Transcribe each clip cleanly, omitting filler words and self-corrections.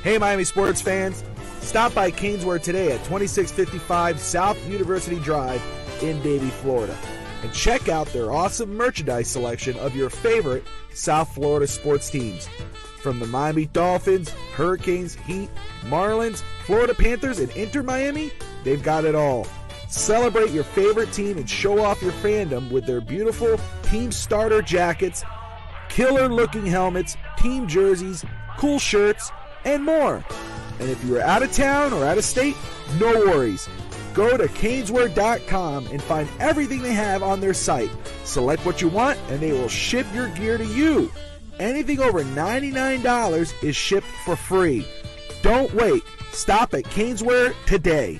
Hey, Miami sports fans. Stop by Caneswear today at 2655 South University Drive in Davie, Florida. And check out their awesome merchandise selection of your favorite South Florida sports teams. From the Miami Dolphins, Hurricanes, Heat, Marlins, Florida Panthers, and Inter Miami, they've got it all. Celebrate your favorite team and show off your fandom with their beautiful team starter jackets, killer-looking helmets, team jerseys, cool shirts, and more. And if you are out of town or out of state, no worries. Go to caneswear.com and find everything they have on their site. Select what you want and they will ship your gear to you. Anything over $99 is shipped for free. Don't wait. Stop at Caneswear today.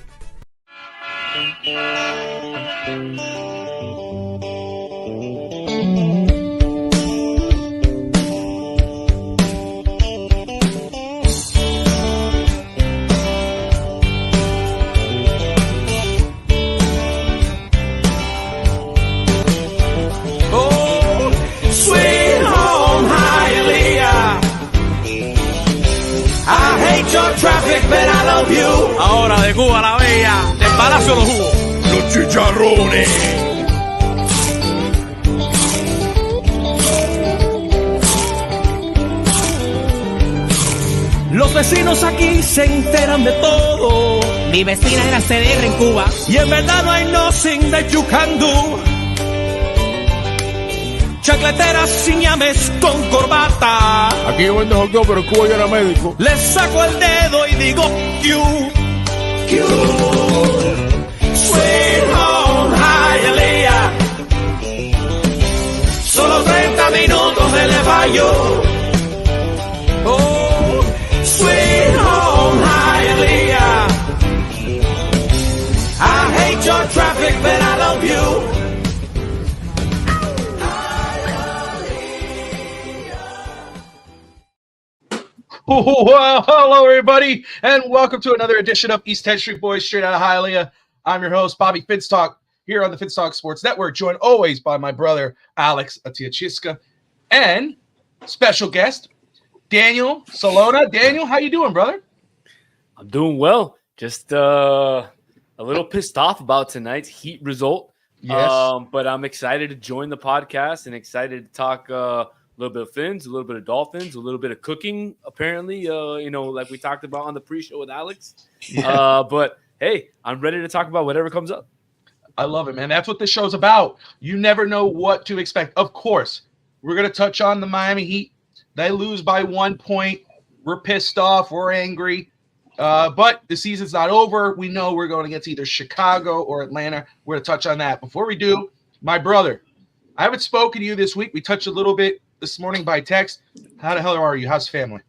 Traffic, but I love you. Ahora de Cuba la Bella, del Palacio de los Jugos, los chicharrones. Los vecinos aquí se enteran de todo. Mi vecina era CDR en Cuba. Y en verdad no hay nothing that you can do. Chacleteras sin llames con corbata. Aquí yo vendo hot dog, pero en Cuba yo era médico. Le saco el dedo y digo Q. Sweet home Hialeah. Solo 30 minutos de Le Bayou. Oh, sweet home Hialeah. I hate your traffic, but I love you. Well, hello, everybody, and welcome to another edition of East 10th Street Boys, straight out of Hialeah. I'm your host, Bobby Finstock, here on the Finstock Sports Network, joined always by my brother, Alex Atiachiska, and special guest, Daniel Salona. Daniel, how you doing, brother? I'm doing well. Just a little pissed off about tonight's Heat result. Yes. But I'm excited to join the podcast and excited to talk a little bit of FINS, a little bit of Dolphins, a little bit of cooking, apparently, like we talked about on the pre-show with Alex. Yeah. But, hey, I'm ready to talk about whatever comes up. I love it, man. That's what this show's about. You never know what to expect. Of course, we're going to touch on the Miami Heat. They lose by 1 point. We're pissed off. We're angry. But the season's not over. We know we're going against either Chicago or Atlanta. We're going to touch on that. Before we do, my brother, I haven't spoken to you this week. We touched a little bit this morning by text. How the hell are you? How's family?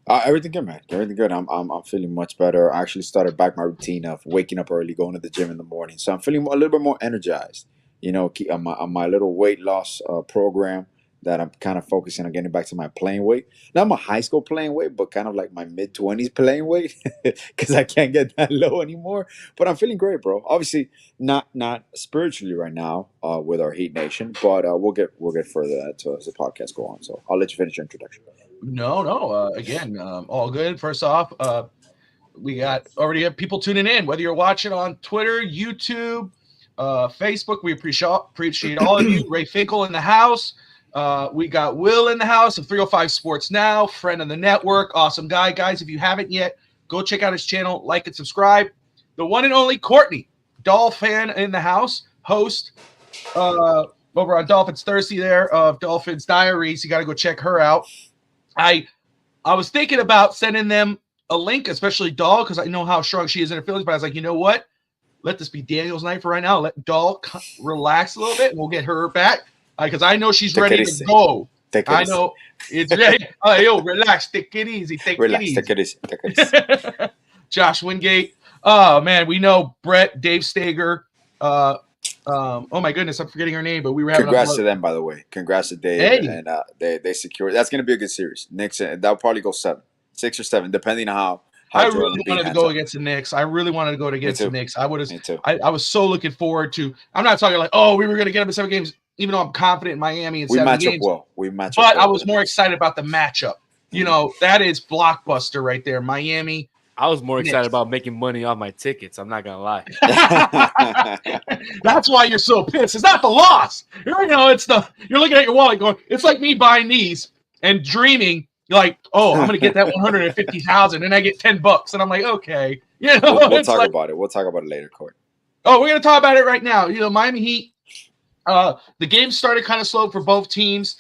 Everything good, man. Everything good. I'm feeling much better. I actually started back my routine of waking up early, going to the gym in the morning. So I'm feeling a little bit more energized. On my little weight loss program that I'm kind of focusing on getting back to my playing weight. Not my high school playing weight, but kind of like my mid-20s playing weight because I can't get that low anymore. But I'm feeling great, bro. Obviously, not spiritually right now with our Heat Nation, but we'll get further to as the podcast go on. So I'll let you finish your introduction. No. Again, all good. First off, we already have people tuning in, whether you're watching on Twitter, YouTube, Facebook. We appreciate all of you. Ray Finkel in the house. We got Will in the house of 305 Sports Now, friend of the network, awesome guy. Guys, if you haven't yet, go check out his channel, like and subscribe. The one and only Courtney, Dolph fan in the house, host over on Dolphins Thursday there of Dolphins Diaries. You got to go check her out. I was thinking about sending them a link, especially Doll, because I know how strong she is in her feelings, but I was like, you know what? Let this be Daniel's night for right now. Let Doll relax a little bit, and we'll get her back. Because I know she's ready to go. I know it's ready. Relax. Take it easy. Take it easy. Josh Wingate. Oh, man. We know Brett, Dave Stager. Oh, my goodness. I'm forgetting her name, but we were having Congrats to them, by the way. Congrats to Dave. Hey. And they secured. That's going to be a good series. Knicks, that'll probably go 6 or 7, depending on how I really wanted to go against the Knicks. I really wanted to go against the Knicks. I was so looking forward to. I'm not talking like, we were going to get them in 7 games. Even though I'm confident in Miami in 7 games. We match up well. But I was more excited about the matchup that is blockbuster right there. Miami. I was more excited Knicks. about making money off my tickets. I'm not gonna lie. That's why you're so pissed. It's not the loss. You're looking at your wallet going, it's like me buying these and dreaming. You're like, oh, I'm gonna get that 150,000, and I get $10, and I'm like, okay, We'll talk about it. We'll talk about it later, Court. Oh, we're gonna talk about it right now. Miami Heat. The game started kind of slow for both teams,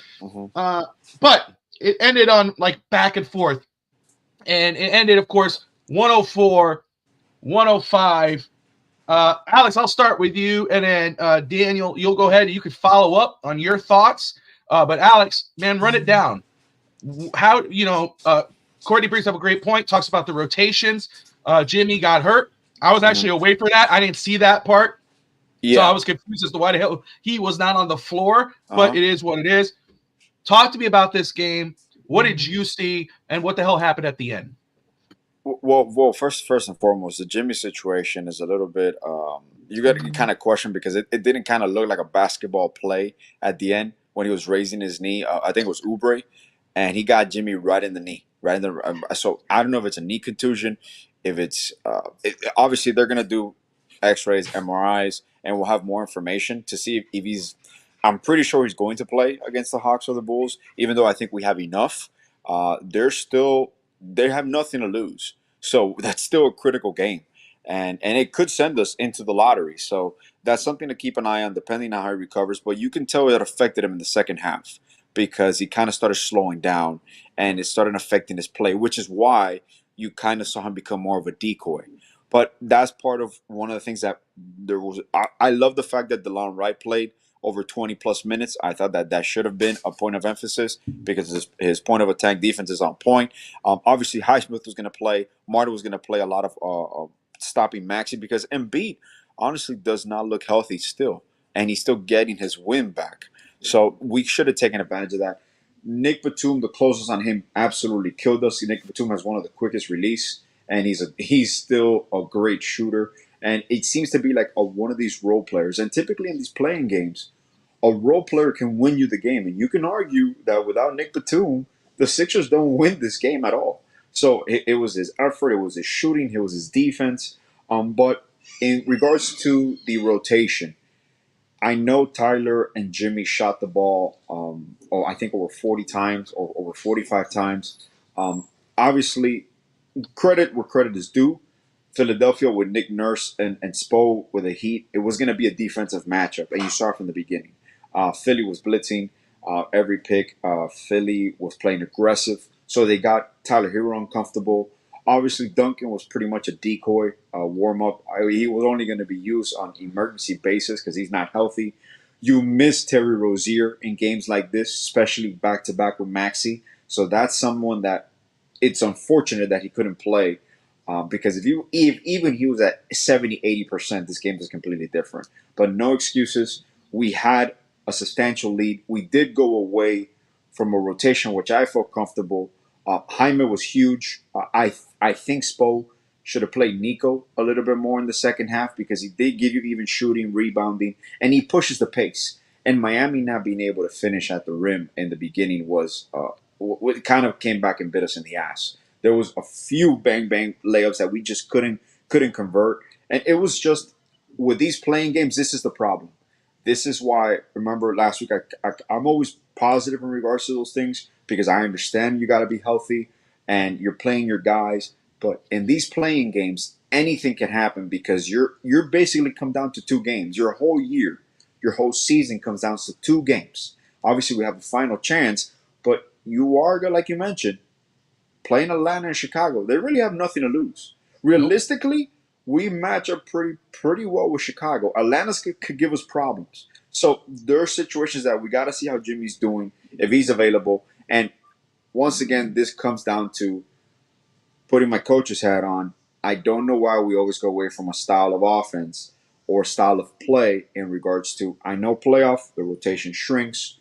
but it ended on like back and forth, and it ended, of course, 104-105. Alex, I'll start with you, and then Daniel, you'll go ahead and you can follow up on your thoughts. But Alex, man, run it down. How Courtney brings up a great point. Talks about the rotations. Jimmy got hurt. I was actually away for that. I didn't see that part. Yeah. So I was confused as to why the hell he was not on the floor. But it is what it is. Talk to me about this game. What did you see, and what the hell happened at the end? Well, first and foremost, the Jimmy situation is a little bit you got to kind of question because it didn't kind of look like a basketball play at the end when he was raising his knee. I think it was Oubre, and he got Jimmy right in the knee, right in the. So I don't know if it's a knee contusion, if it's obviously they're gonna do X-rays, MRIs, and we'll have more information to see if he's. I'm pretty sure he's going to play against the Hawks or the Bulls, even though I think we have enough. They have nothing to lose. So that's still a critical game. And it could send us into the lottery. So that's something to keep an eye on depending on how he recovers. But you can tell it affected him in the second half because he kind of started slowing down and it started affecting his play, which is why you kind of saw him become more of a decoy. But that's part of one of the things that there was. I love the fact that DeLon Wright played over 20 plus minutes. I thought that should have been a point of emphasis because his point of attack defense is on point. Obviously, Highsmith was going to play. Marta was going to play a lot of stopping Maxey because Embiid honestly does not look healthy still, and he's still getting his win back. So we should have taken advantage of that. Nick Batum, the closest on him, absolutely killed us. Nick Batum has one of the quickest release, and he's still a great shooter. And it seems to be like one of these role players. And typically in these playing games, a role player can win you the game. And you can argue that without Nick Batum, the Sixers don't win this game at all. So it was his effort, it was his shooting, it was his defense. But in regards to the rotation, I know Tyler and Jimmy shot the ball, I think over 40 times or over 45 times. Obviously, credit where credit is due. Philadelphia with Nick Nurse and Spo with the Heat, it was going to be a defensive matchup, and you saw it from the beginning. Philly was blitzing every pick. Philly was playing aggressive, so they got Tyler Hero uncomfortable. Obviously, Duncan was pretty much a decoy, warm-up. He was only going to be used on emergency basis because he's not healthy. You miss Terry Rozier in games like this, especially back-to-back with Maxey. So that's someone that it's unfortunate that he couldn't play. Because if even he was at 70, 80%, this game is completely different. But no excuses. We had a substantial lead. We did go away from a rotation, which I felt comfortable. Jaime was huge. I think Spo should have played Nico a little bit more in the second half because he did give you even shooting, rebounding, and he pushes the pace. And Miami not being able to finish at the rim in the beginning was what kind of came back and bit us in the ass. There was a few bang layups that we just couldn't convert, and it was just with these playing games. This is the problem. This is why. Remember last week, I'm always positive in regards to those things because I understand you got to be healthy and you're playing your guys. But in these playing games, anything can happen because you're basically come down to two games. Your whole year, your whole season comes down to two games. Obviously, we have a final chance, but you are, like you mentioned, playing Atlanta and Chicago. They really have nothing to lose. Realistically, we match up pretty well with Chicago. Atlanta could give us problems. So there are situations that we got to see how Jimmy's doing, if he's available. And once again, this comes down to putting my coach's hat on. I don't know why we always go away from a style of offense or style of play in regards to, I know playoff, the rotation shrinks.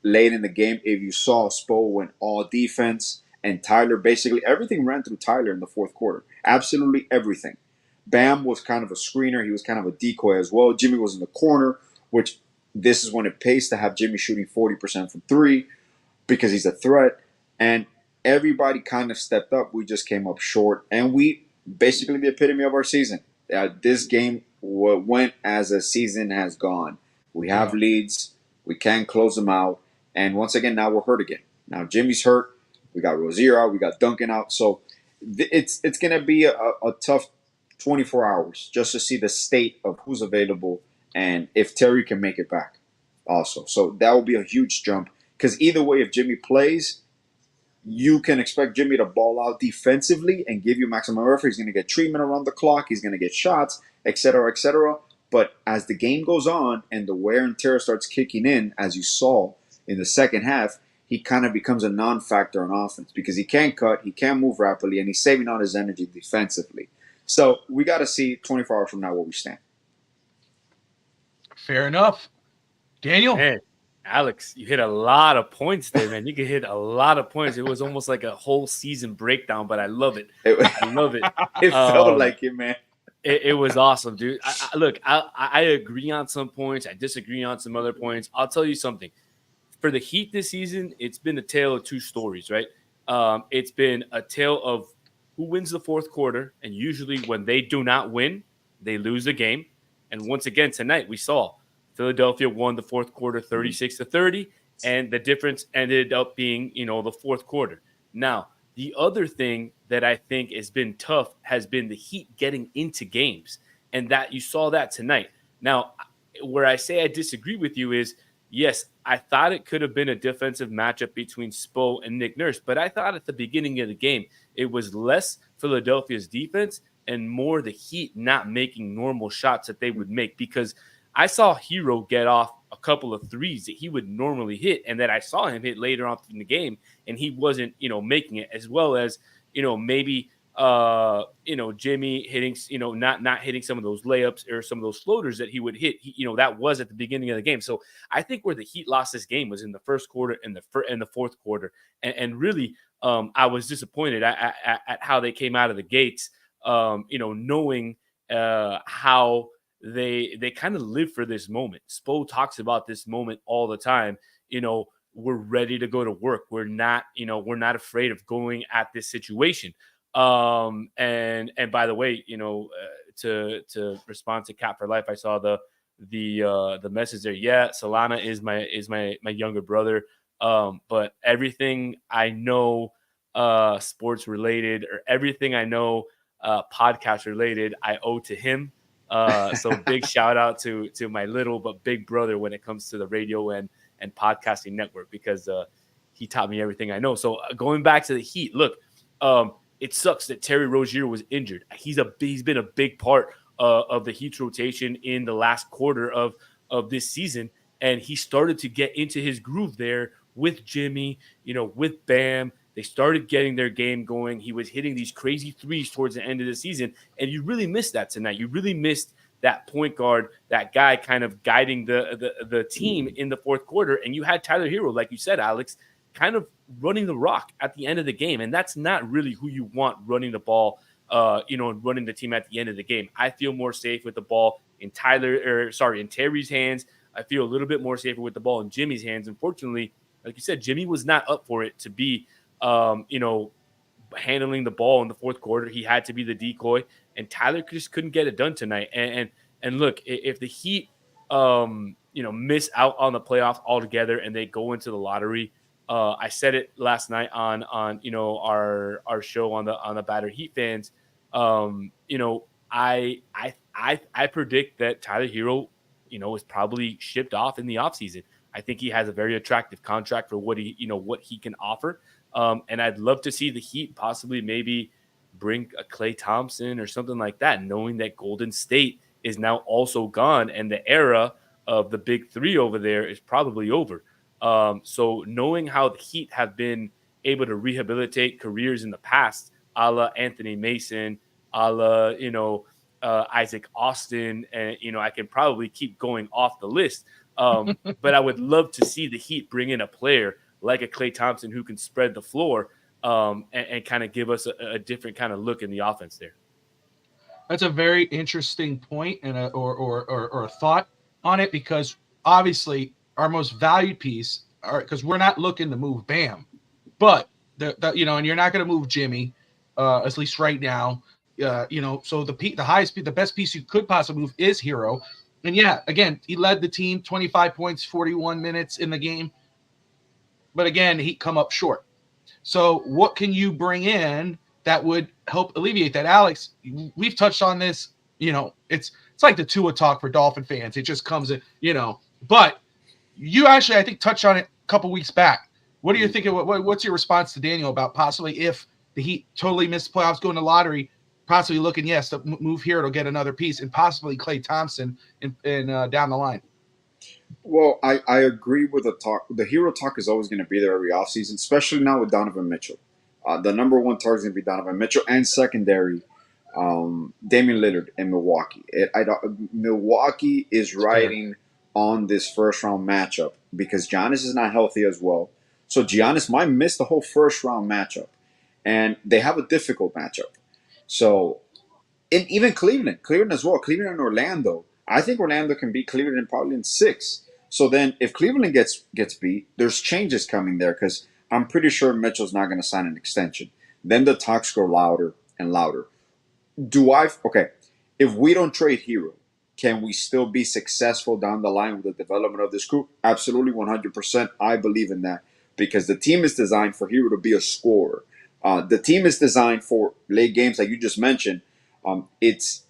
Late in the game, if you saw, Spo went all defense, and Tyler, basically everything ran through Tyler in the fourth quarter. Absolutely everything. Bam was kind of a screener. He was kind of a decoy as well. Jimmy was in the corner, which this is when it pays to have Jimmy shooting 40% from three because he's a threat. And everybody kind of stepped up. We just came up short, and we basically the epitome of our season. This game went as a season has gone. We have leads, we can't close them out, and once again, now we're hurt again. Now Jimmy's hurt. We got Rozier out. We got Duncan out. So it's gonna be a tough 24 hours just to see the state of who's available and if Terry can make it back. Also, so that will be a huge jump because either way, if Jimmy plays, you can expect Jimmy to ball out defensively and give you maximum effort. He's going to get treatment around the clock. He's going to get shots, etc., etc. But as the game goes on and the wear and tear starts kicking in, as you saw in the second half, he kind of becomes a non-factor on offense because he can't cut, he can't move rapidly, and he's saving all his energy defensively. So we got to see 24 hours from now where we stand. Fair enough. Daniel? Man, Alex, you hit a lot of points there, man. You could hit a lot of points. It was almost like a whole season breakdown, but I love it. I love it. It felt like it, man. It was awesome, dude. I agree on some points. I disagree on some other points. I'll tell you something. For the Heat this season, it's been a tale of two stories, right? It's been a tale of who wins the fourth quarter, and usually when they do not win, they lose the game. And once again, tonight we saw Philadelphia won the fourth quarter 36-30, and the difference ended up being, the fourth quarter. Now, the other thing that I think has been tough has been the Heat getting into games, and that you saw that tonight. Now, where I say I disagree with you is, yes, I thought it could have been a defensive matchup between Spo and Nick Nurse, but I thought at the beginning of the game it was less Philadelphia's defense and more the Heat not making normal shots that they would make, because I saw Hero get off a couple of threes that he would normally hit, and that I saw him hit later on in the game, and he wasn't, making it, as well as, maybe, Jimmy hitting, not hitting some of those layups or some of those floaters that he would hit. That was at the beginning of the game. So I think where the Heat lost this game was in the first quarter and the fourth quarter, and really, I was disappointed at how they came out of the gates. Knowing how they kind of live for this moment. Spo talks about this moment all the time. We're ready to go to work. We're not afraid of going at this situation. And by the way, to respond to Cap for Life, I saw the message there. Yeah, Solana is my younger brother. But everything I know sports related, or everything I know podcast related, I owe to him. So big shout out to my little but big brother when it comes to the radio and podcasting network, because he taught me everything I know. So going back to the Heat, look, it sucks that Terry Rozier was injured. He's been a big part of the Heat's rotation in the last quarter of this season, and he started to get into his groove there with Jimmy, with Bam. They started getting their game going. He was hitting these crazy threes towards the end of the season, and you really missed that tonight. You really missed that point guard, that guy kind of guiding the team in the fourth quarter, and you had Tyler Hero, like you said, Alex, kind of running the rock at the end of the game, and that's not really who you want running the ball, and running the team at the end of the game. I feel more safe with the ball in Terry's hands. I feel a little bit more safer with the ball in Jimmy's hands. Unfortunately, like you said, Jimmy was not up for it to be handling the ball in the fourth quarter. He had to be the decoy, and Tyler just couldn't get it done tonight. And look, if the Heat, miss out on the playoffs altogether and they go into the lottery, I said it last night on our show on the Battered Heat Fans. I predict that Tyler Hero, is probably shipped off in the offseason. I think he has a very attractive contract for what he can offer. And I'd love to see the Heat possibly maybe bring a Klay Thompson or something like that, knowing that Golden State is now also gone and the era of the big three over there is probably over. So knowing how the Heat have been able to rehabilitate careers in the past, a la Anthony Mason, a la, Isaac Austin, and, I can probably keep going off the list. But I would love to see the Heat bring in a player like a Klay Thompson who can spread the floor and kind of give us a different kind of look in the offense there. That's a very interesting point and a thought on it, because obviously our most valued piece, because we're not looking to move Bam, but and you're not going to move Jimmy, at least right now. So the best piece you could possibly move is Hero. And yeah, again, he led the team 25 points, 41 minutes in the game. But again, he come up short. So what can you bring in that would help alleviate that? Alex, we've touched on this. It's like the Tua talk for Dolphin fans. It just comes in, but you actually, I think, touched on it a couple weeks back. What do you think? What's your response to Daniel about possibly if the Heat totally missed playoffs, going to lottery, possibly looking, yes, to move here to get another piece, and possibly Klay Thompson in down the line? Well, I agree with the talk. The hero talk is always going to be there every offseason, especially now with Donovan Mitchell. The number one target is going to be Donovan Mitchell, and secondary, Damian Lillard in Milwaukee. Milwaukee is riding on this first round matchup because Giannis is not healthy as well. So Giannis might miss the whole first round matchup, and they have a difficult matchup. So, even Cleveland as well. Cleveland and Orlando. I think Orlando can beat Cleveland probably in 6. So then, if Cleveland gets beat, there's changes coming there because I'm pretty sure Mitchell's not going to sign an extension. Then the talks go louder and louder. Okay, if we don't trade Hero, can we still be successful down the line with the development of this group? Absolutely, 100%. I believe in that because the team is designed for Hero to be a scorer. The team is designed for late games, like you just mentioned. It's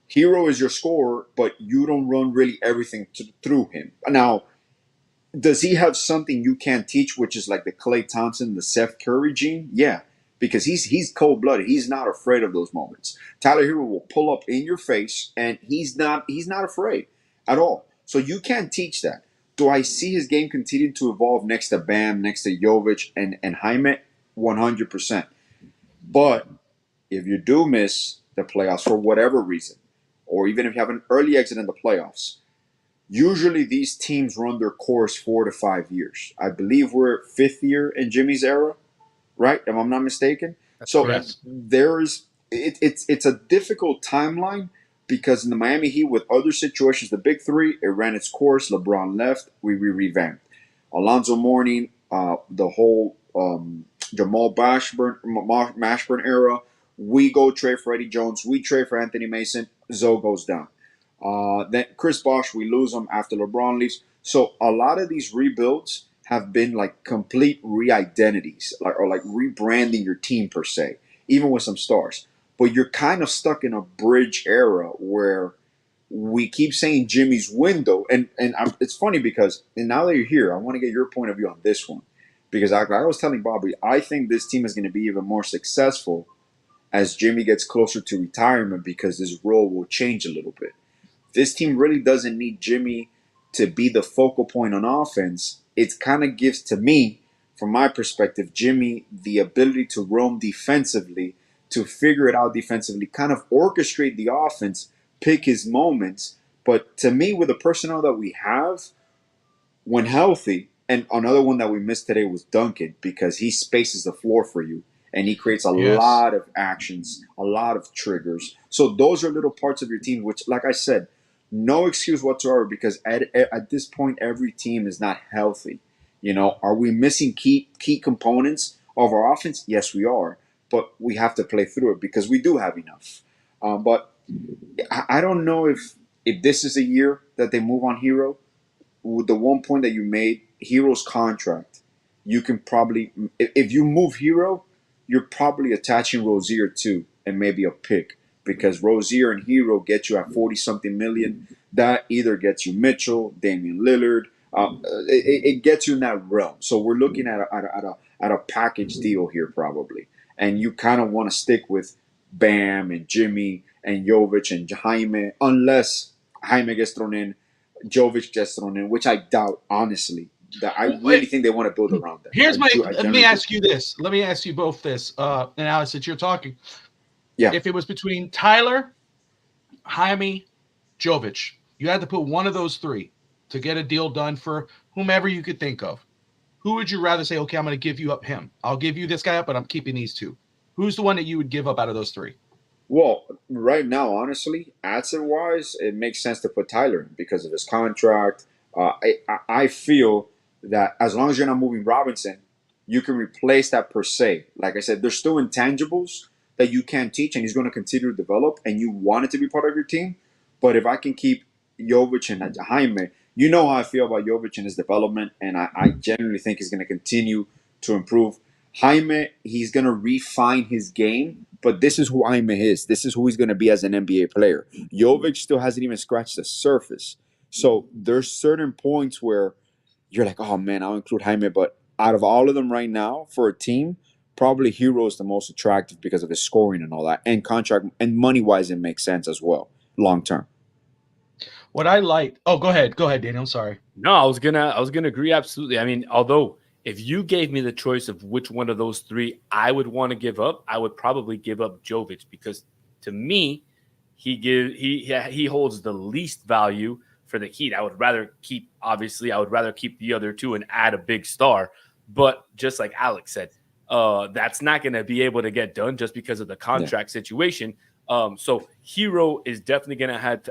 Hero is your scorer, but you don't run really everything through him. Now, does he have something you can't teach, which is like the Klay Thompson, the Seth Curry gene? Yeah, because he's cold-blooded. He's not afraid of those moments. Tyler Hero will pull up in your face, and he's not afraid at all. So you can't teach that. Do I see his game continuing to evolve next to Bam, next to Jovic, and Jaime? 100%. But if you do miss the playoffs for whatever reason, or even if you have an early exit in the playoffs, usually these teams run their course 4 to 5 years. I believe we're 5th year in Jimmy's era, right? If I'm not mistaken. So it's a difficult timeline because in the Miami Heat with other situations, the big three, it ran its course. LeBron left, we revamped. Alonzo Mourning, the whole Jamal Mashburn era. We go trade for Eddie Jones. We trade for Anthony Mason. Zoe goes down. Then Chris Bosh, we lose him after LeBron leaves. So a lot of these rebuilds have been like complete re-identities, or like rebranding your team per se, even with some stars. But you're kind of stuck in a bridge era where we keep saying Jimmy's window, and it's funny because now that you're here, I want to get your point of view on this one. Because I was telling Bobby, I think this team is going to be even more successful as Jimmy gets closer to retirement because his role will change a little bit. This team really doesn't need Jimmy to be the focal point on offense. It kind of gives to me, from my perspective, Jimmy the ability to roam defensively, to figure it out defensively, kind of orchestrate the offense, pick his moments. But to me, with the personnel that we have, when healthy, and another one that we missed today was Duncan because he spaces the floor for you and he creates a lot of actions, a lot of triggers. So those are little parts of your team, which, like I said, no excuse whatsoever because at this point, every team is not healthy. Are we missing key components of our offense? Yes, we are. But we have to play through it because we do have enough. But I don't know if this is a year that they move on Hero. With the one point that you made, Hero's contract, you can probably, if you move Hero, you're probably attaching Rozier too, and maybe a pick because Rozier and Hero get you at 40-something million. That either gets you Mitchell, Damian Lillard. It gets you in that realm. So we're looking at a package deal here probably, and you kind of want to stick with Bam and Jimmy and Jovic and Jaime, unless Jaime gets thrown in. Jovic gets thrown in, which I doubt, honestly. That I really think they want to build around that. Let me ask you this. Let me ask you both this. And Alex, that you're talking. Yeah. If it was between Tyler, Jaime, Jovic, you had to put one of those three to get a deal done for whomever you could think of. Who would you rather say, okay, I'm going to give you up him. I'll give you this guy up, but I'm keeping these two. Who's the one that you would give up out of those three? Well, right now, honestly, asset-wise, it makes sense to put Tyler in because of his contract. I feel that as long as you're not moving Robinson, you can replace that per se. Like I said, there's still intangibles that you can't teach, and he's going to continue to develop, and you want it to be part of your team. But if I can keep Jovic and Jaime, you know how I feel about Jovic and his development, and I genuinely think he's going to continue to improve. Jaime, he's going to refine his game, but this is who Jaime is. This is who he's going to be as an NBA player. Jovic still hasn't even scratched the surface. So there's certain points where you're like, oh man, I'll include Jaime, but out of all of them right now for a team, probably Hero is the most attractive because of his scoring and all that, and contract and money wise, it makes sense as well long term. What I like. Oh, go ahead, Daniel. I'm sorry. No, I was gonna agree absolutely. I mean, although if you gave me the choice of which one of those three I would want to give up, I would probably give up Jovic, because to me, he holds the least value for the Heat. I would rather keep the other two and add a big star. But just like Alex said, that's not going to be able to get done just because of the contract situation. So Hero is definitely going to have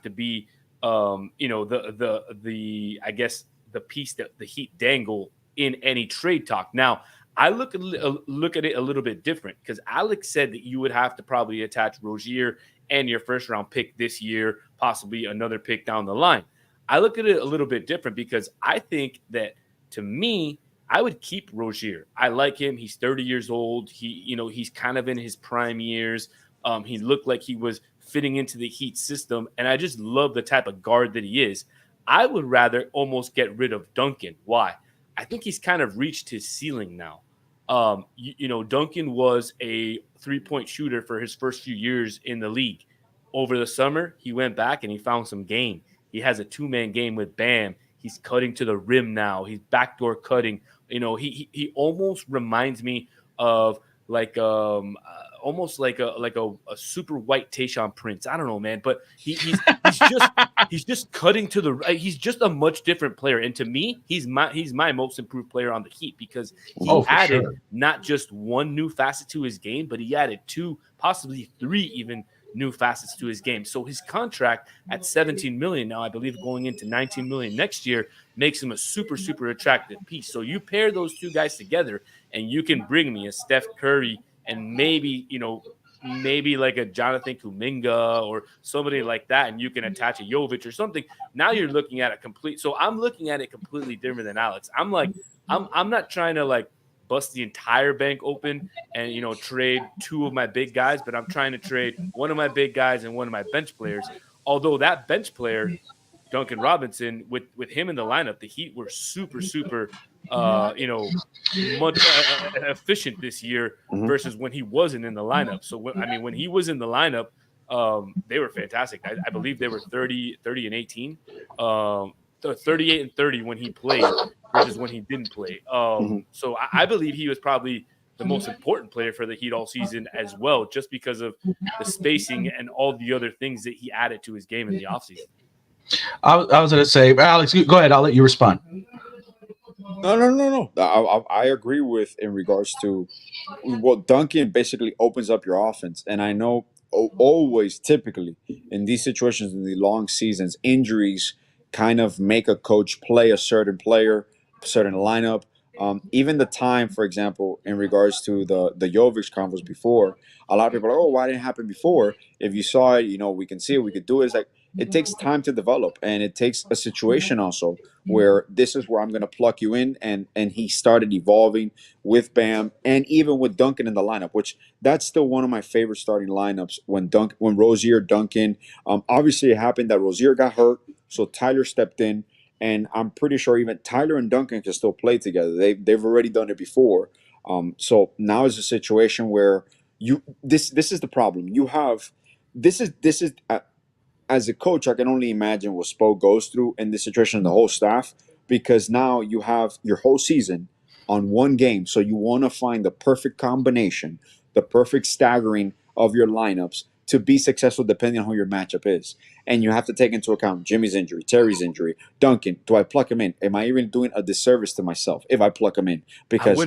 to be, I guess the piece that the Heat dangle in any trade talk. Now, I look at it a little bit different, because Alex said that you would have to probably attach Rozier and your first round pick this year, possibly another pick down the line. I look at it a little bit different, because I think that, to me, I would keep Rozier. I like him. He's 30 years old. He's kind of in his prime years. He looked like he was fitting into the Heat system, and I just love the type of guard that he is. I would rather almost get rid of Duncan. Why? I think he's kind of reached his ceiling now. Duncan was a three-point shooter for his first few years in the league. Over the summer, he went back and he found some game. He has a two-man game with Bam. He's cutting to the rim now. He's backdoor cutting. He almost reminds me of almost like a super white Tayshaun Prince. I don't know, man, but he's just cutting to the right. He's just a much different player, and to me, he's my most improved player on the Heat, because he added not just one new facet to his game, but he added two, possibly three even new facets to his game. So his contract at $17 million now, I believe going into $19 million next year, makes him a super, super attractive piece. So you pair those two guys together, and you can bring me a Steph Curry and maybe like a Jonathan Kuminga or somebody like that, and you can attach a Jovic or something. Now you're looking at I'm looking at it completely different than Alex. I'm not trying to like bust the entire bank open and trade two of my big guys, but I'm trying to trade one of my big guys and one of my bench players. Although that bench player, Duncan Robinson, with him in the lineup, the Heat were super, super, much efficient this year versus when he wasn't in the lineup. So, when he was in the lineup, they were fantastic. I believe they were 30 and 18, 38 and 30 when he played versus when he didn't play. So I believe he was probably the most important player for the Heat all season as well, just because of the spacing and all the other things that he added to his game in the offseason. I was going to say, Alex, go ahead. I'll let you respond. No. I agree with in regards to Duncan basically opens up your offense. And I know always, typically, in these situations, in the long seasons, injuries kind of make a coach play a certain player, a certain lineup. Even the time, for example, in regards to the Jovic conference before, a lot of people are like, oh, why didn't it happen before? If you saw it, we can see it, we could do it. It's like, it takes time to develop, and it takes a situation also where this is where I'm going to pluck you in, and he started evolving with Bam and even with Duncan in the lineup, which that's still one of my favorite starting lineups when Rozier, Duncan. Obviously, it happened that Rozier got hurt, so Tyler stepped in, and I'm pretty sure even Tyler and Duncan can still play together. They've already done it before. So now is a situation where this is the problem. You have this is. As a coach, I can only imagine what Spo goes through in this situation, the whole staff, because now you have your whole season on one game. So you want to find the perfect combination, the perfect staggering of your lineups to be successful depending on who your matchup is. And you have to take into account Jimmy's injury, Terry's injury, Duncan. Do I pluck him in? Am I even doing a disservice to myself if I pluck him in? Because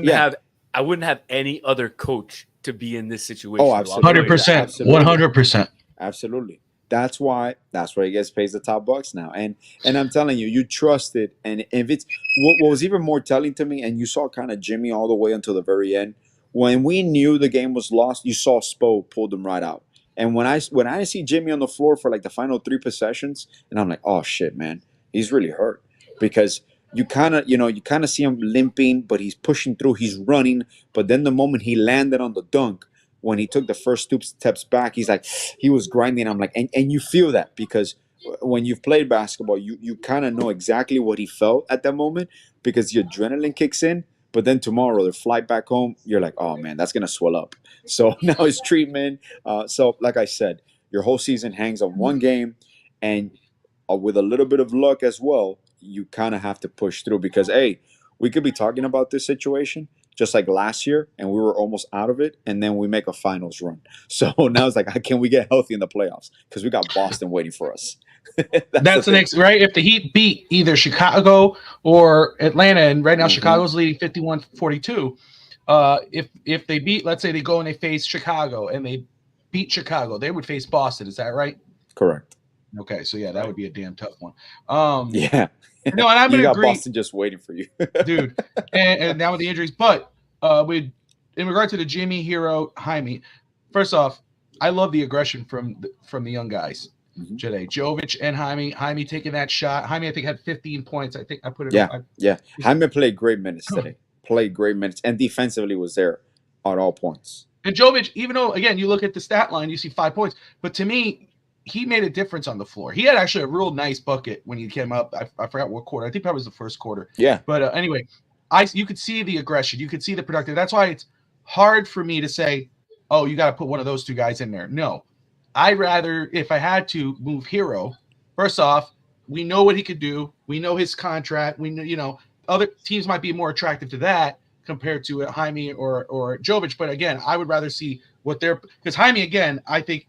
I wouldn't have any other coach to be in this situation. Oh, absolutely. 100%. 100%. Absolutely. That's why he gets paid the top bucks now. And I'm telling you, you trust it. And if it's what was even more telling to me, and you saw kind of Jimmy all the way until the very end. When we knew the game was lost, you saw Spo pulled them right out. And when I see Jimmy on the floor for like the final 3 possessions, and I'm like, oh shit, man, he's really hurt. Because you kind of see him limping, but he's pushing through, he's running. But then the moment he landed on the dunk, when he took the first 2 steps back, he's like, he was grinding. I'm like, and you feel that because when you've played basketball, you kind of know exactly what he felt at that moment because the adrenaline kicks in. But then tomorrow, the flight back home, you're like, oh man, that's gonna swell up. So now it's treatment. So like I said, your whole season hangs on one game, and with a little bit of luck as well, you kind of have to push through because hey, we could be talking about this situation just like last year, and we were almost out of it, and then we make a finals run. So now it's like, can we get healthy in the playoffs? Because we got Boston waiting for us. That's the next, right? If the Heat beat either Chicago or Atlanta, and right now Chicago's leading 51-42. If they beat, let's say they go and they face Chicago and they beat Chicago, they would face Boston. Is that right? Correct. Okay, so yeah, that would be a damn tough one. Yeah. No, and I'm you gonna got agree, Boston just waiting for you, dude. And now with the injuries, but in regard to the Jimmy, Hero, Jaime, first off, I love the aggression from the young guys today. Jovic and Jaime taking that shot. Jaime, I think, had 15 points. I think I put it. Yeah. Jaime played great minutes today. And defensively was there at all points. And Jovic, even though again you look at the stat line, you see 5 points, but to me, he made a difference on the floor. He had actually a real nice bucket when he came up. I forgot what quarter. I think that was the first quarter. Yeah. But anyway, you could see the aggression. You could see the productive. That's why it's hard for me to say, oh, you got to put one of those 2 guys in there. No. I'd rather, if I had to, move Hero. First off, we know what he could do. We know his contract. We know, other teams might be more attractive to that compared to Jaime or Jovic. But again, I would rather see what they're – because Jaime, again, I think,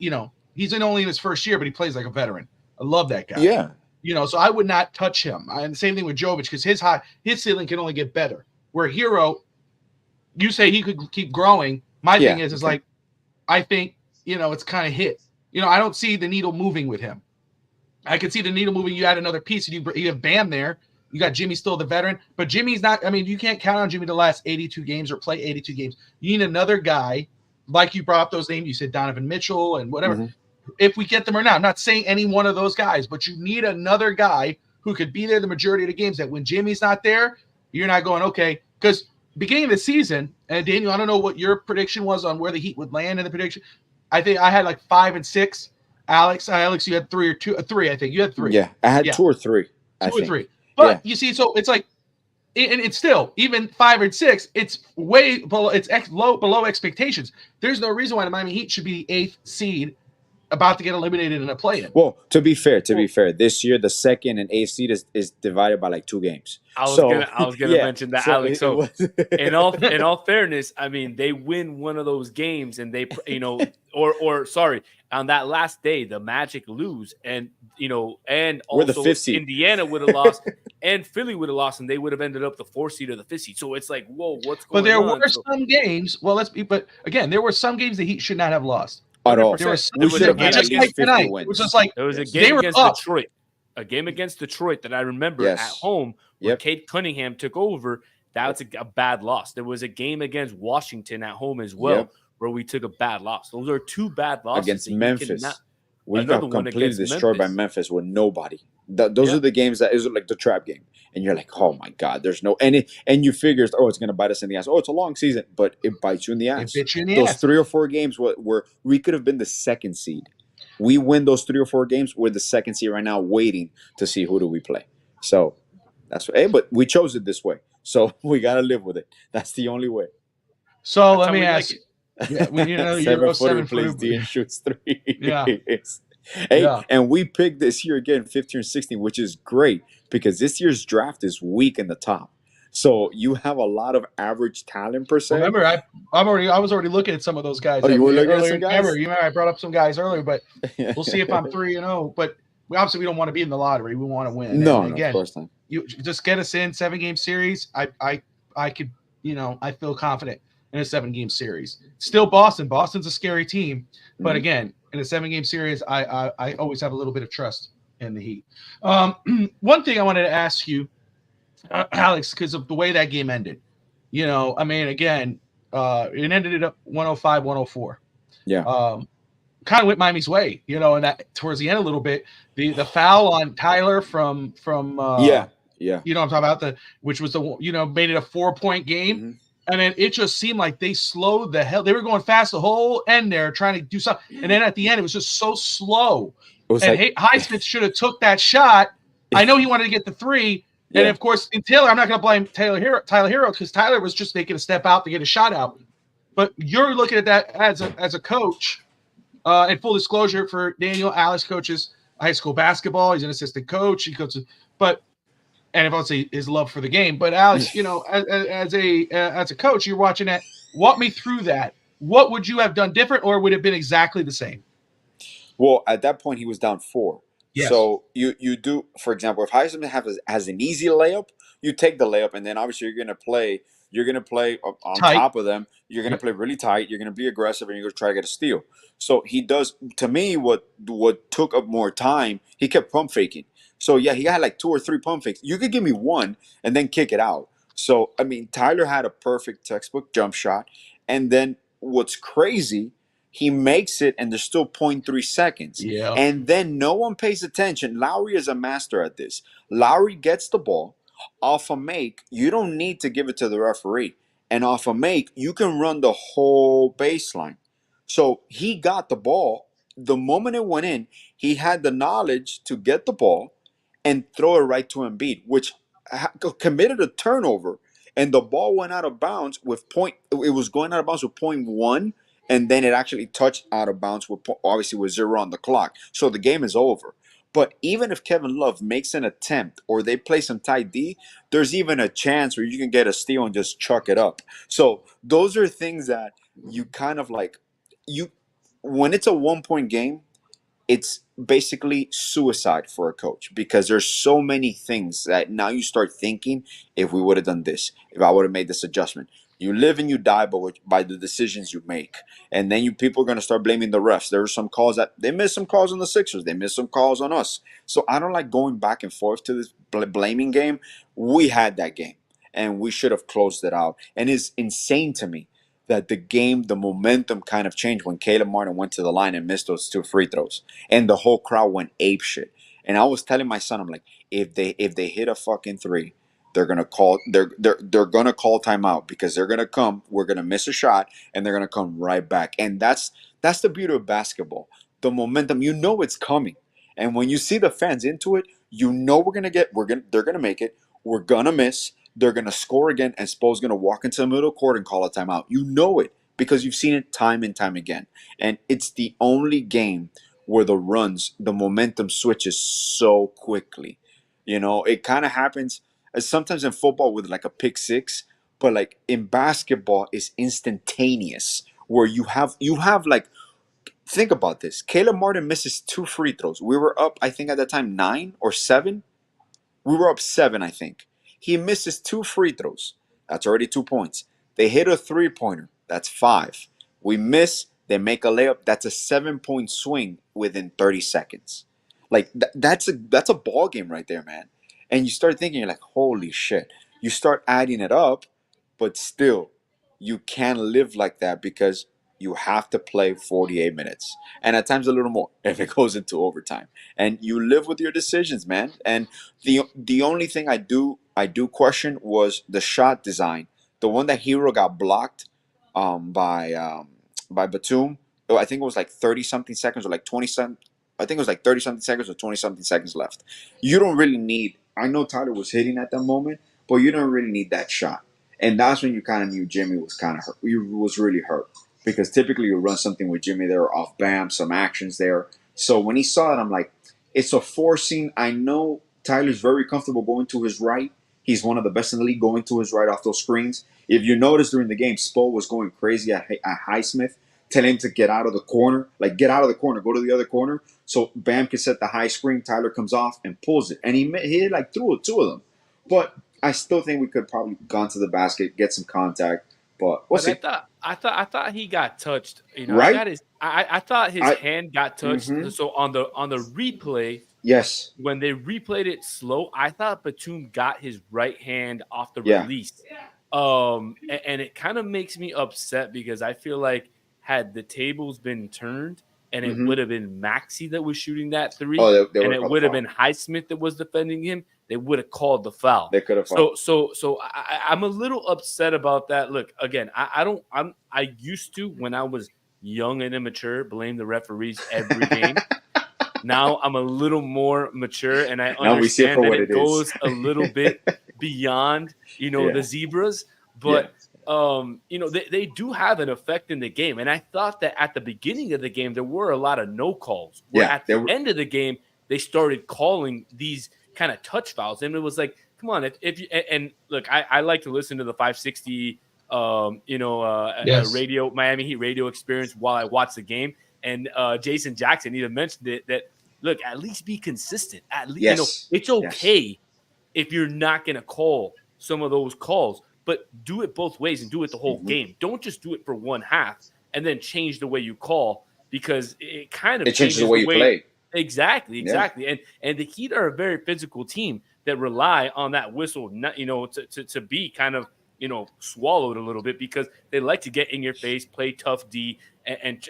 he's only in his first year, but he plays like a veteran. I love that guy. Yeah. So I would not touch him. And the same thing with Jovic because his ceiling can only get better. Where Hero, you say he could keep growing. My thing is like, I think, it's kind of hit. I don't see the needle moving with him. I could see the needle moving. You add another piece, and you have Bam there. You got Jimmy still the veteran, but Jimmy's not. I mean, you can't count on Jimmy to last 82 games or play 82 games. You need another guy, like you brought up those names. You said Donovan Mitchell and whatever. If we get them or not, I'm not saying any one of those guys, but you need another guy who could be there the majority of the games. That when Jimmy's not there, you're not going okay. Because beginning of the season, and Daniel, I don't know what your prediction was on where the Heat would land in the prediction. I think I had like 5 and 6. Alex, you had 3 or 2, 3. I think you had 3. Yeah, I had 2 or 3. 2 or 3. But you see, so it's like, and it's still even 5 or 6. It's way below. It's below expectations. There's no reason why the Miami Heat should be the 8th seed, about to get eliminated in a play-in. Well, to be fair, this year the 2nd and 8th seed is divided by like 2 games. I was gonna mention that, Alex. So in all fairness, I mean, they win one of those games, and they on that last day, the Magic lose, and and we're the also 5th seed. Indiana would have lost, and Philly would have lost, and they would have ended up the 4th seed or the 5th seed. So it's like, whoa, what's going on? But there were some games. Well, but again, there were some games the Heat should not have lost. At all. There was like tonight, which was like there was a game against Detroit. A game against Detroit that I remember at home where Kate Cunningham took over. That was a bad loss. There was a game against Washington at home as well where we took a bad loss. Those are 2 bad losses against Memphis. We got completely destroyed by Memphis with nobody. Those are the games that is like the trap game, and you're like, oh my god, there's no and you figure, it's gonna bite us in the ass. Oh, it's a long season, but it bites you in the ass. Those 3 or 4 games where we could have been the 2nd seed. We win those 3 or 4 games. We're the 2nd seed right now, waiting to see who do we play. So that's but we chose it this way, so we gotta live with it. That's the only way. So let me ask you. Yeah, Euro 7 plays D and shoots 3. And we picked this year again 15 or 16, which is great because this year's draft is weak in the top. So you have a lot of average talent per se. Remember, I was already looking at some of those guys. Oh, you were looking at some guys? Remember, I brought up some guys earlier, but we'll see if I'm 3-0. But we don't want to be in the lottery. We want to win. No, again, of course not. You just get us in 7-game series. I could, I feel confident in a 7-game series. Still Boston. Boston's a scary team. But again, in a 7-game series, I always have a little bit of trust in the Heat. One thing I wanted to ask you, Alex, because of the way that game ended. I mean, again, it ended up 105-104. Yeah. Kind of went Miami's way, and that towards the end a little bit, the foul on Tyler from yeah. I'm talking about which was made it a 4-point game. Mm-hmm. And then it just seemed like they slowed the hell. They were going fast the whole end there, trying to do something. And then at the end, it was just so slow. And Highsmith should have took that shot. I know he wanted to get the 3. Yeah. And of course, in Taylor, I'm not going to blame Tyler Hero, because Tyler was just making a step out to get a shot out. But you're looking at that as a coach. And full disclosure for Daniel, Alex coaches high school basketball. He's an assistant coach. He coaches, and if I would say his love for the game, but Alex, as a coach, you're watching that. Walk me through that. What would you have done different, or would it have been exactly the same? Well, at that point, he was down 4. Yes. So you do, for example, if Heisman has an easy layup, you take the layup, and then obviously you're gonna play on tight. Top of them. You're gonna play really tight. You're gonna be aggressive, and you're gonna try to get a steal. So he does. To me, what took up more time, he kept pump faking. So yeah, he had like 2 or 3 pump fakes. You could give me 1 and then kick it out. So I mean, Tyler had a perfect textbook jump shot, and then what's crazy, he makes it, and there's still 0.3 seconds. Yeah. And then no one pays attention. Lowry is a master at this. Lowry gets the ball off a make. You don't need to give it to the referee. And off a make, you can run the whole baseline. So he got the ball. The moment it went in, he had the knowledge to get the ball and throw it right to Embiid, which committed a turnover. And the ball went out of bounds it was going out of bounds with 0.1. And then it actually touched out of bounds obviously with 0 on the clock. So the game is over. But even if Kevin Love makes an attempt or they play some tight D, there's even a chance where you can get a steal and just chuck it up. So those are things that you kind of like, when it's a 1-point game, it's basically suicide for a coach, because there's so many things that now you start thinking, if we would have done this, if I would have made this adjustment. You live and you die by the decisions you make. And then people are going to start blaming the refs. There are some calls that they missed some calls on the Sixers. They missed some calls on us. So I don't like going back and forth to this blaming game. We had that game, and we should have closed it out. And it's insane to me that the momentum kind of changed when Caleb Martin went to the line and missed those 2 free throws. And the whole crowd went apeshit. And I was telling my son, I'm like, if they hit a fucking 3, they're gonna call timeout, because they're gonna come. We're gonna miss a shot, and they're gonna come right back. And that's the beauty of basketball. The momentum, it's coming. And when you see the fans into it, they're gonna make it. We're gonna miss. They're gonna score again, and Spo's gonna walk into the middle court and call a timeout. You know it, because you've seen it time and time again. And it's the only game where the momentum switches so quickly. It kind of happens sometimes in football with like a pick 6, but like in basketball, it's instantaneous, where you have like, think about this. Caleb Martin misses 2 free throws. We were up, I think at that time, 9 or 7. We were up 7, I think. He misses 2 free throws. That's already 2 points. They hit a 3-pointer. That's 5. We miss. They make a layup. That's a 7-point swing within 30 seconds. Like that's a ball game right there, man. And you start thinking, you're like, holy shit. You start adding it up, but still, you can't live like that, because you have to play 48 minutes. And at times a little more if it goes into overtime. And you live with your decisions, man. And the only thing I do question was the shot design. The one that Hero got blocked by Batum. I think it was like 30-something seconds or like 20-something. I think it was like 30-something seconds or 20-something seconds left. You don't really need. I know Tyler was hitting at that moment, but you don't really need that shot. And that's when you kind of knew Jimmy was kind of hurt. He was really hurt, because typically you run something with Jimmy there off Bam, some actions there. So when he saw it, I'm like, it's a forcing. I know Tyler's very comfortable going to his right. He's one of the best in the league going to his right off those screens. If you notice during the game, Spo was going crazy at Highsmith, telling him to get out of the corner, go to the other corner. So Bam can set the high screen. Tyler comes off and pulls it. And he hit like 2 of them. But I still think we could probably gone to the basket, get some contact. But we'll see. I thought he got touched. You know, Right? I thought his I hand got touched. mhm. So on the replay, Yes. when they replayed it slow, I thought Batum got his right hand off the Yeah. release. And it kind of makes me upset because I feel like had the tables been turned and it Hmm. would have been Maxey that was shooting that three, Oh, they and would it call the would have foul. been Highsmith that was defending him, they would have called the foul. They could have So fouled. so I'm a little upset about that. Look, again, I used to, when I was young and immature, blame the referees every game. Now I'm a little more mature and I Now we see it for understand that what it it is. goes a little bit beyond, Yeah. the zebras, Yeah. but they do have an effect in the game. And I thought that at the beginning of the game there were a lot of no calls. Where Yeah, at they the were- end of the game they started calling these kind of touch fouls, and it was like, come on, if you, and look, I like to listen to the 560 Yes. radio, Miami Heat radio experience while I watch the game. And Jason Jackson even mentioned it, that look, at least be consistent. At least Yes. it's Yes. okay if you're not going to call some of those calls, but do it both ways and do it the whole Mhm. game. Don't just do it for one half and then change the way you call, because it kind of It changes the way you play. Exactly. Yeah. And the Heat are a very physical team that rely on that whistle, not, to be kind of, swallowed a little bit, because they like to get in your face, play tough D, and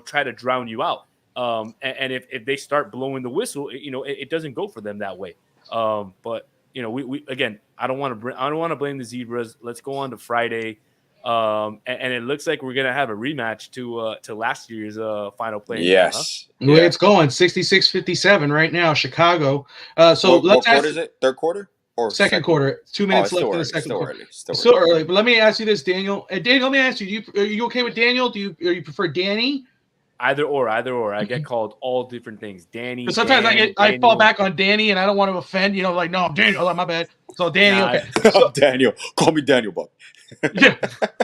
try to drown you out. And if they start blowing the whistle, it doesn't go for them that way. But we again, I don't want to blame the zebras. Let's go on to Friday. And it looks like we're gonna have a rematch to last year's final play-in game, huh? Yes. The way Yeah. it's going, 66-57 right now, Chicago. So What let's quarter ask is it? Third quarter or second quarter. 2 Oh, minutes it's left still in the early. second Still quarter. early. Still Still early. early, but let me ask you this, Daniel. Daniel, let me ask you: Are you okay with Daniel? Do you prefer Danny? Either or. I get called all different things. Danny. Because sometimes Dan, I fall Daniel. back on Danny, and I don't want to offend. Like, no, I'm Daniel. Oh, my bad. So Danny, Nah, okay. So Daniel. Call me Daniel, Buck. yeah,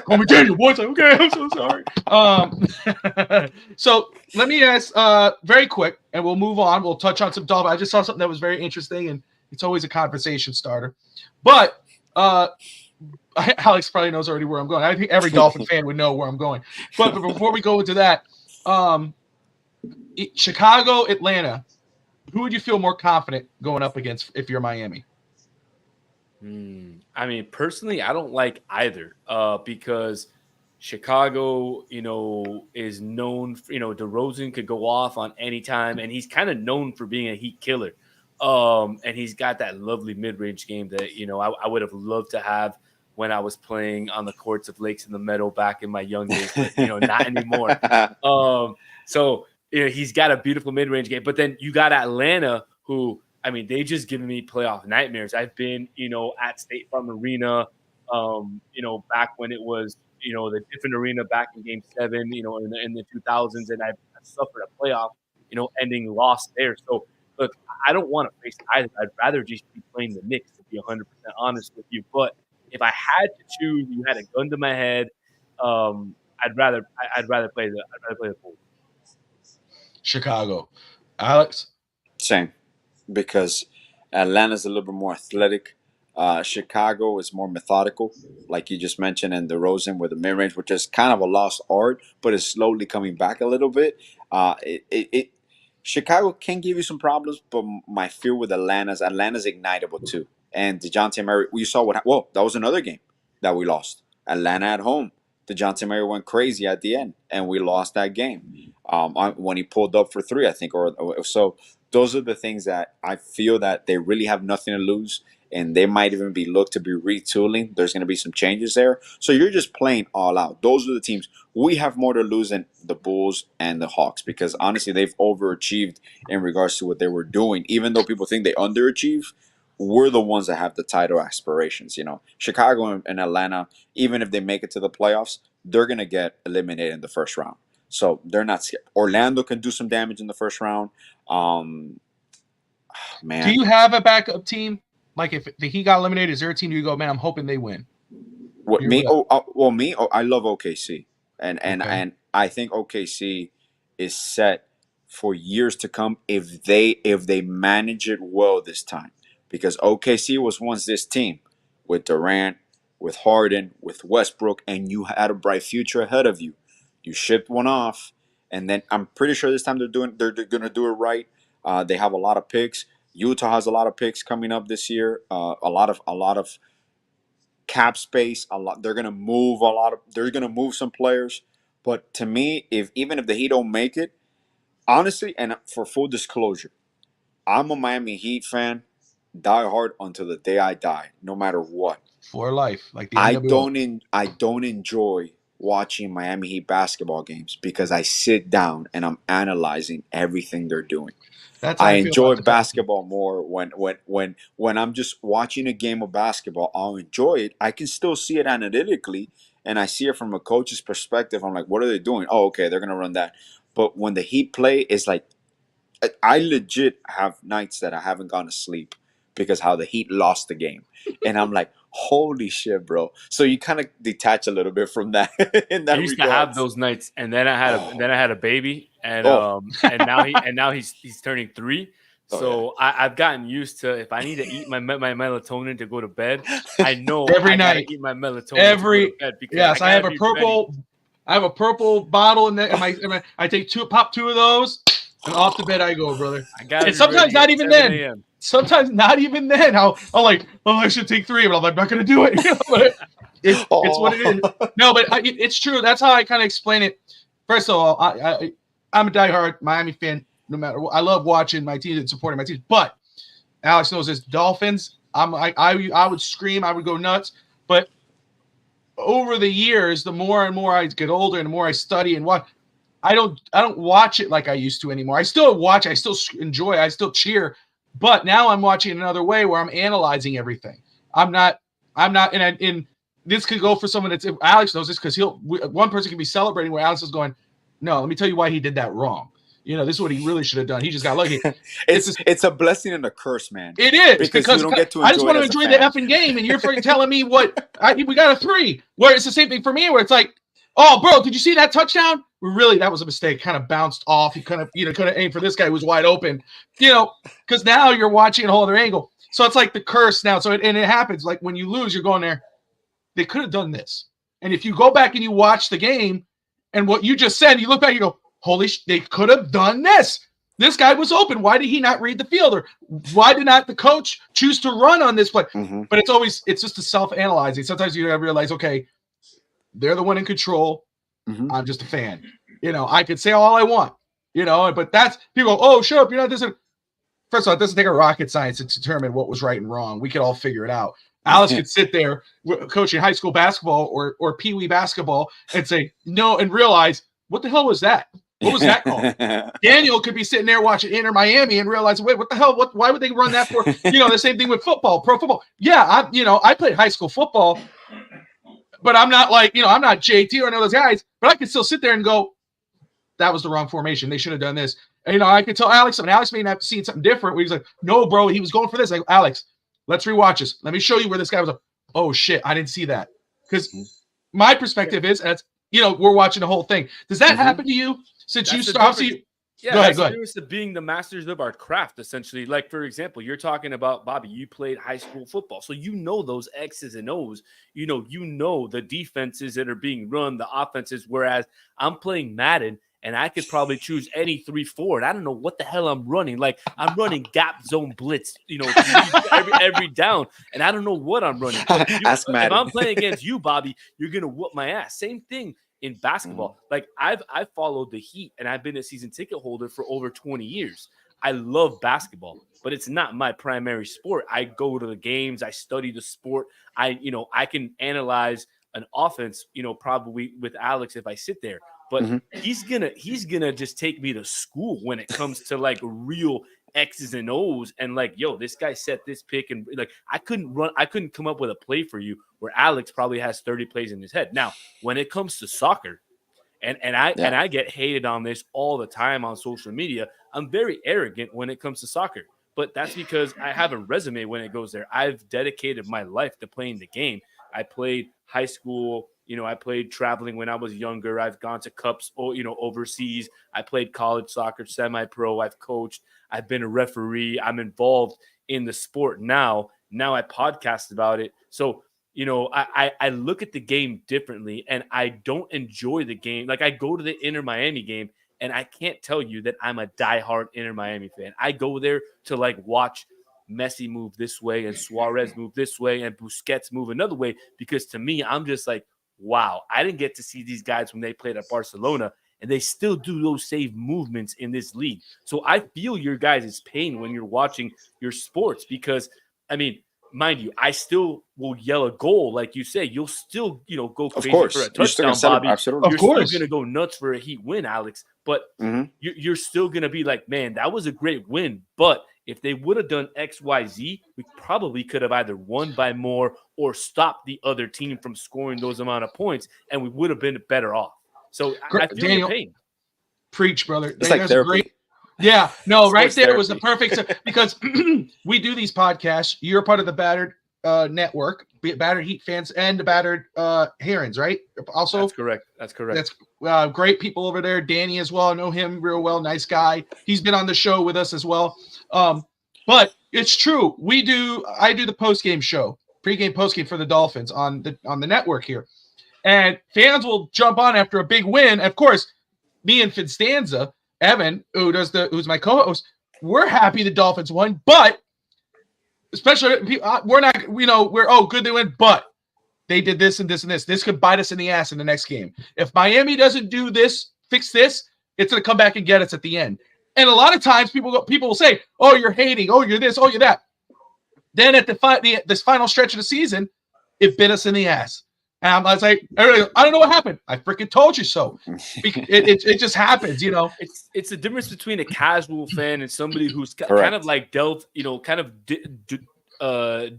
call me Daniel. Boys, like, okay, I'm so sorry. So let me ask very quick, and we'll move on. We'll touch on some Dolphins. I just saw something that was very interesting, and it's always a conversation starter. But Alex probably knows already where I'm going. I think every Dolphin fan would know where I'm going. But before we go into that, Chicago, Atlanta, who would you feel more confident going up against if you're Miami? I mean, personally, I don't like either, because Chicago, is known for, DeRozan could go off on any time, and he's kind of known for being a Heat killer. And he's got that lovely mid-range game that, I would have loved to have when I was playing on the courts of Lakes in the Meadow back in my young days, but, not anymore. So, he's got a beautiful mid-range game, but then you got Atlanta, who, I mean, they just given me playoff nightmares. I've been, at State Farm Arena, back when it was, the different arena back in Game 7, in the 2000s, and I've suffered a playoff, ending loss there. So, look, I don't want to face either. I'd rather just be playing the Knicks, to be 100% honest with you. But if I had to choose, you had a gun to my head, I'd rather play the Bulls. Chicago. Alex? Same, because Atlanta's a little bit more athletic. Chicago is more methodical, like you just mentioned, and DeRozan with the mid range, which is kind of a lost art, but is slowly coming back a little bit. Chicago can give you some problems, but my fear with Atlanta's ignitable too. And DeJounte Murray, we saw that was another game that we lost. Atlanta at home. DeJounte Murray went crazy at the end, and we lost that game. When he pulled up for three, I think, or so. Those are the things that I feel that they really have nothing to lose, and they might even be looked to be retooling. There's going to be some changes there. So you're just playing all out. Those are the teams. We have more to lose than the Bulls and the Hawks, because honestly, they've overachieved in regards to what they were doing. Even though people think they underachieve, we're the ones that have the title aspirations. Chicago and Atlanta, even if they make it to the playoffs, they're going to get eliminated in the first round. So they're not scared. Orlando can do some damage in the first round. Man, do you have a backup team? Like if he got eliminated, is there a team you go, man, I'm hoping they win? What me? I love OKC, and I think OKC is set for years to come if they manage it well this time, because OKC was once this team with Durant, with Harden, with Westbrook, and you had a bright future ahead of you. You shipped one off, and then I'm pretty sure this time they're gonna do it right. They have a lot of picks. Utah has a lot of picks coming up this year. A lot of cap space. A lot. They're gonna move a lot of. They're gonna move some players. But to me, even if the Heat don't make it, honestly, and for full disclosure, I'm a Miami Heat fan, die hard until the day I die, no matter what. For life, like the I NWO. don't enjoy watching Miami Heat basketball games because I sit down and I'm analyzing everything they're doing. That's how I I feel about enjoy the basketball more when I'm just watching a game of basketball. I'll enjoy it. I can still see it analytically, and I see it from a coach's perspective. I'm like, what are they doing? Oh, okay, they're gonna run that. But when the Heat play, it's like I legit have nights that I haven't gone to sleep because how the Heat lost the game, and I'm like, holy shit, bro. So you kind of detach a little bit from that in I that used to have regard. those nights, and then I had a baby, and Oh. now he's turning 3. Oh, So I've gotten used to, if I need to eat my melatonin to go to bed, I know Every I gotta night. eat my melatonin to go to bed because Yes, I gotta have a be purple. ready. I have a purple bottle in there. I take pop two of those, and off to bed I go, brother. I gotta And be sometimes ready not at even 7 then. a.m. Sometimes not even then. I should take 3, but I'm not going to do it. But it's what it is. No, but it's true. That's how I kind of explain it. First of all, I'm a diehard Miami fan. No matter what, I love watching my team and supporting my team. But Alex knows this. Dolphins. I would scream. I would go nuts. But over the years, the more and more I get older, and the more I study and watch, I don't watch it like I used to anymore. I still watch. I still enjoy. I still cheer. But now I'm watching it another way where I'm analyzing everything. I'm not. And this could go for someone that's. Alex knows this because one person can be celebrating where Alex is going, no, let me tell you why he did that wrong. This is what he really should have done. He just got lucky. It's a blessing and a curse, man. It is because you don't get to. I just want to enjoy the effing game, and you're telling me what we got a 3. Where it's the same thing for me, where it's like, oh, bro, did you see that touchdown? Really, that was a mistake. Kind of bounced off. He could have aimed for this guy who was wide open. Because now you're watching a whole other angle. So it's like the curse now. So it happens. Like when you lose, you're going there. They could have done this. And if you go back and you watch the game, and what you just said, you look back, you go, holy they could have done this. This guy was open. Why did he not read the field? Or why did not the coach choose to run on this play? Mm-hmm. But it's just a self-analyzing. Sometimes you gotta realize, okay, they're the one in control. Mm-hmm. I'm just a fan. I could say all I want, but that's people go, oh, shut up. You're not this. First of all, it doesn't take a rocket science to determine what was right and wrong. We could all figure it out. Alice could sit there coaching high school basketball or Pee Wee basketball and say, no, and realize, what the hell was that? What was that called? Daniel could be sitting there watching Inter Miami and realize, wait, what the hell? Why would they run that for? The same thing with football, pro football. Yeah, I played high school football, but I'm not like, I'm not JT or any of those guys, but I could still sit there and go, that was the wrong formation. They should have done this. And, I could tell Alex, and Alex may not have seen something different where he's like, no, bro, he was going for this. Like, Alex, let's rewatch this. Let me show you where this guy was like, oh, shit, I didn't see that. Because my perspective is, as we're watching the whole thing. Does that happen to you since you started? Yeah, go ahead. The being the masters of our craft, essentially. Like, for example, you're talking about, Bobby, you played high school football. So those X's and O's. You know the defenses that are being run, the offenses, whereas I'm playing Madden, and I could probably choose any 3-4, and I don't know what the hell I'm running. Like, I'm running gap zone blitz, every down, and I don't know what I'm running. Ask Madden. If I'm playing against you, Bobby, you're going to whoop my ass. Same thing in basketball. Like, I've followed the Heat, and I've been a season ticket holder for over 20 years. I love basketball, but it's not my primary sport. I go to the games, I study the sport. I can analyze an offense, probably with Alex if I sit there. But he's gonna just take me to school when it comes to like real X's and O's and like, yo, this guy set this pick, and like I couldn't come up with a play for you where Alex probably has 30 plays in his head. Now, when it comes to soccer, and I get hated on this all the time on social media, I'm very arrogant when it comes to soccer. But that's because I have a resume when it goes there. I've dedicated my life to playing the game. I played high school. I played traveling when I was younger. I've gone to cups, overseas. I played college soccer, semi-pro. I've coached. I've been a referee. I'm involved in the sport now. Now I podcast about it. So, I look at the game differently, and I don't enjoy the game. Like, I go to the Inter Miami game, and I can't tell you that I'm a diehard Inter Miami fan. I go there to like watch Messi move this way and Suarez move this way and Busquets move another way, because to me, I'm just like, wow, I didn't get to see these guys when they played at Barcelona, and they still do those same movements in this league. So I feel your guys' pain when you're watching your sports, because, I mean, mind you, I still will yell a goal, like you say. You'll still, go crazy for a touchdown, Bobby. Absolutely. You're still going to go nuts for a Heat win, Alex. But you're still going to be like, man, that was a great win. But if they would have done X, Y, Z, we probably could have either won by more or stopped the other team from scoring those amount of points, and we would have been better off. So I feel Daniel, your pain. Preach, brother. It's like therapy. Great. Yeah, no, right there therapy. was the perfect because we do these podcasts. You're part of the Battered Network, Battered Heat fans, and the Battered Herons, right? Also, That's correct. That's great people over there. Danny as well. I know him real well. Nice guy. He's been on the show with us as well. But it's true. I do the post-game show, pre-game, post-game for the Dolphins on the network here. And fans will jump on after a big win. Of course, me and Finstanza, Evan, who's my co-host, we're happy the Dolphins won, but especially we're not, good they win, but they did this and this and this. This could bite us in the ass in the next game. If Miami doesn't do this, fix this, it's going to come back and get us at the end. And a lot of times people will say, "Oh, you're hating. Oh, you're this. Oh, you're that." Then at this final stretch of the season, it bit us in the ass. And I was like, I don't know what happened. I freaking told you so. It just happens, It's the difference between a casual fan and somebody who's kind of like delved,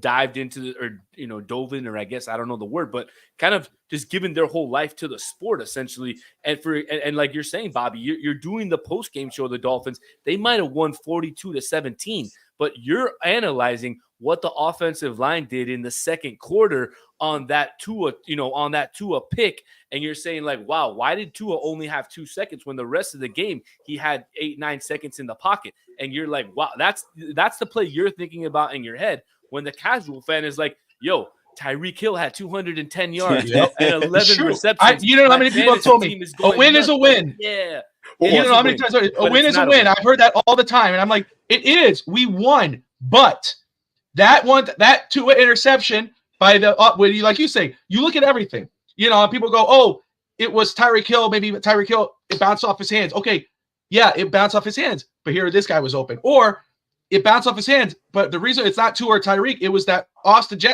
dived into dove in, or I guess I don't know the word, but kind of just given their whole life to the sport essentially. And like you're saying, Bobby, you're doing the post game show of the Dolphins. They might have won 42-17, but you're analyzing what the offensive line did in the second quarter on that Tua pick, and you're saying like, wow, why did Tua only have 2 seconds when the rest of the game he had 8-9 seconds in the pocket? And you're like, wow, that's the play you're thinking about in your head, when the casual fan is like, yo, Tyreek Hill had 210 yards and 11 receptions. You don't know how many people have told me a win is a win. Yeah. You don't know how many times a win is a win. I've heard that all the time, and I'm like, it is. We won, but that Tua interception by like you say, you look at everything. People go, oh, it was Tyreek Hill. Maybe Tyreek Hill, it bounced off his hands. Okay, yeah, it bounced off his hands, but this guy was open. Or it bounced off his hands, but the reason it's not Tua or Tyreek, it was that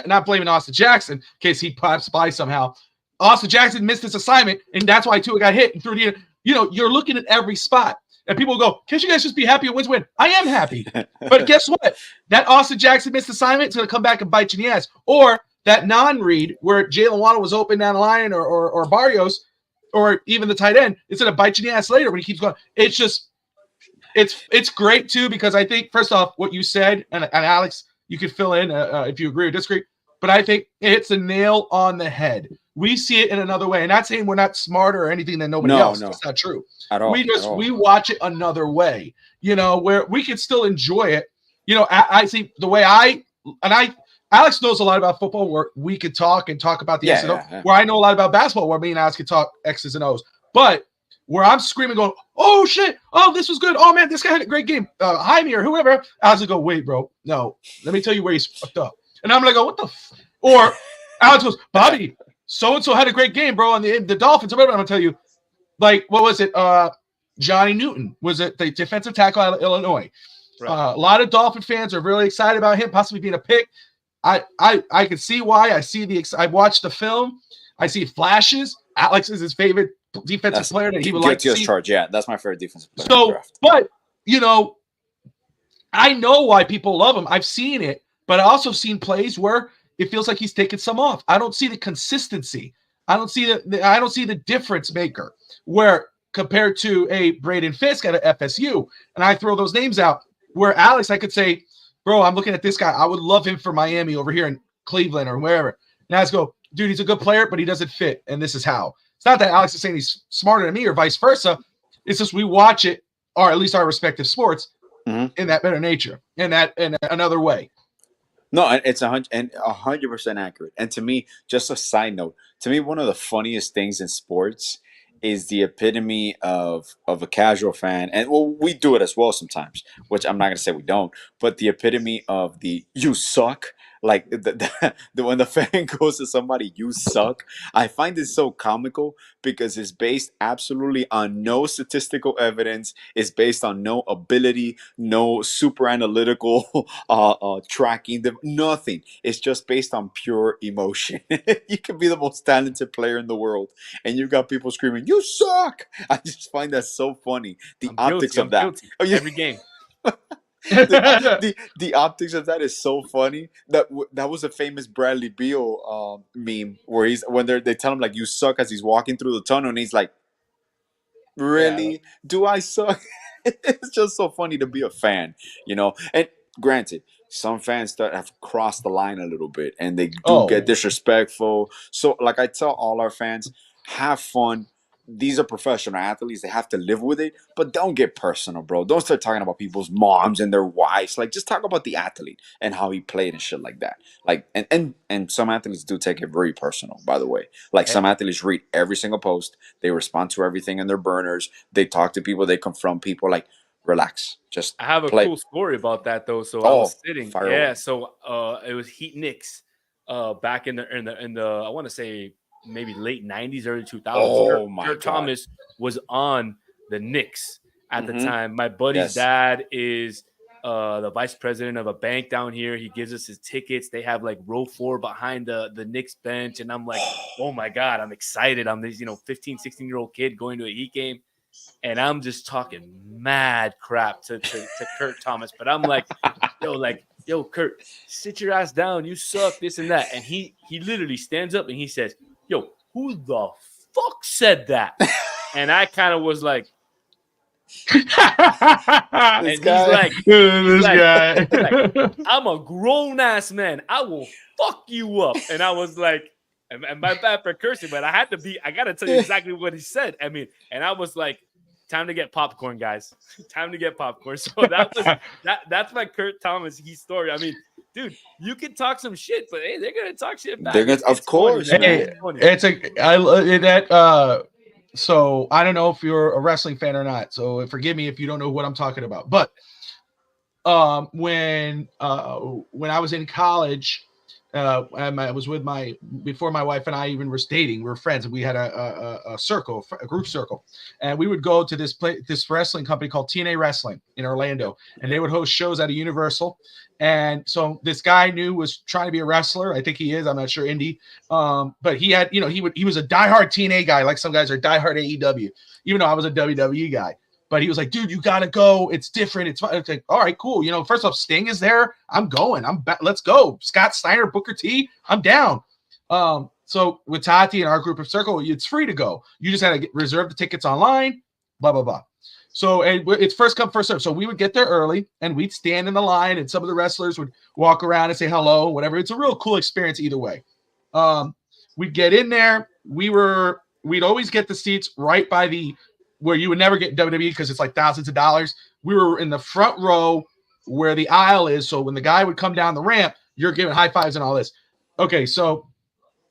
not blaming Austin Jackson in case he pops by somehow. Austin Jackson missed his assignment, and that's why Tua got hit and threw the. You're looking at every spot. And people go, can't you guys just be happy it win? I am happy. But guess what? That Austin Jackson missed assignment is going to come back and bite you in the ass. Or that non-read where Jalen Waddle was open down the line, or Barrios, or even the tight end, it's going to bite you in the ass later when he keeps going. It's just, it's great too, because I think, first off, what you said, and Alex, you can fill in if you agree or disagree, but I think it hits the nail on the head. We see it in another way. And not saying we're not smarter or anything than nobody else. No. That's not true. At all. We watch it another way, where we can still enjoy it. I see the way Alex knows a lot about football, where we could talk about the X and O, where I know a lot about basketball, where me and Alex could talk X's and O's. But where I'm screaming, going, oh shit, oh, this was good. Oh man, this guy had a great game. Jaime or whoever. Alex will go, wait, bro, no, let me tell you where he's fucked up. And I'm gonna go, what the or Alex goes, Bobby, so-and-so had a great game, bro, on the Dolphins. I'm going to tell you, like, what was it? Johnny Newton was it the defensive tackle out of Illinois. Right. A lot of Dolphin fans are really excited about him possibly being a pick. I can see why. I watched the film. I see flashes. Alex is his favorite defensive player that he would like to see. Charge. Yeah, that's my favorite defensive player. So, but, I know why people love him. I've seen it, but I also seen plays where it feels like he's taking some off. I don't see the consistency. I don't see the difference maker where compared to a Braden Fisk at a FSU. And I throw those names out where Alex, I could say, bro, I'm looking at this guy. I would love him for Miami over here in Cleveland or wherever. And I just go, dude, he's a good player, but he doesn't fit. And this is how. It's not that Alex is saying he's smarter than me or vice versa. It's just we watch it, or at least our respective sports, in that better nature, in another way. No, and it's 100% accurate. And to me, just a side note, to me, one of the funniest things in sports is the epitome of a casual fan, and well, we do it as well sometimes. Which I'm not gonna say we don't, but the epitome of the "you suck." Like when the fan goes to somebody, "You suck." I find it so comical because it's based absolutely on no statistical evidence. It's based on no ability, no super analytical tracking, nothing. It's just based on pure emotion. You can be the most talented player in the world, and you got people screaming, "You suck!" I just find that so funny. The I'm optics guilty. of I'm that. guilty. Oh, yeah. Every game. The optics of that is so funny. That was a famous Bradley Beal meme where they tell him like "you suck" as he's walking through the tunnel, and he's like, "Really? Do I suck?" It's just so funny to be a fan, you know. And granted, some fans that have crossed the line a little bit, and they do get disrespectful. So, like I tell all our fans, have fun. These are professional athletes; they have to live with it. But don't get personal, bro. Don't start talking about people's moms and their wives. Like, just talk about the athlete and how he played and shit like that. Like, and some athletes do take it very personal. By the way, like some athletes read every single post. They respond to everything in their burners. They talk to people. They confront people. Like, relax. Just I have a play. cool story about that though. So I was sitting, fire away. So it was Heat Knicks, back in the I want to say maybe late '90s, early 2000s. Oh my Kurt God. Thomas was on the Knicks at the time. My buddy's Yes. dad is the vice president of a bank down here. He gives us his tickets. They have like row 4 behind the Knicks bench, and I'm like, oh my God, I'm excited. I'm this 15, 16-year-old kid going to a Heat game. And I'm just talking mad crap to Kurt Thomas. But I'm like, yo, Kurt, sit your ass down. You suck, this and that. And he literally stands up and he says, yo, who the fuck said that? And I kind of was like, and he's like, I'm a grown-ass man. I will fuck you up. And I was like, and my bad for cursing, but I got to tell you exactly what he said. I mean, and I was like, time to get popcorn, guys. Time to get popcorn. So that's my Kurt Thomas story. I mean, dude, you can talk some shit, but hey, they're gonna talk shit back. Of course, man. So I don't know if you're a wrestling fan or not. So forgive me if you don't know what I'm talking about. But when I was in college, I was with before my wife and I even were dating, we were friends, and we had a group circle, and we would go to this wrestling company called TNA Wrestling in Orlando, and they would host shows at a Universal. And so this guy was trying to be a wrestler. I think he is. I'm not sure, Indy. But he had, he was a diehard TNA guy, like some guys are diehard AEW, even though I was a WWE guy. But he was like, dude, you got to go. It's different. It's like, all right, cool. First off, Sting is there. I'm going. Let's go. Scott Steiner, Booker T, I'm down. So with Tati and our group of circle, it's free to go. You just had to reserve the tickets online, blah, blah, blah. So it's first come, first serve. So we would get there early, and we'd stand in the line, and some of the wrestlers would walk around and say hello, whatever. It's a real cool experience either way. We'd get in there. We'd always get the seats right by where you would never get WWE because it's like thousands of dollars. We were in the front row where the aisle is. So when the guy would come down the ramp, you're giving high fives and all this. Okay, so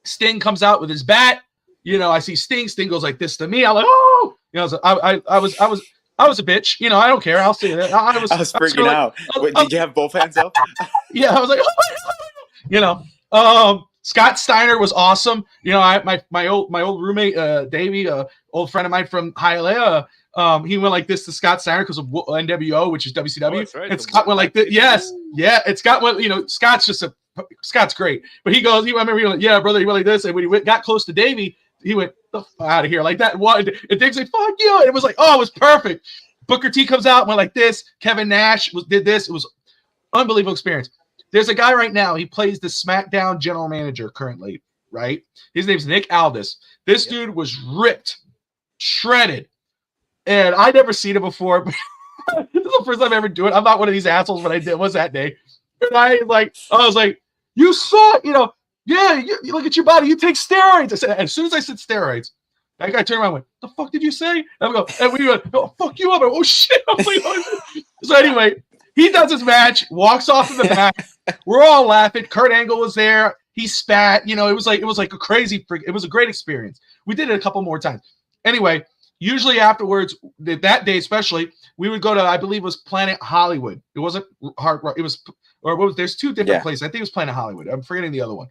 Sting comes out with his bat. I see Sting. Sting goes like this to me. I'm like, oh, I was a bitch. I don't care. I'll say that. I was freaking out. Wait, did you have both hands up? Yeah, I was like, Scott Steiner was awesome. My old roommate, Davey, old friend of mine from Hialeah, he went like this to Scott Steiner because of NWO, which is WCW. That's right. Oh, And Scott went like this. Yes. Yeah, it's Scott went, Scott's great. But I remember he went, yeah, brother, he went like this. And when he got close to Davey, he went out of here like that. And Dave's like, fuck you. And it was like, oh, it was perfect. Booker T comes out, went like this. Kevin Nash did this. It was unbelievable experience. There's a guy right now. He plays the SmackDown general manager currently, right? His name's Nick Aldis. This dude was ripped, shredded, and I never seen it before. This is the first time I ever do it. I'm not one of these assholes, but I did. Was that day? And I was like, you suck, Yeah, you look at your body. You take steroids. I said, as soon as I said steroids, that guy turned around and went, the fuck did you say? And we went, oh, fuck you up. Oh, shit. So anyway, he does his match, walks off in the back. We're all laughing. Kurt Angle was there. He spat. You know, it was like a crazy. It was a great experience. We did it a couple more times. Anyway, usually afterwards, that day especially, we would go to, I believe it was Planet Hollywood. It wasn't Hard Rock. It was, or what was, there's two different places. I think it was Planet Hollywood. I'm forgetting the other one.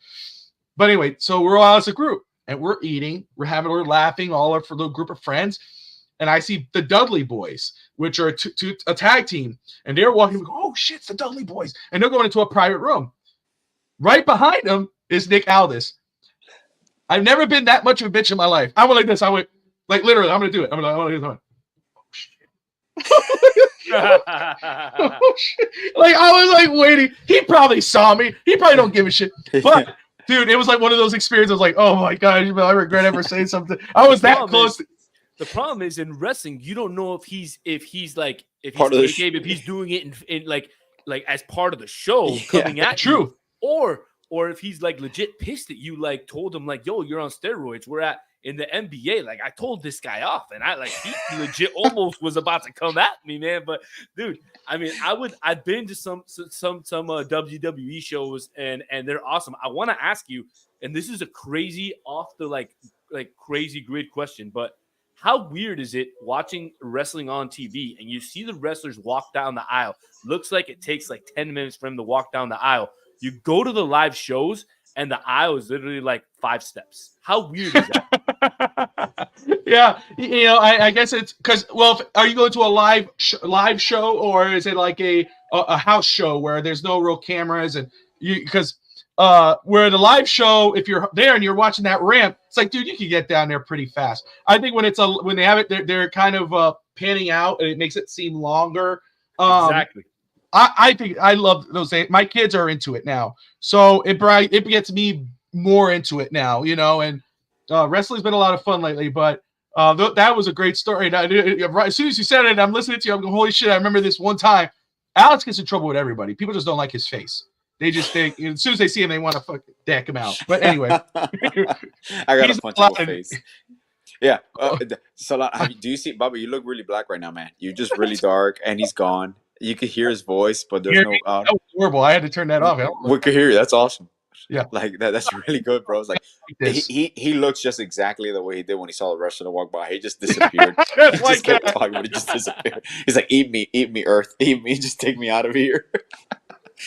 But anyway, so we're all as a group and we're eating, we're laughing, all for the group of friends. And I see the Dudley Boys, which are a tag team, and they're walking. We go, oh shit, it's the Dudley Boys, and they're going into a private room. Right behind them is Nick Aldis. I've never been that much of a bitch in my life. I went like this. I went like literally. I'm gonna do it. I'm gonna do it. Oh shit! Like I was like waiting. He probably saw me. He probably don't give a shit. But dude, it was like one of those experiences. I was like, oh my god, I regret ever saying something. I was that close. The problem is in wrestling, you don't know if he's part of if he's doing it in like as part of the show coming at you, or if he's like legit pissed at you, like told him like, yo, you're on steroids. We're at in the NBA. Like I told this guy off, and I like he legit almost was about to come at me, man. But dude, I mean, I've been to some WWE shows and they're awesome. I want to ask you, and this is a crazy off the like crazy grid question, but how weird is it watching wrestling on TV and you see the wrestlers walk down the aisle? Looks like it takes like 10 minutes for them to walk down the aisle. You go to the live shows and the aisle is literally like 5 steps. How weird is that? Yeah, you know, I guess it's because, well, are you going to a live show, or is it like a house show where there's no real cameras and because where the live show, if you're there and you're watching that ramp, it's like, dude, you can get down there pretty fast. I think when they have it, they're kind of panning out and it makes it seem longer. Exactly. I think I love those. My kids are into it now, so it gets me more into it now, you know. And wrestling's been a lot of fun lately, but that was a great story. As soon as you said it, I'm listening to you. I'm going, holy shit! I remember this one time. Alex gets in trouble with everybody. People just don't like his face. They just think as soon as they see him, they want to fucking deck him out. But anyway, I got a punch in the face. Yeah. So do you see, Bobby? You look really black right now, man. You're just really dark, and he's gone. You could hear his voice, but there's no. That was horrible. I had to turn that off. We could hear you. That's awesome. Yeah, like that's really good, bro. It's like he looks just exactly the way he did when he saw the wrestler walk by. He just disappeared. He just kept talking, but he just disappeared. He's like, eat me, Earth, eat me, just take me out of here.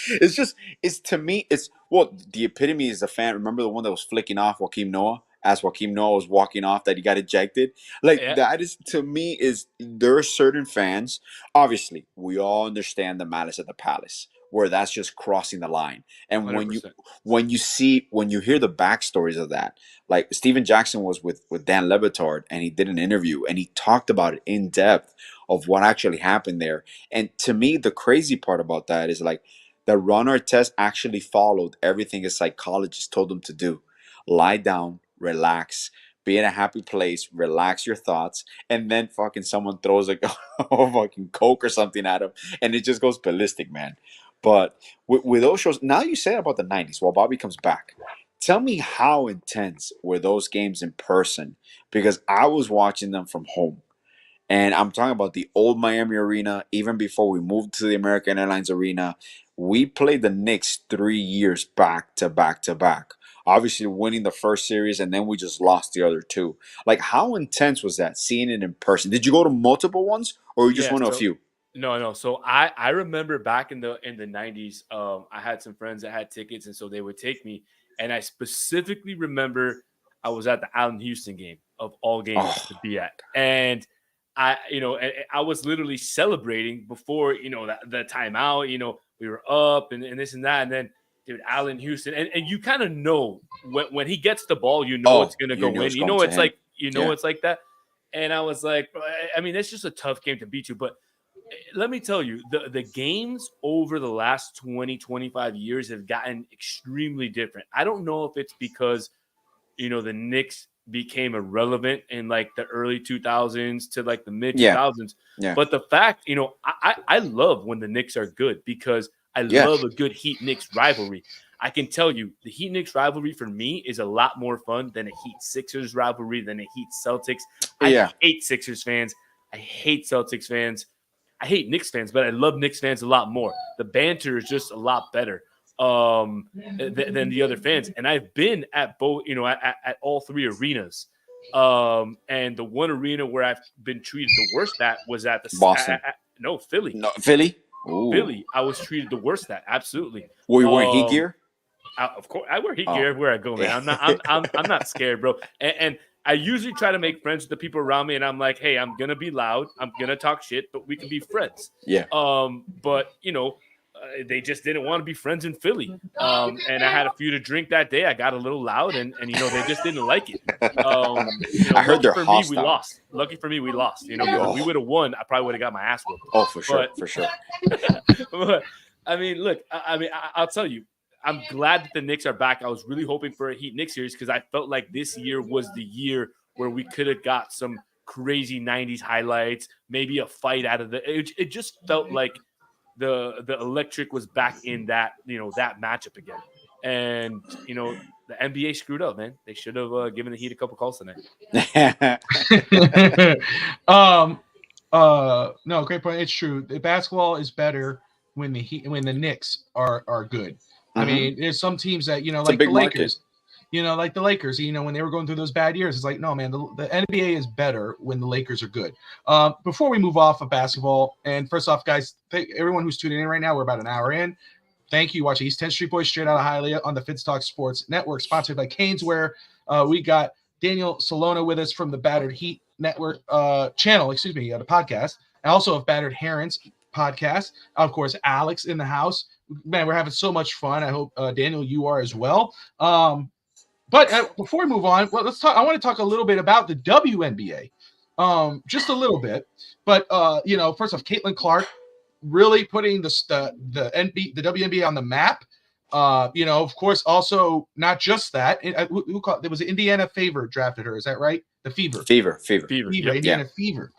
It's to me, it's the epitome is the fan. Remember the one that was flicking off Joakim Noah as Joakim Noah was walking off, that he got ejected? That is, to me, there are certain fans. Obviously, we all understand the malice at the palace, where that's just crossing the line. And 100%. when you hear the backstories of that, like Steven Jackson was with Dan Le Batard, and he did an interview and he talked about it in depth of what actually happened there. And to me, the crazy part about that is like, that Ron Artest actually followed everything his psychologist told him to do. Lie down, relax, be in a happy place, relax your thoughts, and then fucking someone throws a fucking Coke or something at him, and it just goes ballistic, man. But with those shows, now you say about the 90s, while Bobby comes back, tell me how intense were those games in person? Because I was watching them from home. And I'm talking about the old Miami Arena, even before we moved to the American Airlines Arena. We played the Knicks 3 years back to back to back. Obviously winning the first series, and then we just lost the other 2. Like, how intense was that, seeing it in person? Did you go to multiple ones, or you just went to a few? No. So I remember back in the 90s, I had some friends that had tickets, and so they would take me. And I specifically remember I was at the Allen Houston game of all games to be at. And I was literally celebrating before, the timeout, we were up and this and that. And then, dude, Allen Houston, and you kind of know when he gets the ball, it's going to go in. It's like that. And I was like, I mean, it's just a tough game to beat you. But let me tell you, the games over the last 20, 25 years have gotten extremely different. I don't know if it's because, the Knicks became irrelevant in like the early 2000s to like the mid 2000s. Yeah. But the fact, I love when the Knicks are good, because I love a good Heat Knicks rivalry. I can tell you the Heat Knicks rivalry for me is a lot more fun than a Heat Sixers rivalry, than a Heat Celtics. I hate Sixers fans. I hate Celtics fans. I hate Knicks fans, but I love Knicks fans a lot more. The banter is just a lot better. than the other fans. And I've been at both, at all three arenas. And the one arena where I've been treated the worst at was at the Boston. No, Philly. No, Philly. Ooh. Philly. I was treated the worst at. Absolutely. Were you wearing heat gear? Of course, I wear heat gear everywhere I go, man. Yeah. I'm not scared, bro. And I usually try to make friends with the people around me, and I'm like, hey, I'm gonna be loud, I'm gonna talk shit, but we can be friends. Yeah. But they just didn't want to be friends in Philly. And I had a few to drink that day. I got a little loud, and they just didn't like it. I heard they're hostile. We lost. Lucky for me, we lost. If we would have won, I probably would have got my ass whooped. Oh, for sure, for sure. But, I mean, look, I'll tell you, I'm glad that the Knicks are back. I was really hoping for a Heat Knicks series because I felt like this year was the year where we could have got some crazy 90s highlights, maybe a fight out of it just felt like the electric was back in that, that matchup again. And, the NBA screwed up, man. They should have given the Heat a couple calls tonight. No, great point. It's true. The basketball is better when the Knicks are good. I mean, there's some teams that, like the Lakers, when they were going through those bad years, it's like, no, man, the NBA is better when the Lakers are good. Before we move off of basketball, and first off, guys, thank everyone who's tuning in right now. We're about an hour in. Thank you. Watching East 10th Street Boys straight out of Hialeah on the FINS Talk Sports Network, sponsored by Caneswear. We got Daniel Solona with us from the Battered Heat Network channel, the podcast. I also have Battered Herons podcast. Of course, Alex in the house. Man, we're having so much fun. I hope, Daniel, you are as well. But before we move on, let's talk. I want to talk a little bit about the WNBA, just a little bit. But first off, Caitlin Clark really putting the WNBA on the map. Of course, also not just that. There was Indiana Fever drafted her. Is that right? The Fever. Yep. Indiana Fever.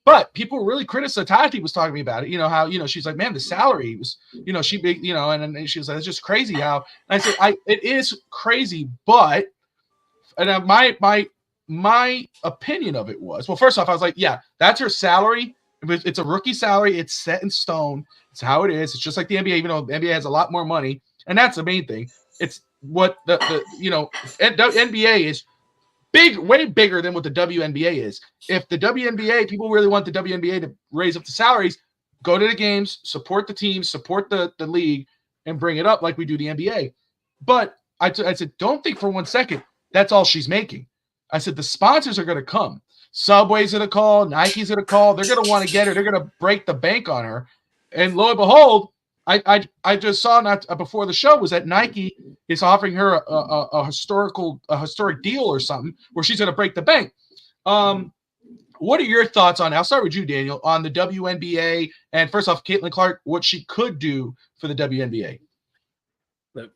But people were really criticizing. Tati was talking to me about it. How she's like, man, the salary was, and she was like, it's just crazy how. And I said, it is crazy, but my opinion of it was, well, first off, I was like, yeah, that's her salary. It's a rookie salary. It's set in stone. It's how it is. It's just like the NBA, even though the NBA has a lot more money, and that's the main thing. It's what the NBA is. Big, way bigger than what the WNBA is. If the WNBA, people really want the WNBA to raise up the salaries, go to the games, support the teams, support the league, and bring it up like we do the NBA. But I said, don't think for 1 second that's all she's making. I said, the sponsors are going to come. Subway's going to call. Nike's going to call. They're going to want to get her. They're going to break the bank on her. And lo and behold, I just saw before the show was that Nike is offering her a historic deal or something where she's going to break the bank. What are your thoughts on? I'll start with you, Daniel, on the WNBA, and first off, Caitlin Clark, what she could do for the WNBA.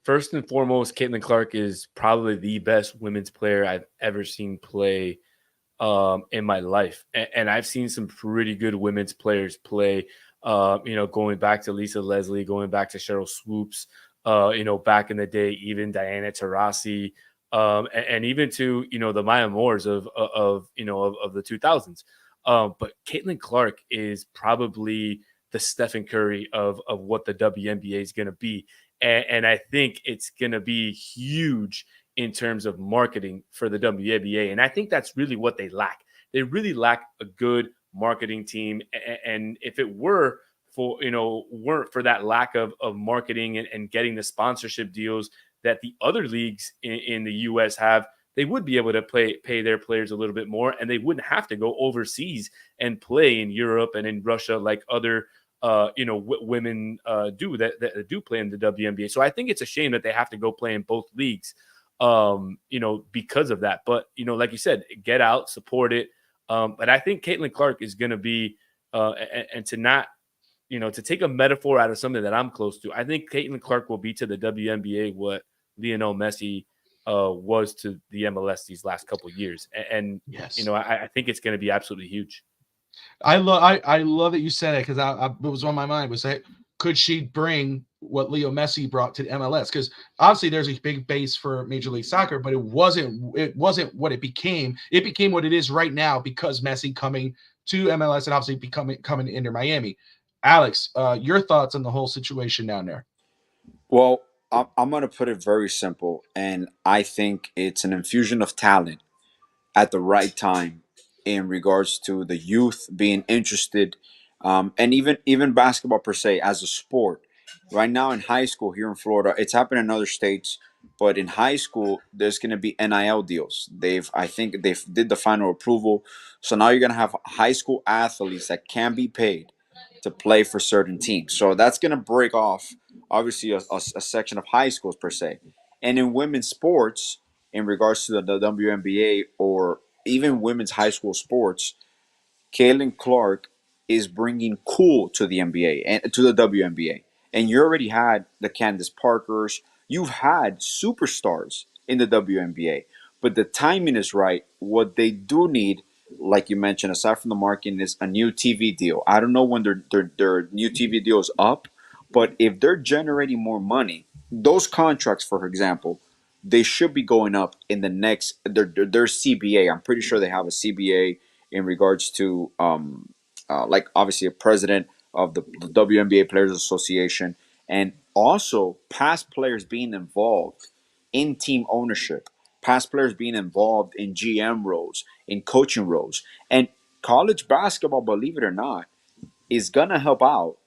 First and foremost, Caitlin Clark is probably the best women's player I've ever seen play in my life, and I've seen some pretty good women's players play. Going back to Lisa Leslie, going back to Cheryl Swoops, back in the day, even Diana Taurasi, and even to, the Maya Moores of the 2000s. But Caitlin Clark is probably the Stephen Curry of what the WNBA is going to be. And I think it's going to be huge in terms of marketing for the WNBA. And I think that's really what they lack. They really lack a good marketing team. And if it weren't for that lack of marketing and getting the sponsorship deals that the other leagues in the U.S. have, they would be able to pay their players a little bit more, and they wouldn't have to go overseas and play in Europe and in Russia like other women do that do play in the WNBA. So I think it's a shame that they have to go play in both leagues, because of that. But like you said, get out, support it. But I think Caitlin Clark is going to be, and to not, to take a metaphor out of something that I'm close to, I think Caitlin Clark will be to the WNBA what Lionel Messi was to the MLS these last couple of years. And yes, I think it's going to be absolutely huge. I love that you said it, because it was on my mind, was that could she bring what Leo Messi brought to the MLS? Because obviously there's a big base for Major League Soccer, but it wasn't what it became. It became what it is right now because Messi coming to MLS and obviously coming into Miami. Alex, your thoughts on the whole situation down there? Well, I'm going to put it very simple, and I think it's an infusion of talent at the right time in regards to the youth being interested, and even basketball per se as a sport. Right now in high school here in Florida, it's happening in other states, but in high school there's going to be NIL deals. I think they've did the final approval, so now you're going to have high school athletes that can be paid to play for certain teams. So that's going to break off obviously a section of high schools per se, and in women's sports in regards to the WNBA or even women's high school sports, Caitlin Clark is bringing cool to the NBA and to the WNBA. And you already had the Candace Parkers. You've had superstars in the WNBA, but the timing is right. What they do need, like you mentioned, aside from the marketing, is a new TV deal. I don't know when their new TV deal is up, but if they're generating more money, those contracts, for example, they should be going up in the next their CBA. I'm pretty sure they have a CBA in regards to like obviously a president of the WNBA Players Association, and also past players being involved in team ownership, past players being involved in GM roles, in coaching roles, and college basketball, believe it or not, is gonna help out.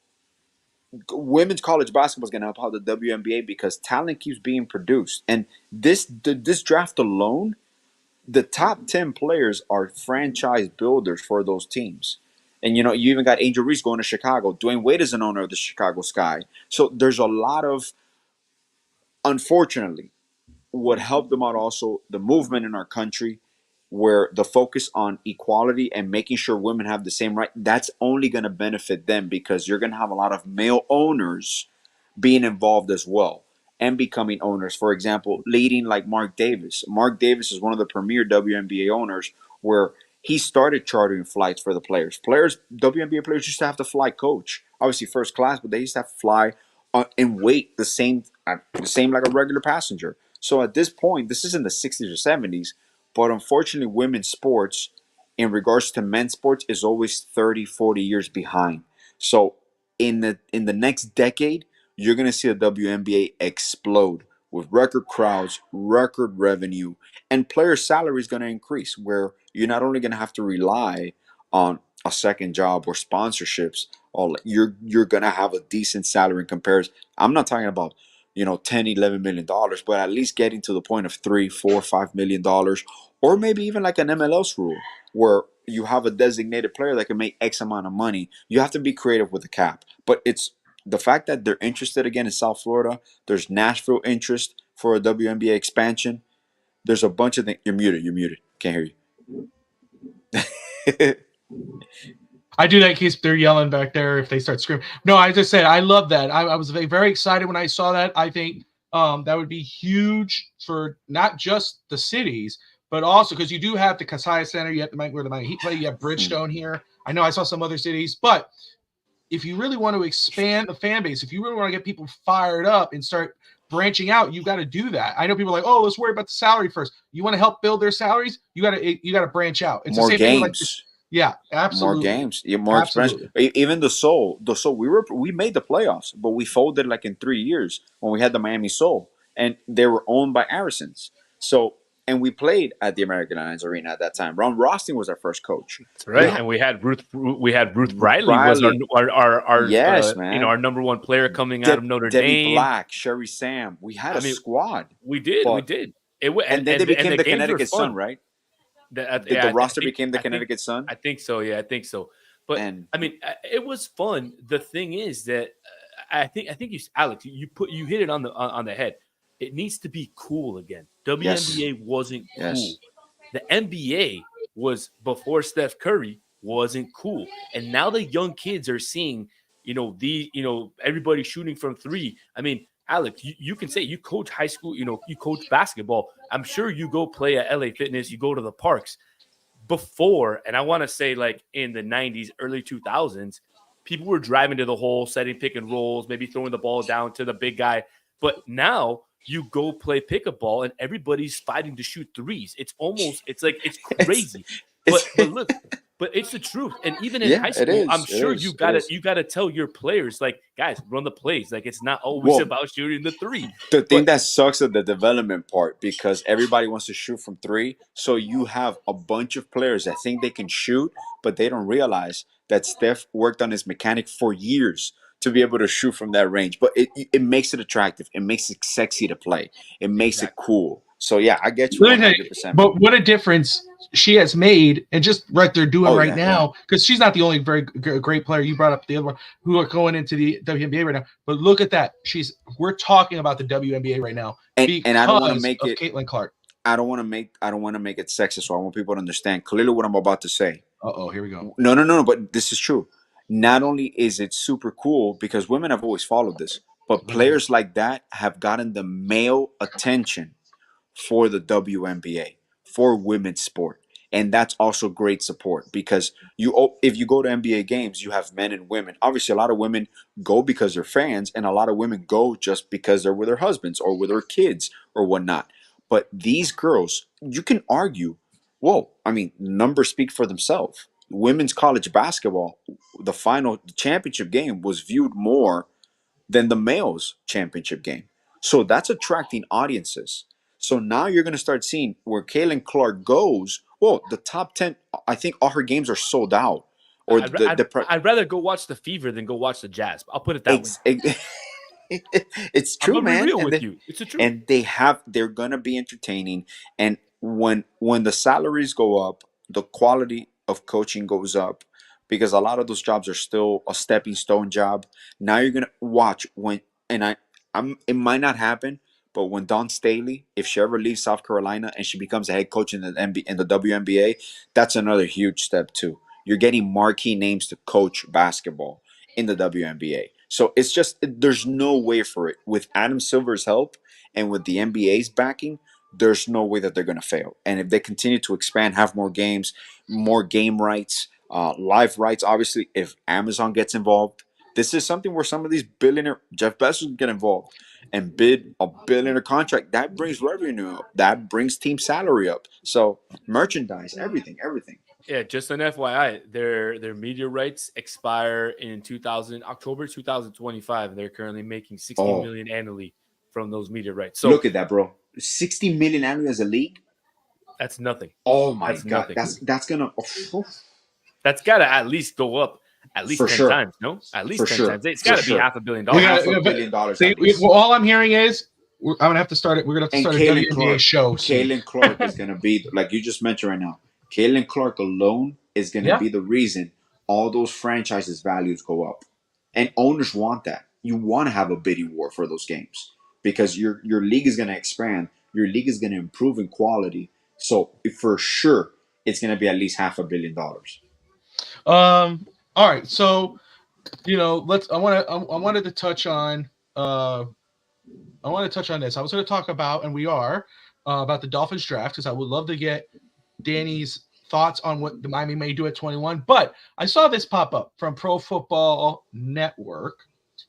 Women's college basketball is gonna help out the WNBA because talent keeps being produced, and this draft alone, the top 10 players are franchise builders for those teams. And you even got Angel Reese going to Chicago. Dwayne Wade is an owner of the Chicago Sky. So there's a lot of, unfortunately, what helped them out also the movement in our country where the focus on equality and making sure women have the same right, that's only going to benefit them because you're going to have a lot of male owners being involved as well and becoming owners. For example, leading like Mark Davis. Mark Davis is one of the premier WNBA owners where he started chartering flights for the players. WNBA players used to have to fly coach, obviously first class, but they used to have to fly and wait the same like a regular passenger. So at this point, this is in the 60s or 70s, but unfortunately, women's sports in regards to men's sports is always 30, 40 years behind. So in the next decade, you're going to see the WNBA explode with record crowds, record revenue, and player salary is going to increase where you're not only going to have to rely on a second job or sponsorships, or you're going to have a decent salary in comparison. I'm not talking about 10 $11 million, but at least getting to the point of 3 4 $5 million, or maybe even like an MLS rule where you have a designated player that can make X amount of money. You have to be creative with the cap, but it's the fact that they're interested again in South Florida. There's Nashville interest for a WNBA expansion. There's a bunch of things. You're muted. Can't hear you. I do that in case they're yelling back there if they start screaming. No, I just said I love that. I was very excited when I saw that. I think that would be huge for not just the cities, but also because you do have the Kasaya Center, you have where the Miami Heat play, you have Bridgestone here. I know I saw some other cities, but if you really want to expand the fan base, if you really want to get people fired up and start branching out, you got to do that. I know people are like, oh, let's worry about the salary first. You want to help build their salaries? You got to branch out. It's more the same games. thing like this. Yeah, absolutely. More games, more expansion. Even the Soul. We made the playoffs, but we folded like in 3 years when we had the Miami Soul, and they were owned by Arisons. So, and we played at the American Airlines Arena at that time. Ron Rosting was our first coach. That's right, and we had Ruth Briley was our yes, man. Our number one player coming out of Notre Debbie Dame. Black, Sherry Sam. We had a squad. We did. And then they became the Connecticut Sun, right? The roster became the Connecticut Sun? I think so. Yeah, I think so. But it was fun. The thing is that I think Alex, you hit it on the head. It needs to be cool again. WNBA wasn't cool. Yes. The NBA was before Steph Curry wasn't cool, and now the young kids are seeing everybody shooting from three. I mean, Alex, you can say you coach high school, you coach basketball. I'm sure you go play at LA Fitness, you go to the parks. Before, and I want to say like in the 90s, early 2000s, people were driving to the hole, setting pick and rolls, maybe throwing the ball down to the big guy. But now you go play pickleball and everybody's fighting to shoot threes. It's crazy. But But it's the truth. And even in high school, I'm sure you gotta tell your players, like, guys, run the plays. Like, it's not always about shooting the three. The thing that sucks is the development part, because everybody wants to shoot from three. So you have a bunch of players that think they can shoot, but they don't realize that Steph worked on his mechanic for years to be able to shoot from that range. But it makes it attractive. It makes it sexy to play. It makes it cool. So yeah, I get you 100%. But what a difference she has made, and just right there doing now, because she's not the only very great player. You brought up the other one who are going into the WNBA right now. But look at that. We're talking about the WNBA right now, and I don't want to make it Caitlin Clark. I don't want to make it sexist, so I want people to understand clearly what I'm about to say. Here we go. No, but this is true. Not only is it super cool because women have always followed this, but players like that have gotten the male attention for the WNBA, for women's sport. And that's also great support, because if you go to NBA games, you have men and women. Obviously, a lot of women go because they're fans, and a lot of women go just because they're with their husbands or with their kids or whatnot. But these girls, you can argue, numbers speak for themselves. Women's college basketball, the championship game was viewed more than the males' championship game. So that's attracting audiences. So now you're going to start seeing where Caitlin Clark goes. Well, the top 10, I think all her games are sold out. Or I'd rather go watch the Fever than go watch the Jazz. I'll put it that way. It's true, I'm man. Real with you. It's the truth. And they're going to be entertaining. And when the salaries go up, the quality of coaching goes up, because a lot of those jobs are still a stepping stone job. Now you're going to watch it might not happen, but when Dawn Staley, if she ever leaves South Carolina and she becomes a head coach in the WNBA, that's another huge step too. You're getting marquee names to coach basketball in the WNBA. So it's just, there's no way for it. With Adam Silver's help and with the NBA's backing, there's no way that they're going to fail. And if they continue to expand, have more games, more game rights, live rights, obviously, if Amazon gets involved, this is something where some of these Jeff Bezos get involved and bid a billionaire contract. That brings revenue up. That brings team salary up. So merchandise, everything. Yeah, just an FYI, their media rights expire in October 2025, and they're currently making $60 million annually from those media rights. So look at that, bro. $60 million annually as a league. That's nothing. Oh my God, that's gonna. That's got to at least go up. At least 10 times, no? At least 10 times. It's got to be $500 million. $500 million. See, all I'm hearing is I'm gonna have to start it. We're gonna have to start a WNBA show. Caitlin Clark is gonna be, like you just mentioned right now. Caitlin Clark alone is gonna be the reason all those franchises' values go up, and owners want that. You want to have a bidding war for those games because your league is gonna expand. Your league is gonna improve in quality. So for sure, it's gonna be at least $500 million. All right, so I wanted to touch on this. I was going to talk about, and we are about the Dolphins draft, because I would love to get Danny's thoughts on what the Miami may do at 21. But I saw this pop up from Pro Football Network.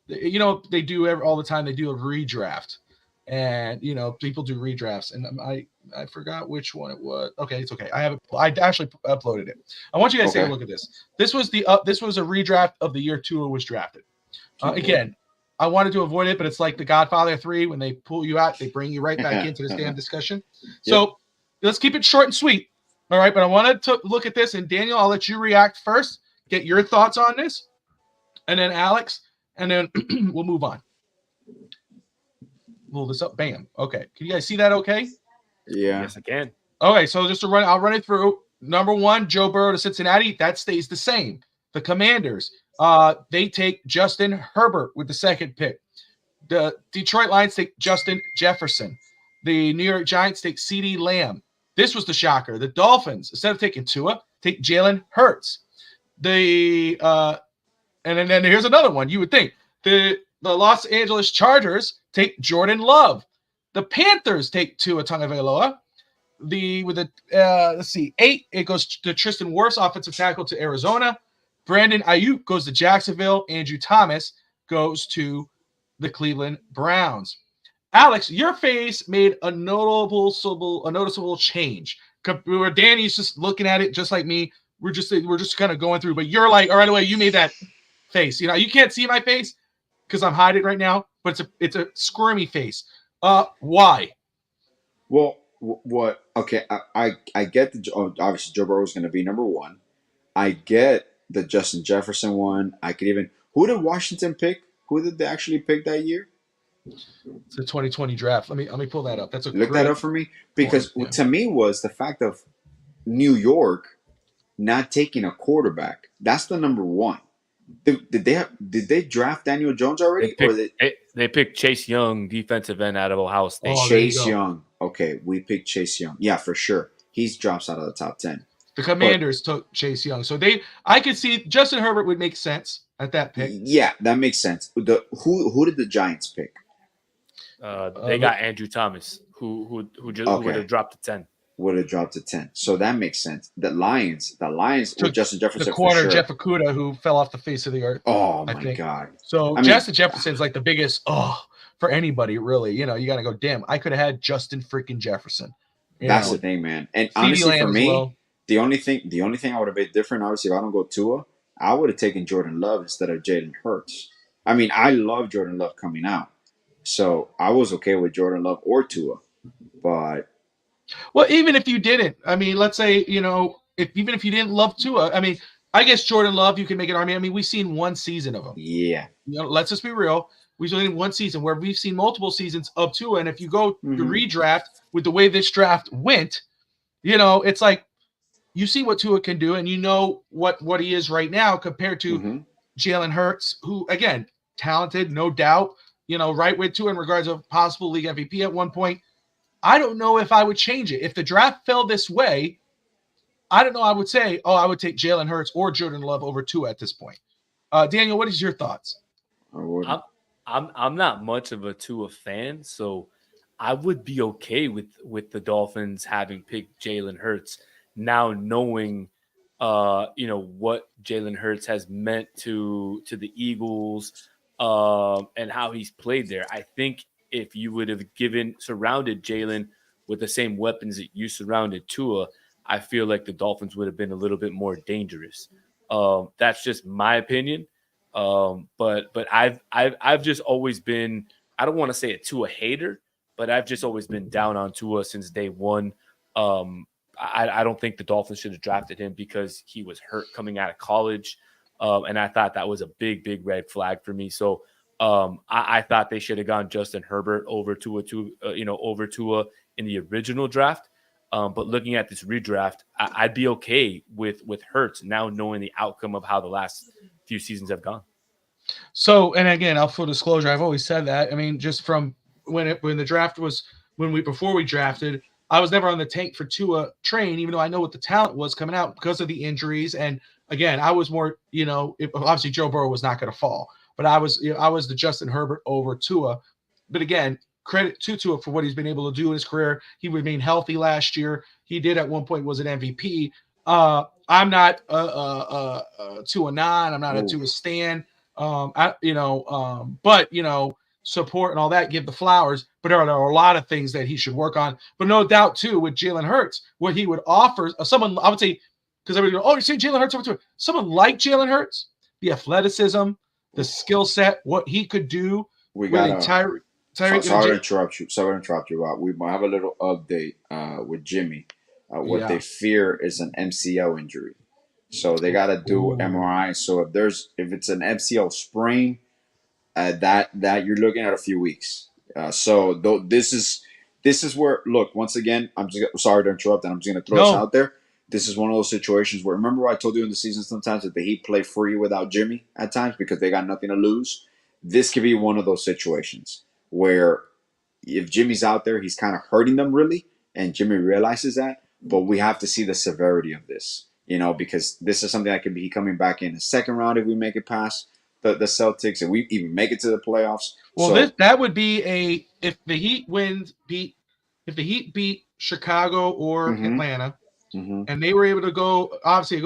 They do all the time. They do a redraft, and people do redrafts, and I forgot which one it was. Okay, it's okay. I actually uploaded it. I want you guys to take a look at this. This was a redraft of the year Tua was drafted. Again, I wanted to avoid it, but it's like The Godfather 3. When they pull you out, they bring you right back into this damn discussion. So let's keep it short and sweet. All right, but I wanted to look at this, and Daniel, I'll let you react first. Get your thoughts on this, and then Alex, and then we'll move on. Pull this up. Bam. Okay. Can you guys see that okay? Yeah. Yes, I can. Okay, so I'll run it through. Number 1, Joe Burrow to Cincinnati. That stays the same. The Commanders, they take Justin Herbert with the 2nd pick. The Detroit Lions take Justin Jefferson. The New York Giants take CeeDee Lamb. This was the shocker. The Dolphins, instead of taking Tua, take Jalen Hurts. And then here's another one. You would think the Los Angeles Chargers take Jordan Love. The Panthers take Tua Tagovailoa. Let's see, 8, it goes to Tristan Wirfs, offensive tackle, to Arizona. Brandon Ayuk goes to Jacksonville. Andrew Thomas goes to the Cleveland Browns. Alex, your face made a noticeable change. Where Danny's just looking at it just like me. we're just kind of going through. But you're like, all right, away, you made that face. You know, you can't see my face because I'm hiding right now, but it's a squirmy face. Why? Well, what? Okay, I get obviously Joe Burrow is going to be number one. I get the Justin Jefferson one. I could even who did Washington pick? Who did they actually pick that year? It's the 2020 draft. Let me pull that up. That's a Look great that up for me because one, yeah. to me was the fact of New York not taking a quarterback. That's the number one. Did they draft Daniel Jones already? They picked Chase Young, defensive end out of Ohio State. Oh, there you Chase go. Young. Okay, we picked Chase Young. Yeah, for sure. He drops out of the top 10. The Commanders took Chase Young. So I could see Justin Herbert would make sense at that pick. Yeah, that makes sense. Who did the Giants pick? They got Andrew Thomas, who would have dropped to 10. Would have dropped to 10. So that makes sense. The Lions with Justin Jefferson. The corner, for sure. Jeff Okudah, who fell off the face of the earth. Oh, my God. So Justin Jefferson's like the biggest, for anybody, really. You know, you got to go, damn, I could have had Justin freaking Jefferson. That's the thing, man. And honestly, for me, well. the only thing I would have made different, obviously, if I don't go Tua, I would have taken Jordan Love instead of Jalen Hurts. I mean, I love Jordan Love coming out. So I was okay with Jordan Love or Tua. But well, even if you didn't, I mean, let's say, you know, even if you didn't love Tua, I mean, I guess Jordan Love, you can make an argument. I mean, we've seen one season of him. Yeah. You know, let's just be real. We've seen one season where we've seen multiple seasons of Tua. And if you go to redraft with the way this draft went, you know, it's like you see what Tua can do and you know what he is right now compared to Jalen Hurts, who, again, talented, no doubt, you know, right with Tua in regards of possible league MVP at one point. I don't know if I would change it. If the draft fell this way, I don't know. I would say, I would take Jalen Hurts or Jordan Love over Tua at this point. Daniel, what is your thoughts? I'm not much of a Tua fan, so I would be okay with the Dolphins having picked Jalen Hurts now, knowing you know what Jalen Hurts has meant to the Eagles and how he's played there. I think if you would have surrounded Jalen with the same weapons that you surrounded Tua, I feel like the Dolphins would have been a little bit more dangerous. That's just my opinion. But I've just always been, I don't want to say a Tua hater, but I've just always been down on Tua since day one. I don't think the Dolphins should have drafted him because he was hurt coming out of college. And I thought that was a big red flag for me. So I thought they should have gone Justin Herbert over Tua in the original draft. But looking at this redraft, I'd be okay with Hurts now, knowing the outcome of how the last few seasons have gone. So, and again, full disclosure, I've always said that. I mean, just from when the draft was before we drafted, I was never on the tank for Tua train, even though I know what the talent was coming out because of the injuries. And again, I was more, you know, obviously Joe Burrow was not going to fall, but I was the Justin Herbert over Tua. But again, credit to Tua for what he's been able to do in his career. He remained healthy last year. He did at one point was an MVP. I'm not Tua non. I'm not a Tua stan. But you know, support and all that, give the flowers. But there are a lot of things that he should work on. But no doubt too with Jalen Hurts, what he would offer someone, I would say, because everybody goes, you say Jalen Hurts over Tua. Someone like Jalen Hurts, the athleticism, the skill set, what he could do. We got Sorry to interrupt you, Rob. We might have a little update with Jimmy. What they fear is an MCL injury, so they got to do MRI. So if it's an MCL sprain, that you're looking at a few weeks. So this is where, look, once again, I'm just sorry to interrupt, and I'm just going to throw this out there. This is one of those situations where, remember what I told you in the season sometimes that the Heat play free without Jimmy at times because they got nothing to lose. This could be one of those situations where if Jimmy's out there, he's kind of hurting them really, and Jimmy realizes that. But we have to see the severity of this, you know, because this is something that could be coming back in the second round if we make it past the Celtics and we even make it to the playoffs. Well, that would be if the Heat beat Chicago or Atlanta, and they were able to go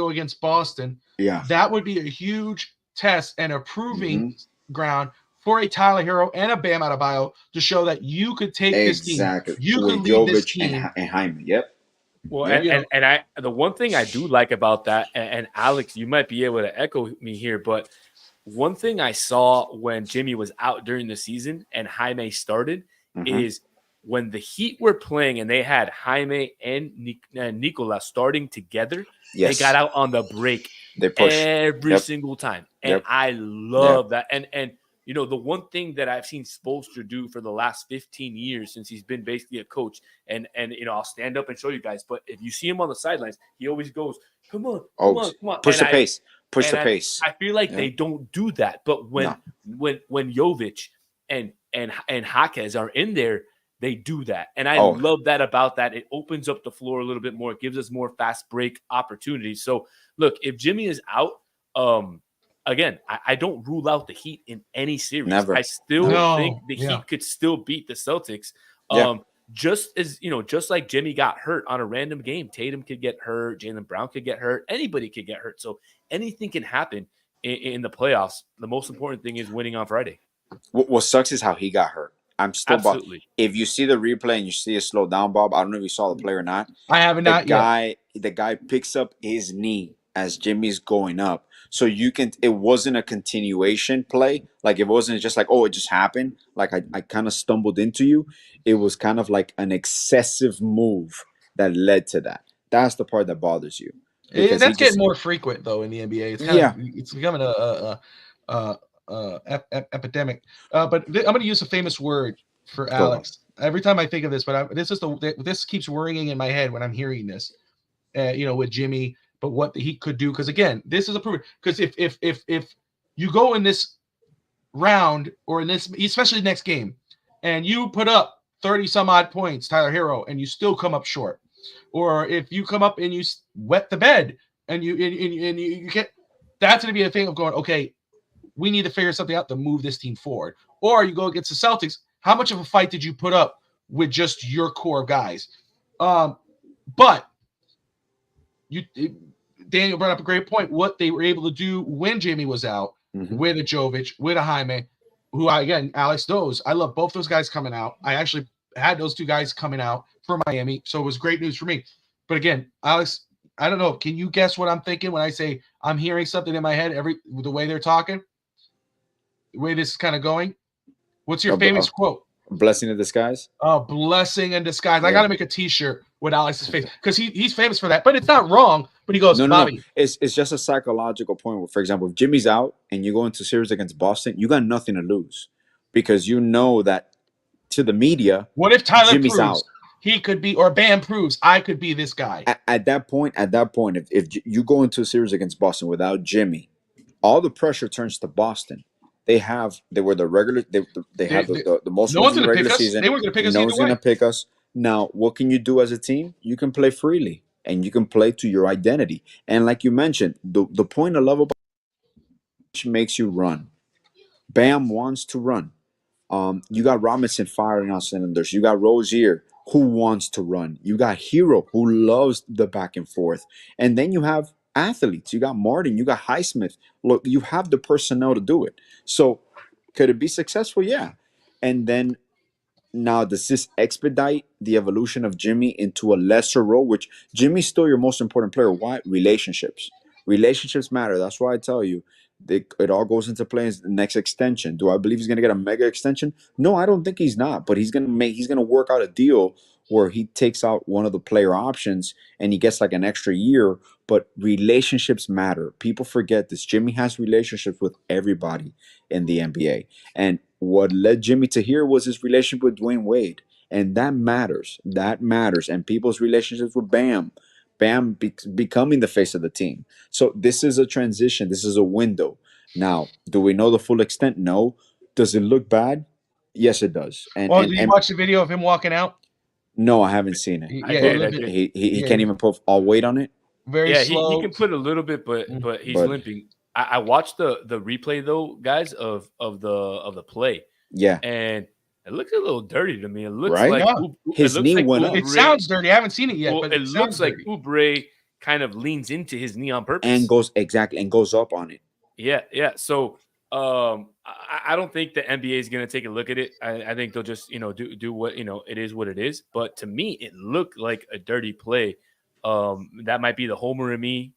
against Boston. Yeah, that would be a huge test and a proving ground for a Tyler Hero and a Bam Adebayo to show that you could take this team. You could lead this team. And Hyman. Yep. Well, Yeah. and the one thing I do like about that, and Alex, you might be able to echo me here, but one thing I saw when Jimmy was out during the season and Jaime started is when the Heat were playing and they had Jaime and Nicola starting together, they got out on the break They push every single time. And I love that. And you know, the one thing that I've seen Spoelstra do for the last 15 years since he's been basically a coach, and you know, I'll stand up and show you guys, but if you see him on the sidelines, he always goes, come on. Push the pace. Push the pace. I feel like they don't do that. But when Jovic and Jaquez are in there, they do that. And I love that about that. It opens up the floor a little bit more. It gives us more fast break opportunities. So look, if Jimmy is out, again, I don't rule out the Heat in any series. Never. I still think the Heat could still beat the Celtics. Just as, you know, just like Jimmy got hurt on a random game, Tatum could get hurt, Jaylen Brown could get hurt, anybody could get hurt. So anything can happen in the playoffs. The most important thing is winning on Friday. What sucks is how he got hurt. I'm still absolutely. If you see the replay and you see it slow down, Bob, I don't know if you saw the play or not. I haven't not yet. The guy picks up his knee as Jimmy's going up. So it wasn't a continuation play. Like it wasn't just like, oh, it just happened. Like I kind of stumbled into you. It was kind of like an excessive move that led to that. That's the part that bothers you. That's getting more frequent though in the NBA. It's kind of it's becoming a epidemic. But I'm going to use a famous word for Alex. Every time I think of this, but this keeps ringing in my head when I'm hearing this. You know, with Jimmy. But what he could do, because again, this is a proof. Because if you go in this round or in this, especially next game, and you put up 30 some odd points, Tyler Hero, and you still come up short, or if you come up and you wet the bed and you get, that's going to be a thing of going, okay, we need to figure something out to move this team forward. Or you go against the Celtics. How much of a fight did you put up with just your core guys? But Daniel brought up a great point. What they were able to do when Jamie was out with a Jovic, with a Jaime, who Alex knows. I love both those guys coming out. I actually had those two guys coming out for Miami, so it was great news for me. But again, Alex, I don't know. Can you guess what I'm thinking when I say I'm hearing something in my head? The way they're talking, the way this is kind of going. What's your famous quote? Blessing in disguise. Oh, blessing in disguise. Yeah. I got to make a T-shirt with Alex's face because he's famous for that. But it's not wrong. But he goes, Bobby. No. It's just a psychological point. Where, for example, if Jimmy's out and you go into series against Boston, you got nothing to lose because you know that to the media. What if Tyler Jimmy's proves out? He could be, or Bam proves I could be this guy. At that point, if you go into a series against Boston without Jimmy, all the pressure turns to Boston. They were the regular. They have the most. No one's going to pick us. They weren't going to pick us. No one's going to pick us. Now, what can you do as a team? You can play freely, and you can play to your identity. And like you mentioned, the point I love about makes you run. Bam wants to run. You got Robinson firing on cylinders. You got Rozier who wants to run. You got Hero who loves the back and forth, and then you have athletes. You got Martin. You got Highsmith. Look, you have the personnel to do it. So, could it be successful? Yeah. And then now, does this expedite the evolution of Jimmy into a lesser role? Which Jimmy's still your most important player. Why? Relationships. Relationships matter. That's why I tell you, it all goes into play in the next extension. Do I believe he's going to get a mega extension? No, I don't think he's not. But he's going to work out a deal where he takes out one of the player options and he gets like an extra year. But relationships matter. People forget this. Jimmy has relationships with everybody in the NBA. And what led Jimmy to here was his relationship with Dwayne Wade. And that matters. That matters. And people's relationships with Bam becoming the face of the team. So this is a transition. This is a window. Now, do we know the full extent? No. Does it look bad? Yes, it does. Did you watch the video of him walking out? No, I haven't seen it. He can't even put all weight on it. Very slow. He can put a little bit, but he's limping. I watched the replay though, guys, of the play. Yeah, and it looks a little dirty to me. It looks right? like his knee went up. It sounds dirty. I haven't seen it yet, well, but it looks like Oubre kind of leans into his knee on purpose and goes up on it. Yeah. So I don't think the NBA is going to take a look at it. I think they'll just do what it is what it is. But to me, it looked like a dirty play That might be the homer in me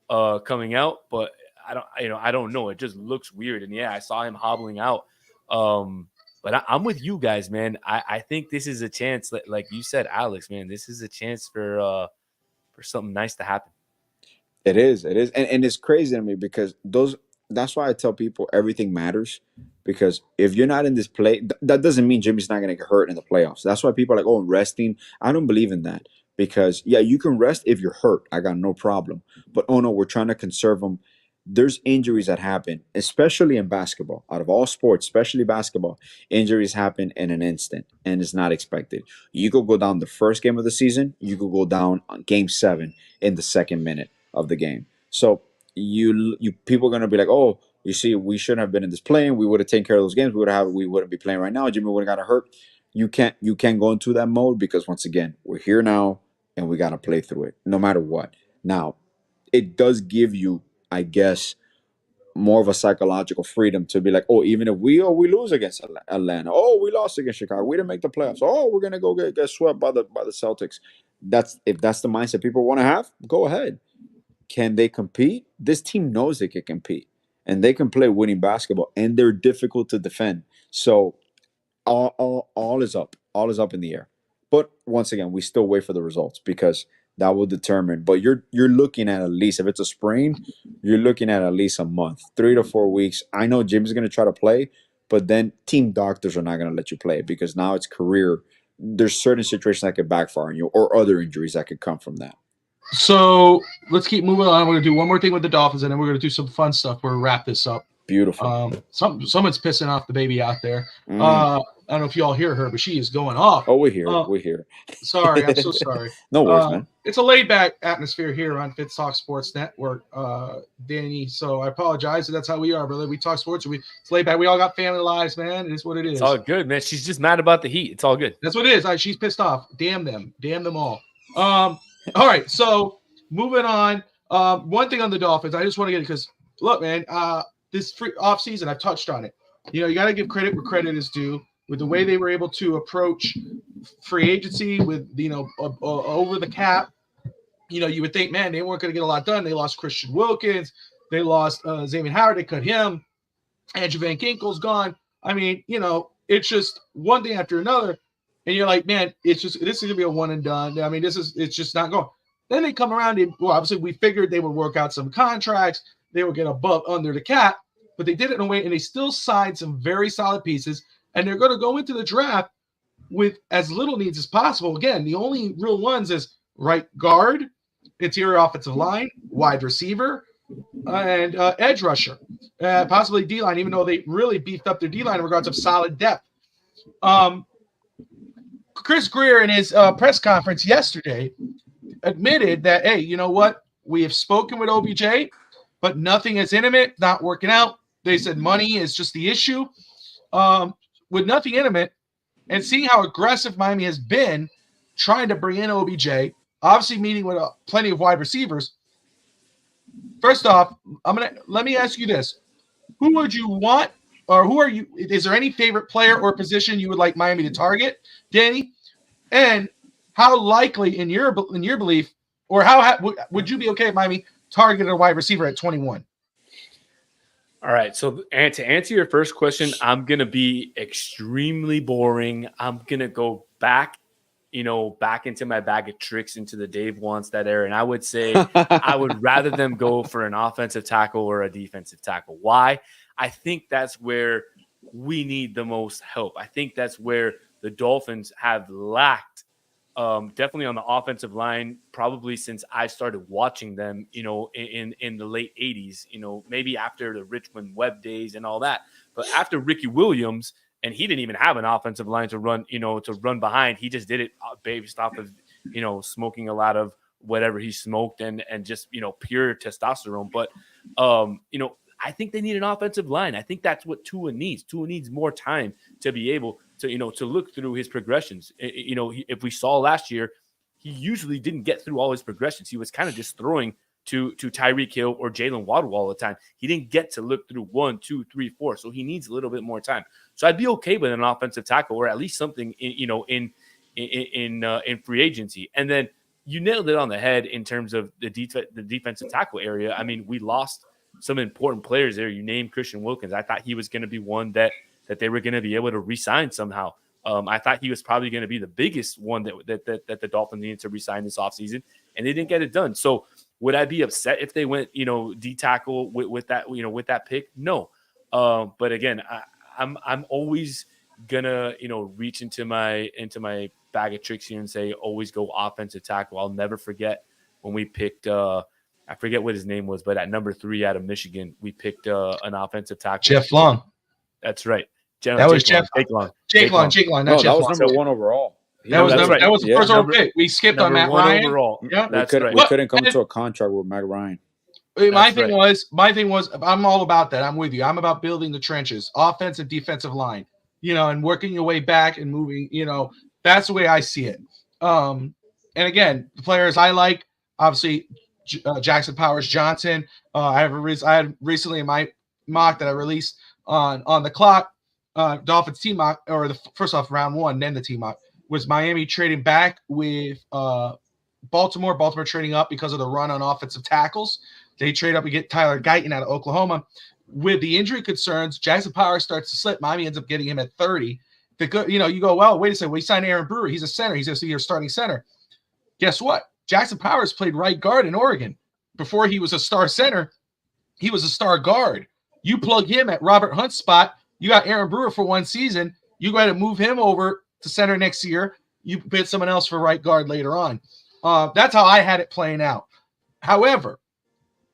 coming out, but I don't know. It just looks weird. And yeah, I saw him hobbling out. But I'm with you guys, man. I think this is a chance, like you said, Alex, man. This is a chance for something nice to happen. It is, and it's crazy to me because that's why I tell people everything matters. Because if you're not in this play, that doesn't mean Jimmy's not going to get hurt in the playoffs. That's why people are like, oh, resting. I don't believe in that because yeah, you can rest if you're hurt. I got no problem. But oh no, we're trying to conserve them. There's injuries that happen, especially in basketball. Out of all sports, especially basketball, injuries happen in an instant and it's not expected. You could go down the first game of the season. You could go down on game 7 in the second minute of the game. So you people are gonna be like, oh, you see, we shouldn't have been in this playing. We would have taken care of those games. We wouldn't be playing right now. Jimmy would have got hurt. You can't go into that mode because once again, we're here now and we gotta play through it, no matter what. Now, it does give you, I guess, more of a psychological freedom to be like, oh, even if we lose against Atlanta, oh, we lost against Chicago, we didn't make the playoffs, oh, we're gonna go get swept by the Celtics. If that's the mindset people want to have, go ahead. Can they compete? This team knows they can compete and they can play winning basketball and they're difficult to defend. So all is up. All is up in the air. But once again, we still wait for the results because that will determine. But you're looking at least, if it's a sprain, you're looking at least a month, 3 to 4 weeks. I know Jim's going to try to play, but then team doctors are not going to let you play because now it's career. There's certain situations that could backfire on you or other injuries that could come from that. So let's keep moving on. We're going to do one more thing with the Dolphins, and then we're going to do some fun stuff. We're going to wrap this up. Beautiful. Someone's pissing off the baby out there. I don't know if you all hear her, but she is going off. Oh, we're here. We're here. Sorry, I'm so sorry. No worries, man. It's a laid-back atmosphere here on FINS Talk Sports Network, Danny. So I apologize. That's how we are, brother. We talk sports. It's laid back. We all got family lives, man. It is what it is. It's all good, man. She's just mad about the heat. It's all good. That's what it is. She's pissed off. Damn them. Damn them all. All right. So moving on. One thing on the Dolphins, I just want to get it because look, man. This free off season, I've touched on it. You know, you got to give credit where credit is due with the way they were able to approach free agency with, over the cap. You know, you would think, man, they weren't going to get a lot done. They lost Christian Wilkins. They lost Xavier Howard. They cut him. Andrew Van Ginkel's gone. I mean, you know, it's just one thing after another. And you're like, man, this is going to be a one and done. I mean, it's just not going. Then they come around and, well, obviously we figured they would work out some contracts. They would get above under the cap, but they did it in a way, and they still signed some very solid pieces. And they're going to go into the draft with as little needs as possible. Again, the only real ones is right guard, interior offensive line, wide receiver, and edge rusher, possibly D-line, even though they really beefed up their D-line in regards of solid depth. Chris Greer in his press conference yesterday admitted that, hey, you know what? We have spoken with OBJ, but nothing is intimate, not working out. They said money is just the issue. With nothing intimate, and seeing how aggressive Miami has been trying to bring in OBJ, obviously meeting with plenty of wide receivers. First off, let me ask you this. Who would you want, or who are you? Is there any favorite player or position you would like Miami to target, Danny? And how likely, in your belief, or how would you be okay if Miami targeted a wide receiver at 21? All right. So, and to answer your first question, I'm going to be extremely boring. I'm going to go back into my bag of tricks into the Dave wants that era. And I would say I would rather them go for an offensive tackle or a defensive tackle. Why? I think that's where we need the most help. I think that's where the Dolphins have lacked. Definitely on the offensive line, probably since I started watching them, in the late 80s, maybe after the Richmond Webb days and all that. But after Ricky Williams, and he didn't even have an offensive line to run behind. He just did it based off of, smoking a lot of whatever he smoked and just, pure testosterone. But, I think they need an offensive line. I think that's what Tua needs. Tua needs more time to be able to look through his progressions. If we saw last year, he usually didn't get through all his progressions. He was kind of just throwing to Tyreek Hill or Jalen Waddle all the time. He didn't get to look through 1, 2, 3, 4. So he needs a little bit more time. So I'd be okay with an offensive tackle or at least something in free agency. And then you nailed it on the head in terms of the defensive tackle area. I mean, we lost some important players there. You named Christian Wilkins. I thought he was going to be one that they were going to be able to re-sign somehow. I thought he was probably going to be the biggest one that the Dolphins needed to re-sign this offseason, and they didn't get it done. So would I be upset if they went, D-tackle with that pick? No. But again, I'm always gonna, reach into my bag of tricks here and say always go offensive tackle. I'll never forget when we picked I forget what his name was, but at number 3 out of Michigan, we picked an offensive tackle. Jeff Long. That's right. That was Jake Long. Jake Long, not Jeff that was Long. number 1 overall. That was the first overall pick. We skipped on Matt Ryan. Overall. Yeah, we couldn't come to a contract with Matt Ryan. My thing was, I'm all about that. I'm with you. I'm about building the trenches, offensive, defensive line, and working your way back and moving. That's the way I see it. And again, the players I like, obviously, Jackson Powers Johnson. I had recently in my mock that I released on the clock. Dolphins team mock, or first off round 1, then the team mock was Miami trading back with Baltimore. Baltimore trading up because of the run on offensive tackles. They trade up and get Tyler Guyton out of Oklahoma. With the injury concerns, Jackson Powers starts to slip. Miami ends up getting him at 30. You go, well, wait a second. We signed Aaron Brewer. He's a center. He's your starting center. Guess what? Jackson Powers played right guard in Oregon. Before he was a star center, he was a star guard. You plug him at Robert Hunt's spot. You got Aaron Brewer for 1 season. You got to move him over to center next year. You put someone else for right guard later on. That's how I had it playing out. However,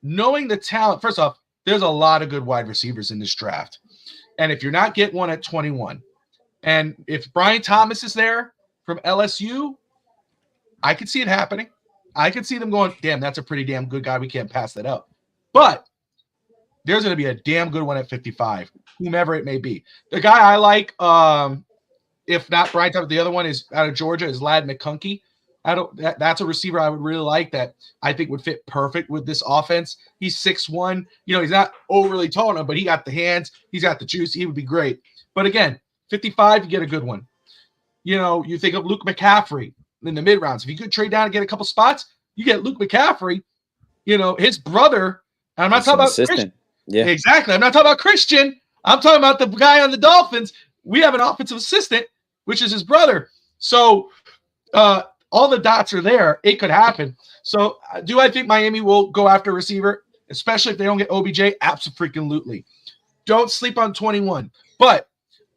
knowing the talent, first off, there's a lot of good wide receivers in this draft. And if you're not getting one at 21, and if Brian Thomas is there from LSU, I could see it happening. I could see them going, damn, that's a pretty damn good guy. We can't pass that up. But there's going to be a damn good one at 55, whomever it may be. The guy I like, if not Brian Thomas, the other one is out of Georgia, is Ladd McConkey. That's a receiver I would really like that I think would fit perfect with this offense. He's 6'1". He's not overly tall enough, but he got the hands. He's got the juice. He would be great. But again, 55, you get a good one. You think of Luke McCaffrey in the mid rounds. If you could trade down and get a couple spots, you get Luke McCaffrey. His brother. And I'm not talking about Christian. Yeah, exactly. I'm not talking about Christian. I'm talking about the guy on the Dolphins. We have an offensive assistant, which is his brother. So all the dots are there. It could happen. So do I think Miami will go after a receiver, especially if they don't get OBJ? Absolutely. Don't sleep on 21. But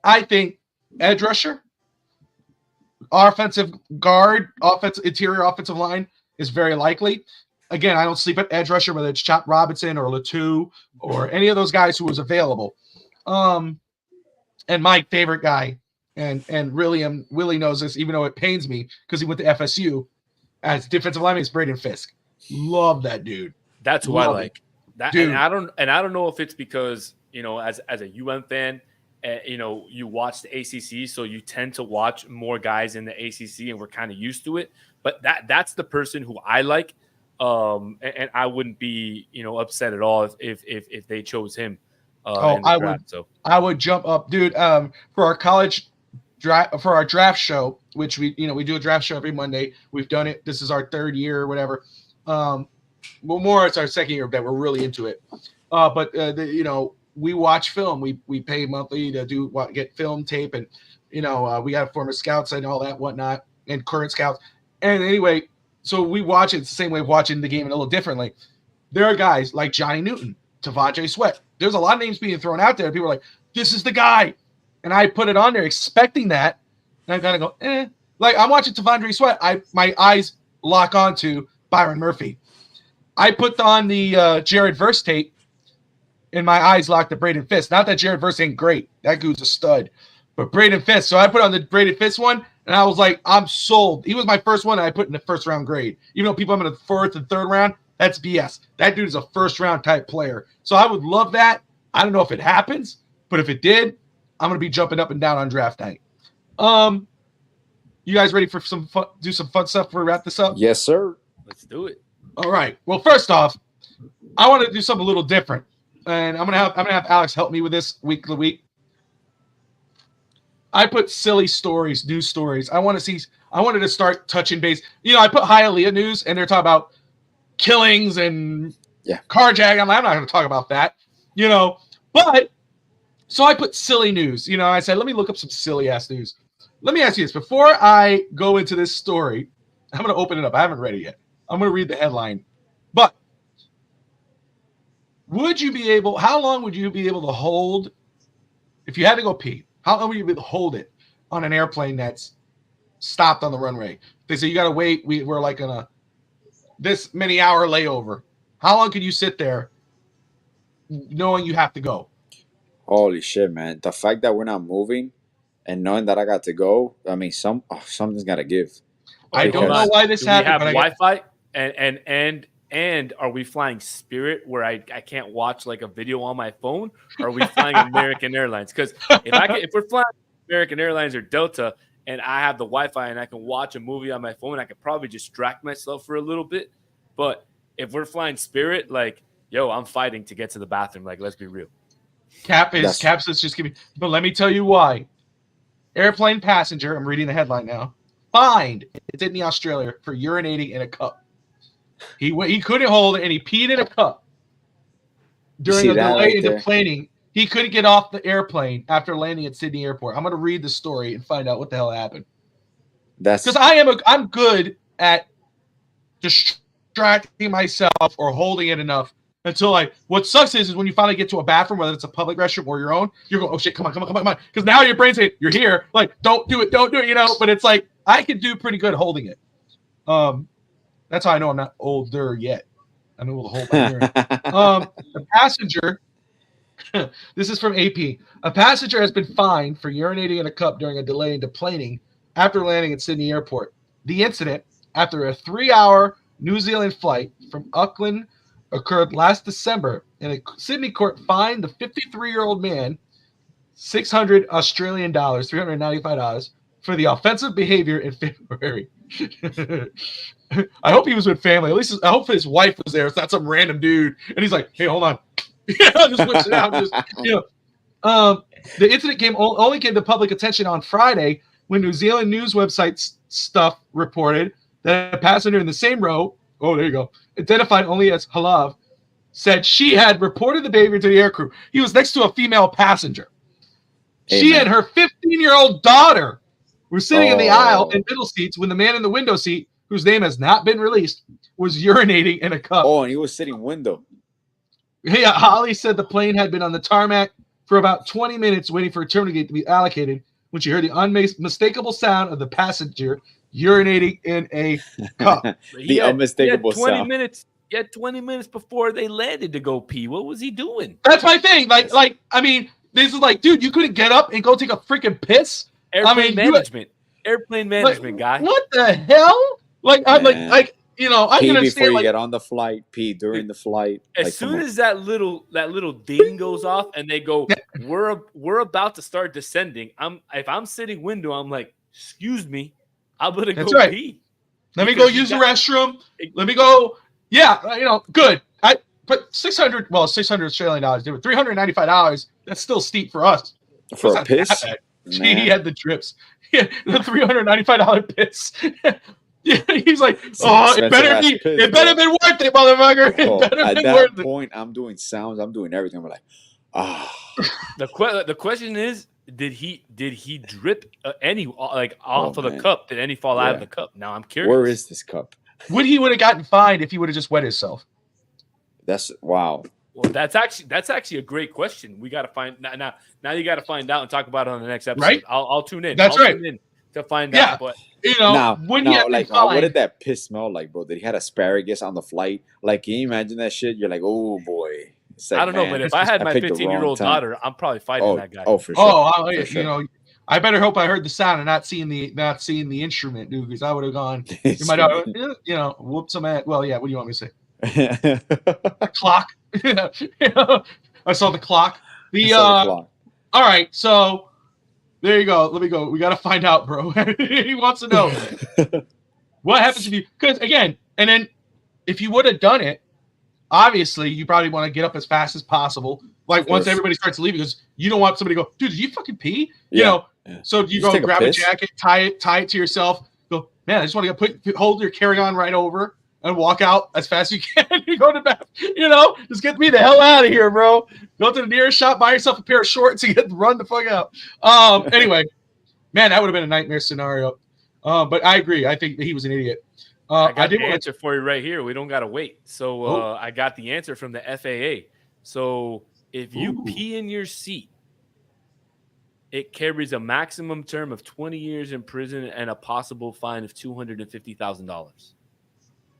I think edge rusher, offensive guard, interior offensive line is very likely. Again, I don't sleep at edge rusher, whether it's Chop Robinson or Latu or any of those guys who was available. And my favorite guy, and Willie knows this, even though it pains me because he went to FSU as defensive lineman, is Braden Fisk. Love that dude. That's who I like. That, dude. And I don't know if it's because as a UM fan, you watch the ACC, so you tend to watch more guys in the ACC, and we're kind of used to it. But that's the person who I like, and I wouldn't be upset at all if they chose him. I would jump up, dude. For our college draft, for our draft show, which we do a draft show every Monday. We've done it. This is our 3rd year or whatever. It's our 2nd year that we're really into it. We watch film. We pay monthly to get film tape, and we got former scouts and all that whatnot, and current scouts. And anyway, so we watch it. It's the same way of watching the game a little differently. There are guys like Johnny Newton, Tavondre Sweat. There's a lot of names being thrown out there. People are like, "This is the guy," and I put it on there expecting that, and I kind of go, Like I'm watching Tavondre Sweat. My eyes lock onto Byron Murphy. I put on the Jared Verse tape, and my eyes locked to Braden Fisk. Not that Jared Verse ain't great. That dude's a stud. But Braden Fisk. So I put on the Braden Fisk one, and I was like, I'm sold. He was my first one that I put in the first round grade. Even though people have him in the 4th and 3rd round, that's BS. That dude is a first round type player. So I would love that. I don't know if it happens, but if it did, I'm going to be jumping up and down on draft night. You guys ready for some fun, do some fun stuff before we wrap this up? Yes, sir. Let's do it. All right. Well, first off, I want to do something a little different. And I'm gonna have Alex help me with this week to week. I put silly stories, news stories. I want to see I wanted to start touching base. You know, I put Hialeah news, and they're talking about killings and carjacking. I'm not going to talk about that, you know. But so I put silly news. You know, I said, let me look up some silly ass news. Let me ask you this before I go into this story. I'm going to open it up. I haven't read it yet. I'm going to read the headline. But how long would you be able to hold if you had to go pee? How long would you be able to hold it on an airplane that's stopped on the runway? They say you got to wait. We're like in a this many hour layover. How long could you sit there knowing you have to go? Holy shit, man. The fact that we're not moving and knowing that I got to go, I mean, something's got to give. I don't know why this happened. Do we have Wi-Fi? And are we flying Spirit where I can't watch like a video on my phone? Or are we flying American Airlines? Because if we're flying American Airlines or Delta and I have the Wi-Fi and I can watch a movie on my phone, I could probably distract myself for a little bit. But if we're flying Spirit, like, yo, I'm fighting to get to the bathroom. Like, let's be real. Cap says just give me. But let me tell you why. Airplane passenger, I'm reading the headline now, fined in Sydney, Australia for urinating in a cup. He couldn't hold it, and he peed in a cup during a delay in deplaning. He couldn't get off the airplane after landing at Sydney Airport. I'm going to read the story and find out what the hell happened. That's because I'm good at distracting myself or holding it enough until what sucks is when you finally get to a bathroom, whether it's a public restroom or your own, you're going, oh shit, come on. Because now your brain's saying, you're here. Like, don't do it, you know? But it's like, I can do pretty good holding it. That's how I know I'm not older yet. I'm able to hold my urine. The passenger, this is from AP. A passenger has been fined for urinating in a cup during a delay in deplaning after landing at Sydney Airport. The incident, after a 3-hour New Zealand flight from Auckland, occurred last December, and a Sydney court fined the 53-year-old man $600 Australian, $395, for the offensive behavior in February. I hope he was with family. At least I hope his wife was there. It's not some random dude. And he's like, hey, hold on. Just whips it out. The incident only came to public attention on Friday when New Zealand news website Stuff reported that a passenger in the same row, identified only as Halav, said she had reported the behavior to the aircrew. He was next to a female passenger. Amen. She and her 15-year-old daughter were sitting in the aisle in middle seats when the man in the window seat, whose name has not been released, was urinating in a cup. Oh, and he was sitting window. Yeah, Holly said the plane had been on the tarmac for about 20 minutes waiting for a terminal gate to be allocated when she heard the unmistakable sound of the passenger urinating in a cup. Unmistakable sound. He had 20 minutes before they landed to go pee. What was he doing? That's my thing. I mean, this is like, dude, you couldn't get up and go take a freaking piss? Airplane management, guy. What the hell? I pee can before you like, get on the flight, pee during the flight. As soon as that little ding goes off and they go, we're about to start descending. If I'm sitting window, I'm like, excuse me, I'm gonna go pee. Let me go use the restroom. Let me go. Yeah, good. But $600 Australian dollars. They were $395. That's still steep for us. For a piss? He had the drips. Yeah, the $395 piss. Yeah, he's like, it better be worth it, motherfucker. At that point, I'm doing sounds. I'm doing everything. I'm like, The question is, did he drip any off of the cup? Did any fall out of the cup? Now I'm curious. Where is this cup? Would he would have gotten fined if he would have just wet himself? That's wow. Well, that's actually a great question. We got to find now. You got to find out and talk about it on the next episode. Right? I'll tune in. That's right. Tune in to find out. But what did that piss smell like, bro? Did he had asparagus on the flight? Like, can you imagine that shit? You're like, oh boy. I don't know, but if I had my 15-year-old daughter, I'm probably fighting that guy. Oh, for sure. For sure. I better hope I heard the sound and not seeing the instrument, dude, because I would have gone. My daughter, whoop some ass. Well, yeah. What do you want me to say? A clock. I saw the clock. All right, so there you go. Let me go. We got to find out, bro. He wants to know what happens if you. Because again, and then if you would have done it, obviously you probably want to get up as fast as possible. Like once everybody starts leaving, because you don't want somebody to go, dude, did you fucking pee? You know. So you go grab a jacket, tie it to yourself. Go, man, I just want to hold your carry-on right over and walk out as fast as you can. You go to the bathroom, just get me the hell out of here, bro. Go to the nearest shop, buy yourself a pair of shorts, and run the fuck out. Anyway, man, that would have been a nightmare scenario. But I agree. I think that he was an idiot. I got the answer for you right here. We don't got to wait. So I got the answer from the FAA. So if you pee in your seat, it carries a maximum term of 20 years in prison and a possible fine of $250,000.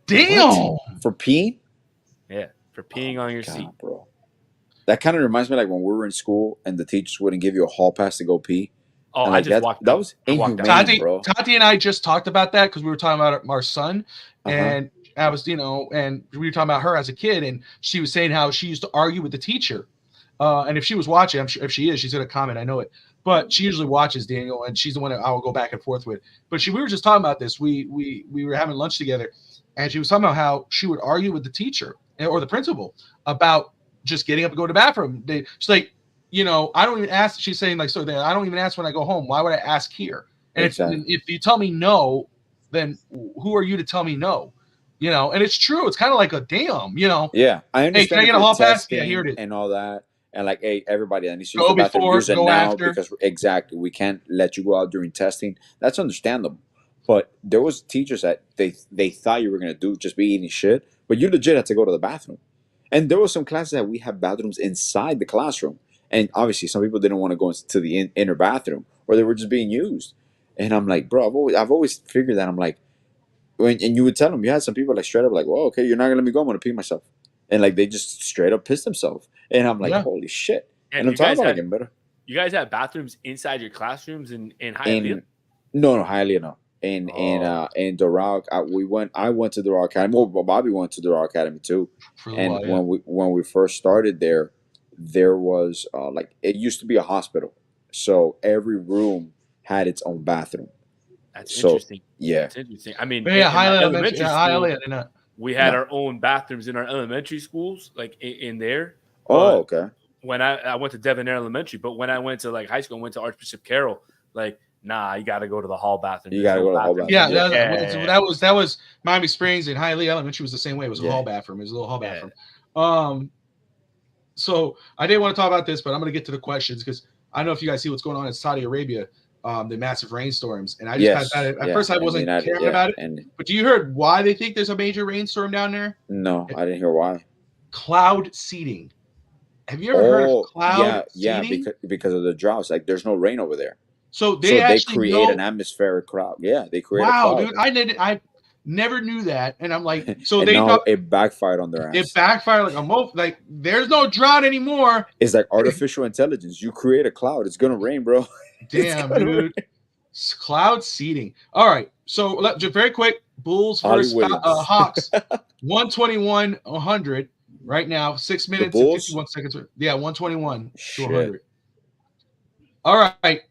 Damn! What? For peeing? Yeah, for peeing on your seat, bro. That kind of reminds me like when we were in school and the teachers wouldn't give you a hall pass to go pee. Oh, I just walked. That was inhumane, bro. Tati and I just talked about that because we were talking about our son, and I was, and we were talking about her as a kid, and she was saying how she used to argue with the teacher, and if she was watching, I'm sure if she is, she's gonna comment. I know it. But she usually watches Daniel, and she's the one that I will go back and forth with. But we were just talking about this. We were having lunch together, and she was talking about how she would argue with the teacher or the principal about just getting up and go to the bathroom. She's like, I don't even ask. She's saying like, I don't even ask when I go home. Why would I ask here? And if you tell me no, then who are you to tell me no? And it's true. It's kind of like a damn. Yeah, I understand. Hey, can I get a hall pass? Yeah, here it is. And all that. And like, hey, everybody that needs to go use the bathroom, before, use it go now after. because we can't let you go out during testing. That's understandable. But there was teachers that they thought you were gonna do just be eating shit, but you legit had to go to the bathroom. And there were some classes that we had bathrooms inside the classroom, and obviously some people didn't want to go into the inner bathroom, or they were just being used. And I'm like, bro, I've always figured that. I'm like, and you would tell them, you had some people like straight up like, well, okay, you're not gonna let me go. I'm gonna pee myself, and like they just straight up pissed themselves. And I'm like, holy shit. And I'm talking about getting better. You guys have bathrooms inside your classrooms in Hialeah? No, Hialeah, no. In Doral, I went to Doral Academy. Well, Bobby went to Doral Academy too. And when we first started there was like it used to be a hospital, so every room had its own bathroom. That's interesting. Yeah, that's interesting. I mean, Hialeah, we had our own bathrooms in our elementary schools, like in there. Oh, okay. When I went to Devon Elementary, but when I went to like high school, I went to Archbishop Carroll. Like, nah, you got to go to the hall bathroom. You got to go to the hall bathroom. Yeah, that was Miami Springs and Hialeah Elementary was the same way. It was a hall bathroom. It was a little hall bathroom. So I didn't want to talk about this, but I'm going to get to the questions because I don't know if you guys see what's going on in Saudi Arabia, the massive rainstorms. And I just at first I wasn't caring about it. But do you heard why they think there's a major rainstorm down there? No, I didn't hear why. Cloud seeding. Have you ever heard of cloud seeding? Yeah, because of the droughts. Like there's no rain over there. So they create an atmospheric cloud. Yeah, they create a cloud. Dude, I never knew that. And I'm like, so it backfired on their ass. It backfired like there's no drought anymore. It's like artificial intelligence. You create a cloud, it's gonna rain, bro. Damn, dude. Cloud seeding. All right. So just very quick, Bulls versus Hawks. 121-100 right now. 6 minutes and 51 seconds. Yeah, 121 to 100. All right.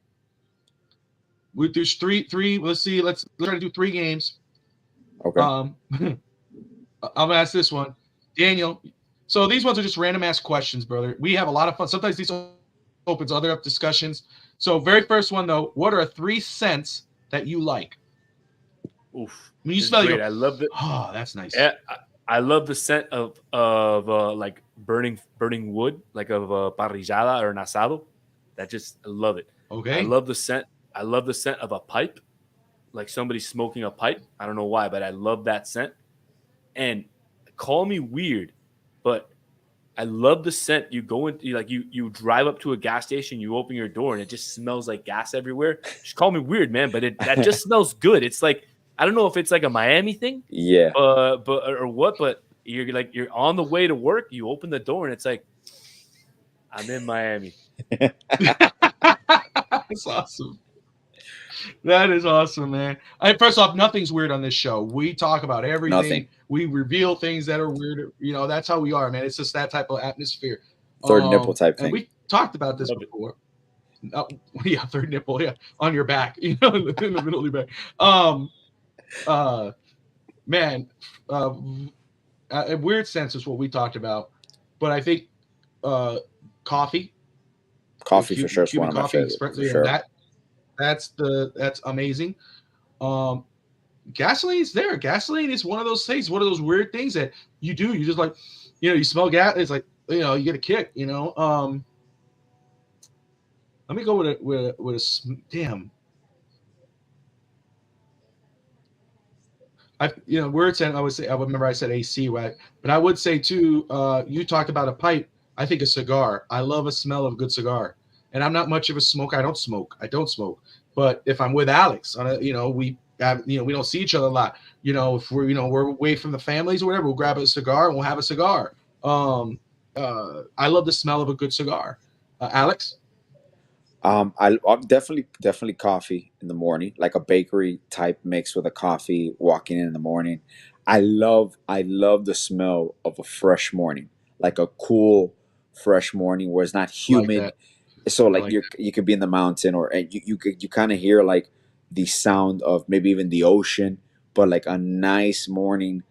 There's three. Let's see. Let's try to do 3 games. Okay. I'm gonna ask this one, Daniel. So these ones are just random ass questions, brother. We have a lot of fun. Sometimes these opens other up discussions. So very first one though, what are 3 scents that you like? Oof. When you smell it, I love it. Oh, that's nice. Yeah, I love the scent of like burning wood, like of parrillada or an asado. I love it. Okay. I love the scent. I love the scent of a pipe, like somebody smoking a pipe. I don't know why, but I love that scent. And call me weird, but I love the scent. You go into you drive up to a gas station, you open your door, and it just smells like gas everywhere. Just call me weird, man, but that just smells good. It's like I don't know if it's like a Miami thing, but you're on the way to work, you open the door, and it's like I'm in Miami. That's awesome. That is awesome, man. First off, nothing's weird on this show. We talk about everything. Nothing. We reveal things that are weird. That's how we are, man. It's just that type of atmosphere. Third nipple type thing. And we talked about this before. Third nipple, on your back, in the middle of your back. Man, a weird sense is what we talked about, but I think coffee for sure is one of my favorites. That's amazing. gasoline's there. Gasoline is one of those things, one of those weird things that you do. You just like, you smell gas. It's like, you get a kick. Let me go with a damn. Words, and I would say, I remember I said AC, right? But I would say too, you talked about a pipe. I think a cigar. I love a smell of a good cigar. And I'm not much of a smoker. I don't smoke. But if I'm with Alex we have, we don't see each other a lot. If we're away from the families or whatever, we'll grab a cigar and we'll have a cigar. I love the smell of a good cigar. Alex? I'm definitely coffee in the morning, like a bakery type mix with a coffee. Walking in the morning, I love the smell of a fresh morning, like a cool, fresh morning where it's not Like humid. that. So I like like you could be in the mountain, or and you kind of hear like the sound of maybe even the ocean, but like a nice morning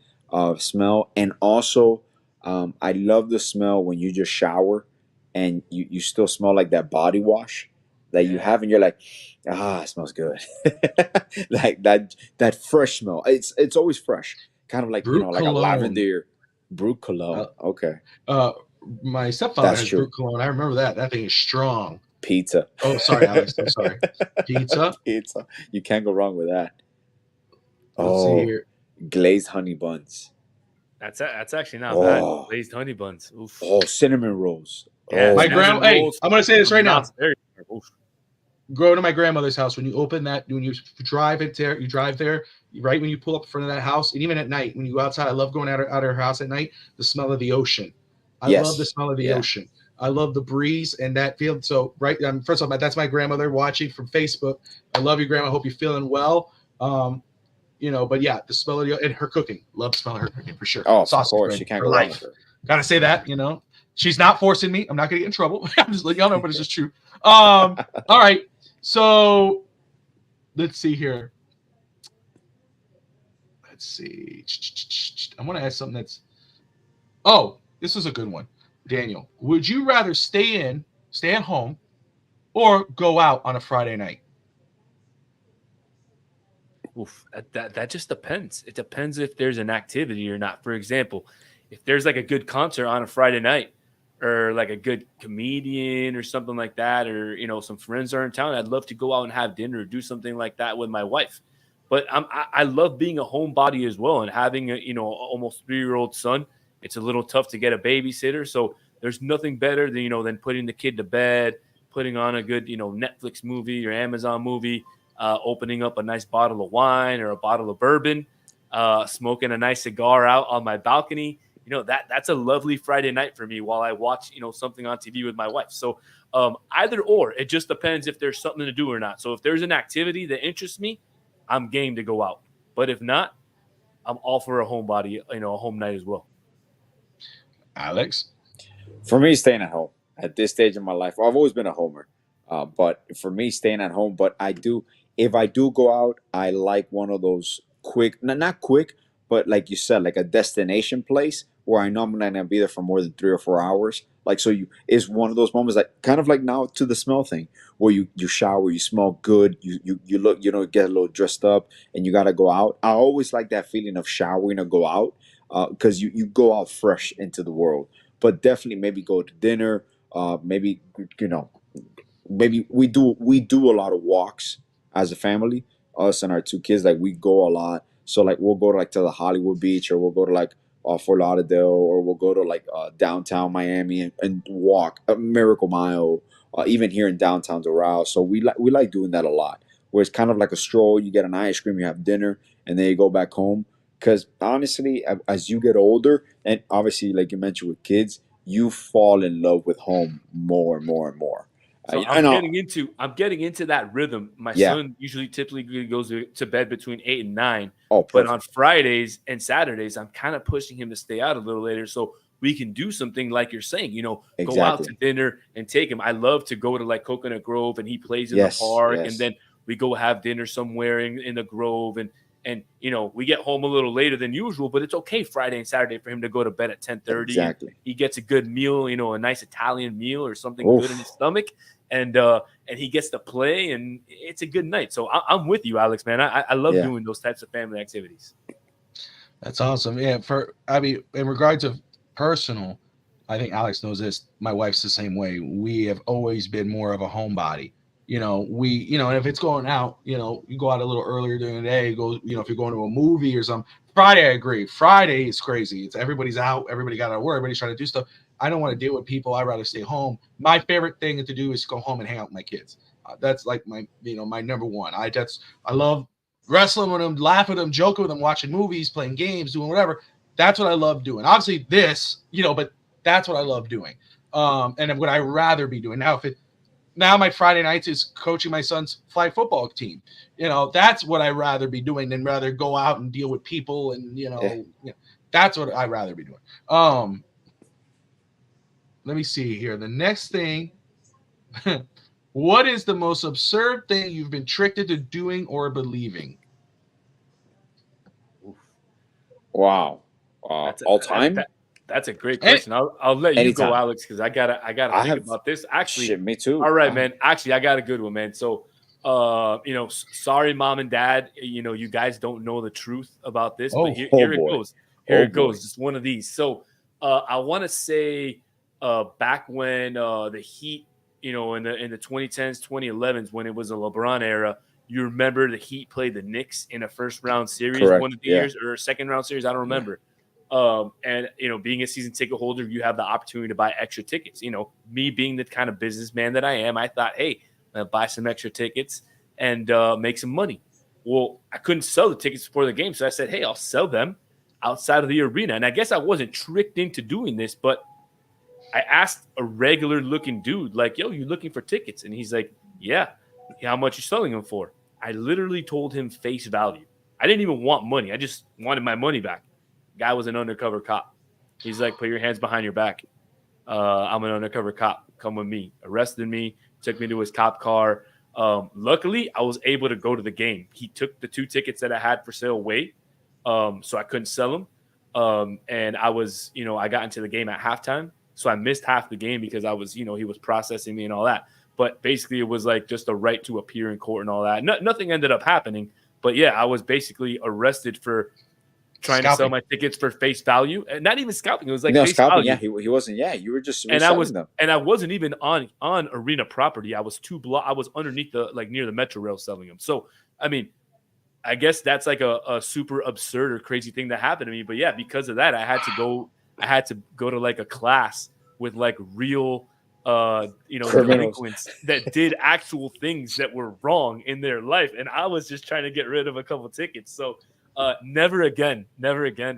smell. And also, I love the smell when you just shower and you still smell like that body wash that you Yeah. have, and you're like, it smells good. Like that fresh smell. It's always fresh, kind of like Brute like a cologne. lavender brute Uh, cologne. Okay, my stepfather that's has true. brute cologne. I remember that. That thing is strong. Pizza. Oh, sorry, Alex. I'm sorry. Pizza. Pizza. You can't go wrong with that. Let's see Oh, here. glazed honey buns. That's actually not bad. Oh, Glazed honey buns. Oof. cinnamon rolls. Yeah, Oh My man. grandma. cinnamon Hey, rolls I'm gonna say this from right now. Knott's Berry. Oof. Go to my grandmother's house. When you open that, when you drive it there, you drive there. Right when you pull up in front of that house, and even at night when you go outside, I love going out of her house at night. The smell of the ocean. I love the Yes. smell of the Yeah. ocean. I love the breeze and that feel. So right, first of all, that's my grandmother watching from Facebook. I love you, Grandma. Hope you're feeling well. But yeah, the smell of and her cooking. Love the smell of her cooking for sure. Oh, of Sausage course. bread You can't for go wrong with life. her. Gotta say that. She's not forcing me. I'm not gonna get in trouble. I'm just letting y'all know, but it's just true. All right. So let's see here. Let's see. I want to ask something that's. Oh, this is a good one. Daniel, would you rather stay at home, or go out on a Friday night? Oof, that just depends. It depends if there's an activity or not. For example, if there's like a good concert on a Friday night, or like a good comedian or something like that, or some friends are in town, I'd love to go out and have dinner or do something like that with my wife. But I love being a homebody as well, and having a almost 3-year-old son. It's a little tough to get a babysitter, so there's nothing better than putting the kid to bed, putting on a good Netflix movie or Amazon movie, opening up a nice bottle of wine or a bottle of bourbon, smoking a nice cigar out on my balcony. That's a lovely Friday night for me while I watch something on TV with my wife. So either or, it just depends if there's something to do or not. So if there's an activity that interests me, I'm game to go out. But if not, I'm all for a homebody, a home night as well. Alex? For me, staying at home at this stage of my life. Well, I've always been a homer, but for me, staying at home. But if I do go out, I like one of those quick, not quick, but like you said, like a destination place where I know I'm not gonna be there for more than 3 or 4 hours. Like so, is one of those moments like kind of like now to the smell thing, where you shower, you smell good, you look, get a little dressed up, and you gotta go out. I always like that feeling of showering or go out, because you go out fresh into the world. But definitely maybe go to dinner. Maybe maybe we do a lot of walks as a family. Us and our 2 kids, like we go a lot. So like we'll go to like to the Hollywood Beach, or we'll go to like Fort Lauderdale, or we'll go to like downtown Miami and walk a Miracle Mile. Even here in downtown Doral. So we like doing that a lot. Where it's kind of like a stroll. You get an ice cream, you have dinner, and then you go back home. Because honestly, as you get older, and obviously, like you mentioned with kids, you fall in love with home more and more and more. So I know. I'm getting into that rhythm. My Yeah. son usually typically goes to bed between 8 and 9. Oh, But perfect. on Fridays and Saturdays, I'm kind of pushing him to stay out a little later so we can do something like you're saying, go out to Exactly. dinner and take him. I love to go to like Coconut Grove and he plays in the Yes. park, and Yes. then we go have dinner somewhere in the Grove, and And, we get home a little later than usual, but it's okay Friday and Saturday for him to go to bed at 10:30. Exactly. He gets a good meal, a nice Italian meal or something good in his stomach. And he gets to play, and it's a good night. So I'm with you, Alex, man. I love doing those types of family activities. That's awesome. Yeah. In regards of personal, I think Alex knows this. My wife's the same way. We have always been more of a homebody. And if it's going out, you go out a little earlier during the day, if you're going to a movie or something. Friday, I agree. Friday is crazy. It's everybody's out. Everybody got to work. Everybody's trying to do stuff. I don't want to deal with people. I'd rather stay home. My favorite thing to do is go home and hang out with my kids. That's like my number one. I love wrestling with them, laughing with them, joking with them, watching movies, playing games, doing whatever. That's what I love doing. Obviously this, but that's what I love doing. And what I rather be doing now my Friday nights is coaching my son's flag football team. That's what I rather be doing than rather go out and deal with people. And, that's what I'd rather be doing. Let me see here. The next thing, what is the most absurd thing you've been tricked into doing or believing? Wow. All time? That's a great question. I'll let you Anytime. go, Alex, because I gotta think about this. Actually, me too. All right, man. Actually, I got a good one, man. So, sorry, mom and dad. You guys don't know the truth about this, but here it goes. Here it goes. Just one of these. So, I want to say, back when the Heat, in the 2010s, 2011s, when it was a LeBron era, you remember the Heat played the Knicks in a first round series, Correct. one of the years, or a second round series. I don't remember. And being a season ticket holder, you have the opportunity to buy extra tickets. Me being the kind of businessman that I am, I thought, hey, I'm gonna buy some extra tickets and make some money. Well, I couldn't sell the tickets before the game, so I said, hey, I'll sell them outside of the arena. And I guess I wasn't tricked into doing this, but I asked a regular looking dude, like, yo, you looking for tickets? And he's like, yeah. How much you selling them for? I literally told him face value. I didn't even want money. I just wanted my money back. Guy was an undercover cop. He's like, put your hands behind your back. I'm an undercover cop. Come with me. Arrested me, took me to his cop car. Luckily, I was able to go to the game. He took the 2 tickets that I had for sale away, so I couldn't sell them. And I was, I got into the game at halftime, so I missed half the game because I was, he was processing me and all that. But basically, it was like just a right to appear in court and all that. Nothing ended up happening. But yeah, I was basically arrested for trying to sell my tickets for face value, and not even scalping. It was like face scalping. value. Yeah, he wasn't. Yeah, you were just and I wasn't even on arena property. I was I was underneath near the Metro Rail selling them. So I mean, I guess that's like a super absurd or crazy thing that happened to me. But yeah, because of that, I had to go to like a class with like real delinquents that did actual things that were wrong in their life, and I was just trying to get rid of a couple tickets. So. Never again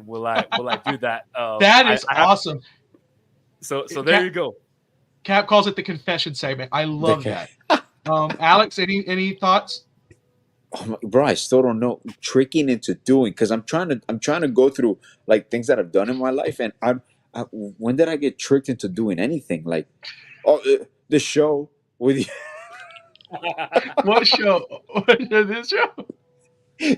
will I do that. That is awesome. So there you go. Cap calls it the confession segment. I love that. Alex, any thoughts? Oh, bro, I still don't know. Tricking into doing, because I'm trying to go through like things that I've done in my life, and when did I get tricked into doing anything? Like, the show with you. What show? This show?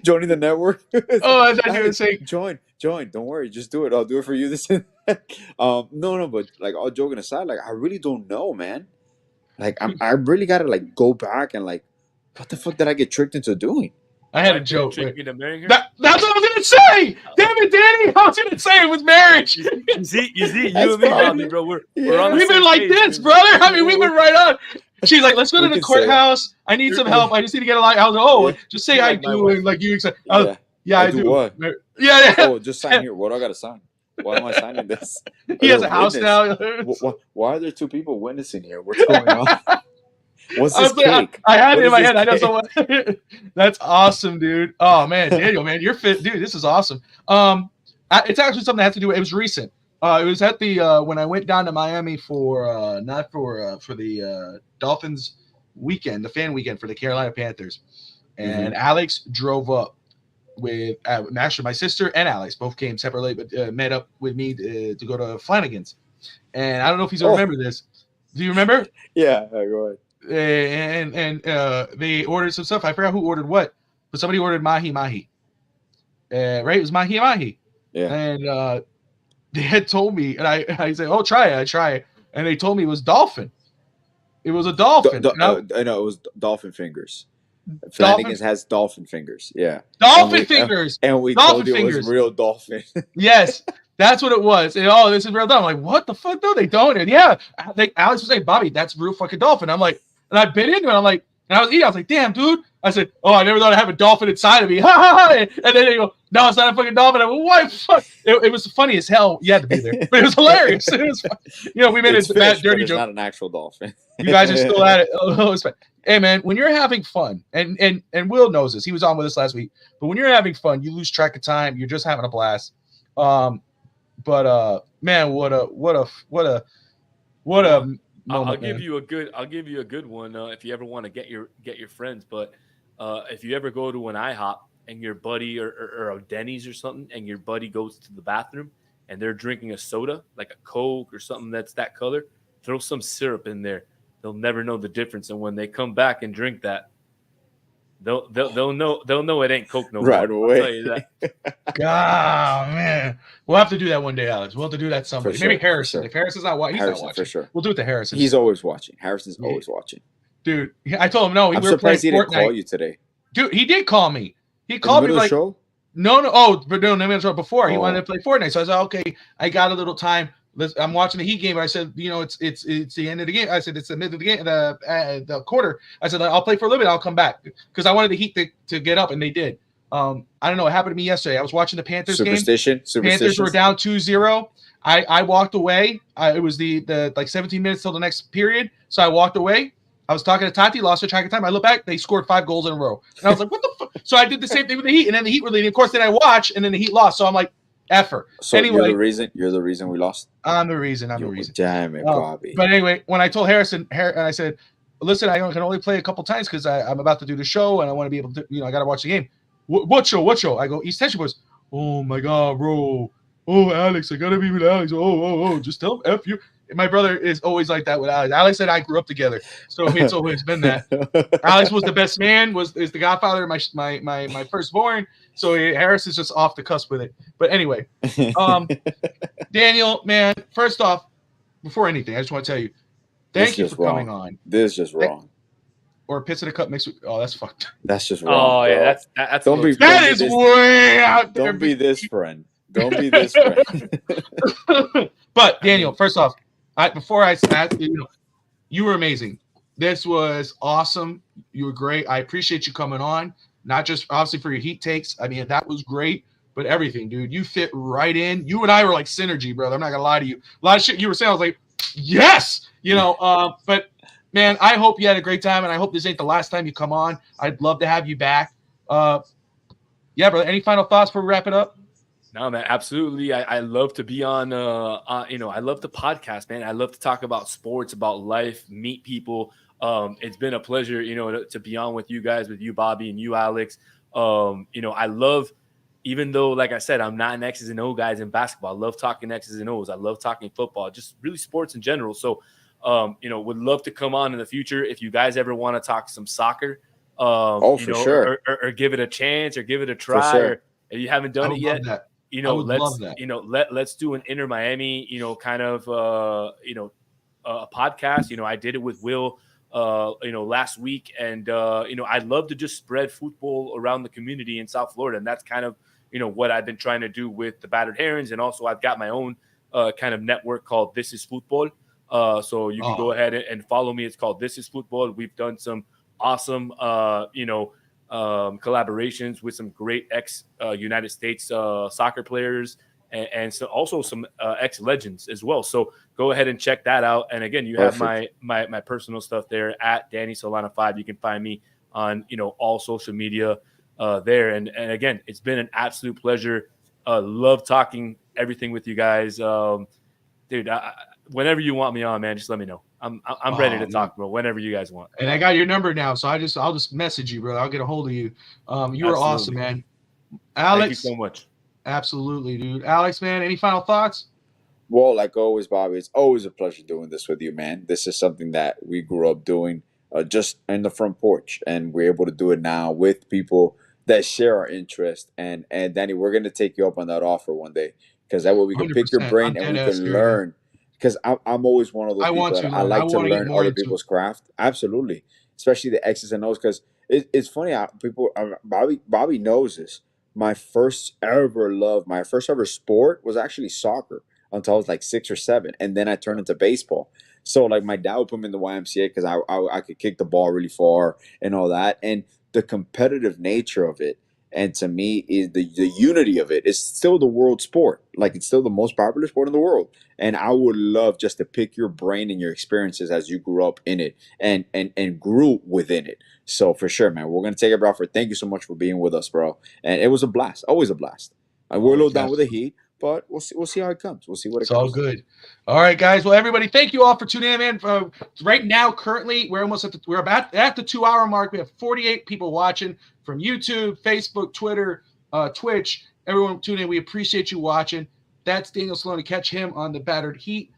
Joining the network. Oh, I thought you were saying join. Don't worry, just do it. I'll do it for you. This and that. No, but like all joking aside, like I really don't know, man. Like I really gotta like go back and like, what the fuck did I get tricked into doing? I had a joke. Trick me to marrying her? That's what I was gonna say. Damn it, Danny! I was gonna say it was marriage. You see, you and me, Bobby, bro. We're on the We've been same like page, this, man. brother. I mean, we've been right on. She's like, let's go to the courthouse. I need some help. I just need to get a light. I was like, just say I do. And like you said, yeah, I do. What? Yeah. Oh, just sign here. What do I gotta sign? Why am I signing this? He has a house now. Why are there 2 people witnessing here? What's going on? What's this cake? I had it in my head. I know someone. That's awesome, dude. Oh man, Daniel, man, you're fit, dude. This is awesome. It's actually something that has to do. It was recent. It was at the when I went down to Miami for not for the Dolphins weekend, the fan weekend for the Carolina Panthers, and Alex drove up with actually my sister and Alex both came separately, but met up with me to go to Flanagan's. And I don't know if you remember this. Do you remember? Yeah, go ahead. And they ordered some stuff. I forgot who ordered what, but somebody ordered mahi. right? It was mahi mahi. Yeah. And they had told me, and I said, "Oh, try it." I try it, and they told me it was dolphin. It was a dolphin. I know it was dolphin fingers. Dolphin, Flanagan's has dolphin fingers. Yeah. dolphin fingers. And we Dolphin told you it fingers. was real dolphin. Yes, that's what it was. And, oh, this is real dolphin. I'm like, what the fuck? No, they don't. And yeah, Alex was saying, Bobby, that's real fucking dolphin. I'm like, and I bit into it. I'm like, and I was eating. I was like, damn, dude. I said, oh, I never thought I'd have a dolphin inside of me. Ha ha ha. And then they go, no, it's not a fucking dolphin. I'm like, why? Fuck. It was funny as hell. You had to be there, but it was hilarious. It was, we made It's a bad fish, dirty but it's joke. not an actual dolphin. You guys are still at it. Oh, it's fine. Hey man, when you're having fun, and Will knows this, he was on with us last week. But when you're having fun, you lose track of time. You're just having a blast. But man, what a moment, I'll give you a good one if you ever want to get your friends. But if you ever go to an IHOP and your buddy or a Denny's or something, and your buddy goes to the bathroom and they're drinking a soda like a Coke or something that's that color, throw some syrup in there. They'll never know the difference, and when they come back and drink that, they'll know it ain't Coke no more. Right away. I'll tell you that. God, man, we'll have to do that one day, Alex. We'll have to do that somebody. For Maybe sure, Harrison. for sure. If Harrison's not watching, he's Harrison, not watching. for sure. We'll do it to Harrison. He's always watching. Harrison's always watching. Dude, I told him no. I'm We were surprised he playing didn't Fortnite. call you today. Dude, he did call me. He In the called me middle of like the show? no. Oh, but no, before he Oh. wanted to play Fortnite. So I said, okay, I got a little time. I'm watching the Heat game. I said, it's the end of the game. I said, it's the mid of the game, the quarter. I said, I'll play for a little bit. I'll come back because I wanted the Heat to get up, and they did. I don't know what happened to me yesterday. I was watching the Panthers game. Panthers were down 2-0. I walked away. It was the like 17 minutes till the next period. So I walked away. I was talking to Tati, lost track of time. I look back, they scored 5 goals in a row. And I was like, what the fuck? So I did the same thing with the Heat, and then the Heat were leading. Of course, then I watched, and then the Heat lost. So I'm like, effer. So anyway, you're the reason we lost? I'm the reason. I'm the reason. Damn it, Bobby. But anyway, when I told Harrison, and I said, listen, I can only play a couple times because I'm about to do the show, and I want to be able to, I got to watch the game. What show? What show? I go, East Tension Boys. Oh, my God, bro. Oh, Alex, I got to be with Alex. Oh, just tell him F you. My brother is always like that with Alex. Alex and I grew up together, so it's always been that. Alex was the best man, is the godfather of my firstborn. So Harris is just off the cusp with it. But anyway, Daniel, man, first off, before anything, I just want to tell you, thank you for coming on. This is just wrong. Or piss in a cup mixed with, that's fucked. That's just wrong. Oh yeah, bro. that's that is way out there. Don't be this friend. Don't be this friend. But Daniel, first off, before I sat, you were amazing. This was awesome. You were great. I appreciate you coming on, not just obviously for your Heat takes. I mean, that was great, but everything, dude. You fit right in. You and I were like synergy, brother. I'm not gonna lie to you. A lot of shit you were saying, I was like, yes, But man, I hope you had a great time, and I hope this ain't the last time you come on. I'd love to have you back. Yeah, brother. Any final thoughts before we wrap it up? No, man, absolutely. I love to be on, I love the podcast, man. I love to talk about sports, about life, meet people. It's been a pleasure, to be on with you guys, with you, Bobby, and you, Alex. I love, even though, like I said, I'm not an X's and O guys in basketball. I love talking X's and O's. I love talking football, just really sports in general. So, would love to come on in the future. If you guys ever want to talk some soccer, for sure. Or give it a chance or give it a try, or if you haven't done it yet. Let's do an Inter Miami, kind of, a podcast. I did it with Will, last week, and I'd love to just spread football around the community in South Florida, and that's kind of, what I've been trying to do with the Battered Herons, and also I've got my own kind of network called This Is Football. So you can go ahead and follow me. It's called This Is Football. We've done some awesome, collaborations with some great United States soccer players, and so also some ex-legends as well. So go ahead and check that out. And again, you have my personal stuff there at Danny Solana 5. You can find me on all social media there. And again, it's been an absolute pleasure. Love talking everything with you guys, dude. Whenever you want me on, man, just let me know. I'm ready to talk, bro. Whenever you guys want. And I got your number now, so I'll just message you, bro. I'll get a hold of you. You were awesome, man. Alex, thank you so much. Absolutely, dude. Alex, man, any final thoughts? Well, like always, Bobby, it's always a pleasure doing this with you, man. This is something that we grew up doing just in the front porch, and we're able to do it now with people that share our interest. And Danny, we're gonna take you up on that offer one day, because that way we can pick your 100%. brain I'm and we dead ass can serious. learn. Because I'm always one of those I people want to that I learn. I like to want to get learn more other into it. people's craft. Absolutely, especially the X's and O's. Because it's funny how Bobby knows this. My first ever love, my first ever sport was actually soccer until I was like 6 or 7, and then I turned into baseball. So like my dad would put me in the YMCA because I could kick the ball really far and all that, and the competitive nature of it, and to me is the unity of it. It's still the world sport, like it's still the most popular sport in the world, and I would love just to pick your brain and your experiences as you grew up in it and grew within it. So for sure, man, we're gonna take it, bro. Thank you so much for being with us, bro. And it was a blast, always a blast. We're a little down with the heat, but we'll see. We'll see how it comes. We'll see what it It's comes. all good. All right, guys. Well, everybody, thank you all for tuning in, man. Right now, currently, we're almost we're about at the 2-hour mark. We have 48 people watching from YouTube, Facebook, Twitter, Twitch. Everyone tuning in. We appreciate you watching. That's Daniel Saloni. Catch him on the Battered Heat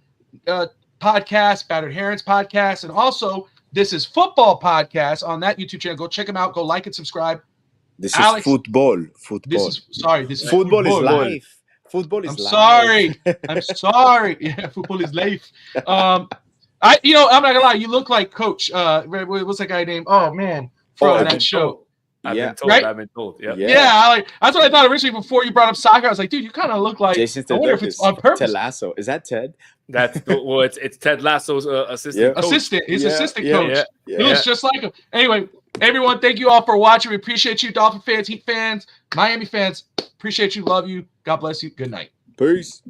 podcast, Battered Herons podcast, and also This Is Football podcast on that YouTube channel. Go check them out. Go like and subscribe. This Alex, is football. Football. This is football is life. Football is I'm life. sorry. I'm sorry. Yeah, football is life. I'm not gonna lie. You look like Coach. What's that guy named? Oh man, from that show. I've been told. Right? I've been told. Yeah. Yeah. That's what I thought originally before you brought up soccer. I was like, dude, you kind of look like. Jason I wonder if it's on purpose. Ted Lasso. Is that Ted? It's Ted Lasso's assistant. Coach. His assistant coach. Yeah. He looks just like him. Anyway, everyone, thank you all for watching. We appreciate you, Dolphin fans, Heat fans, Miami fans. Appreciate you. Love you. God bless you. Good night. Peace.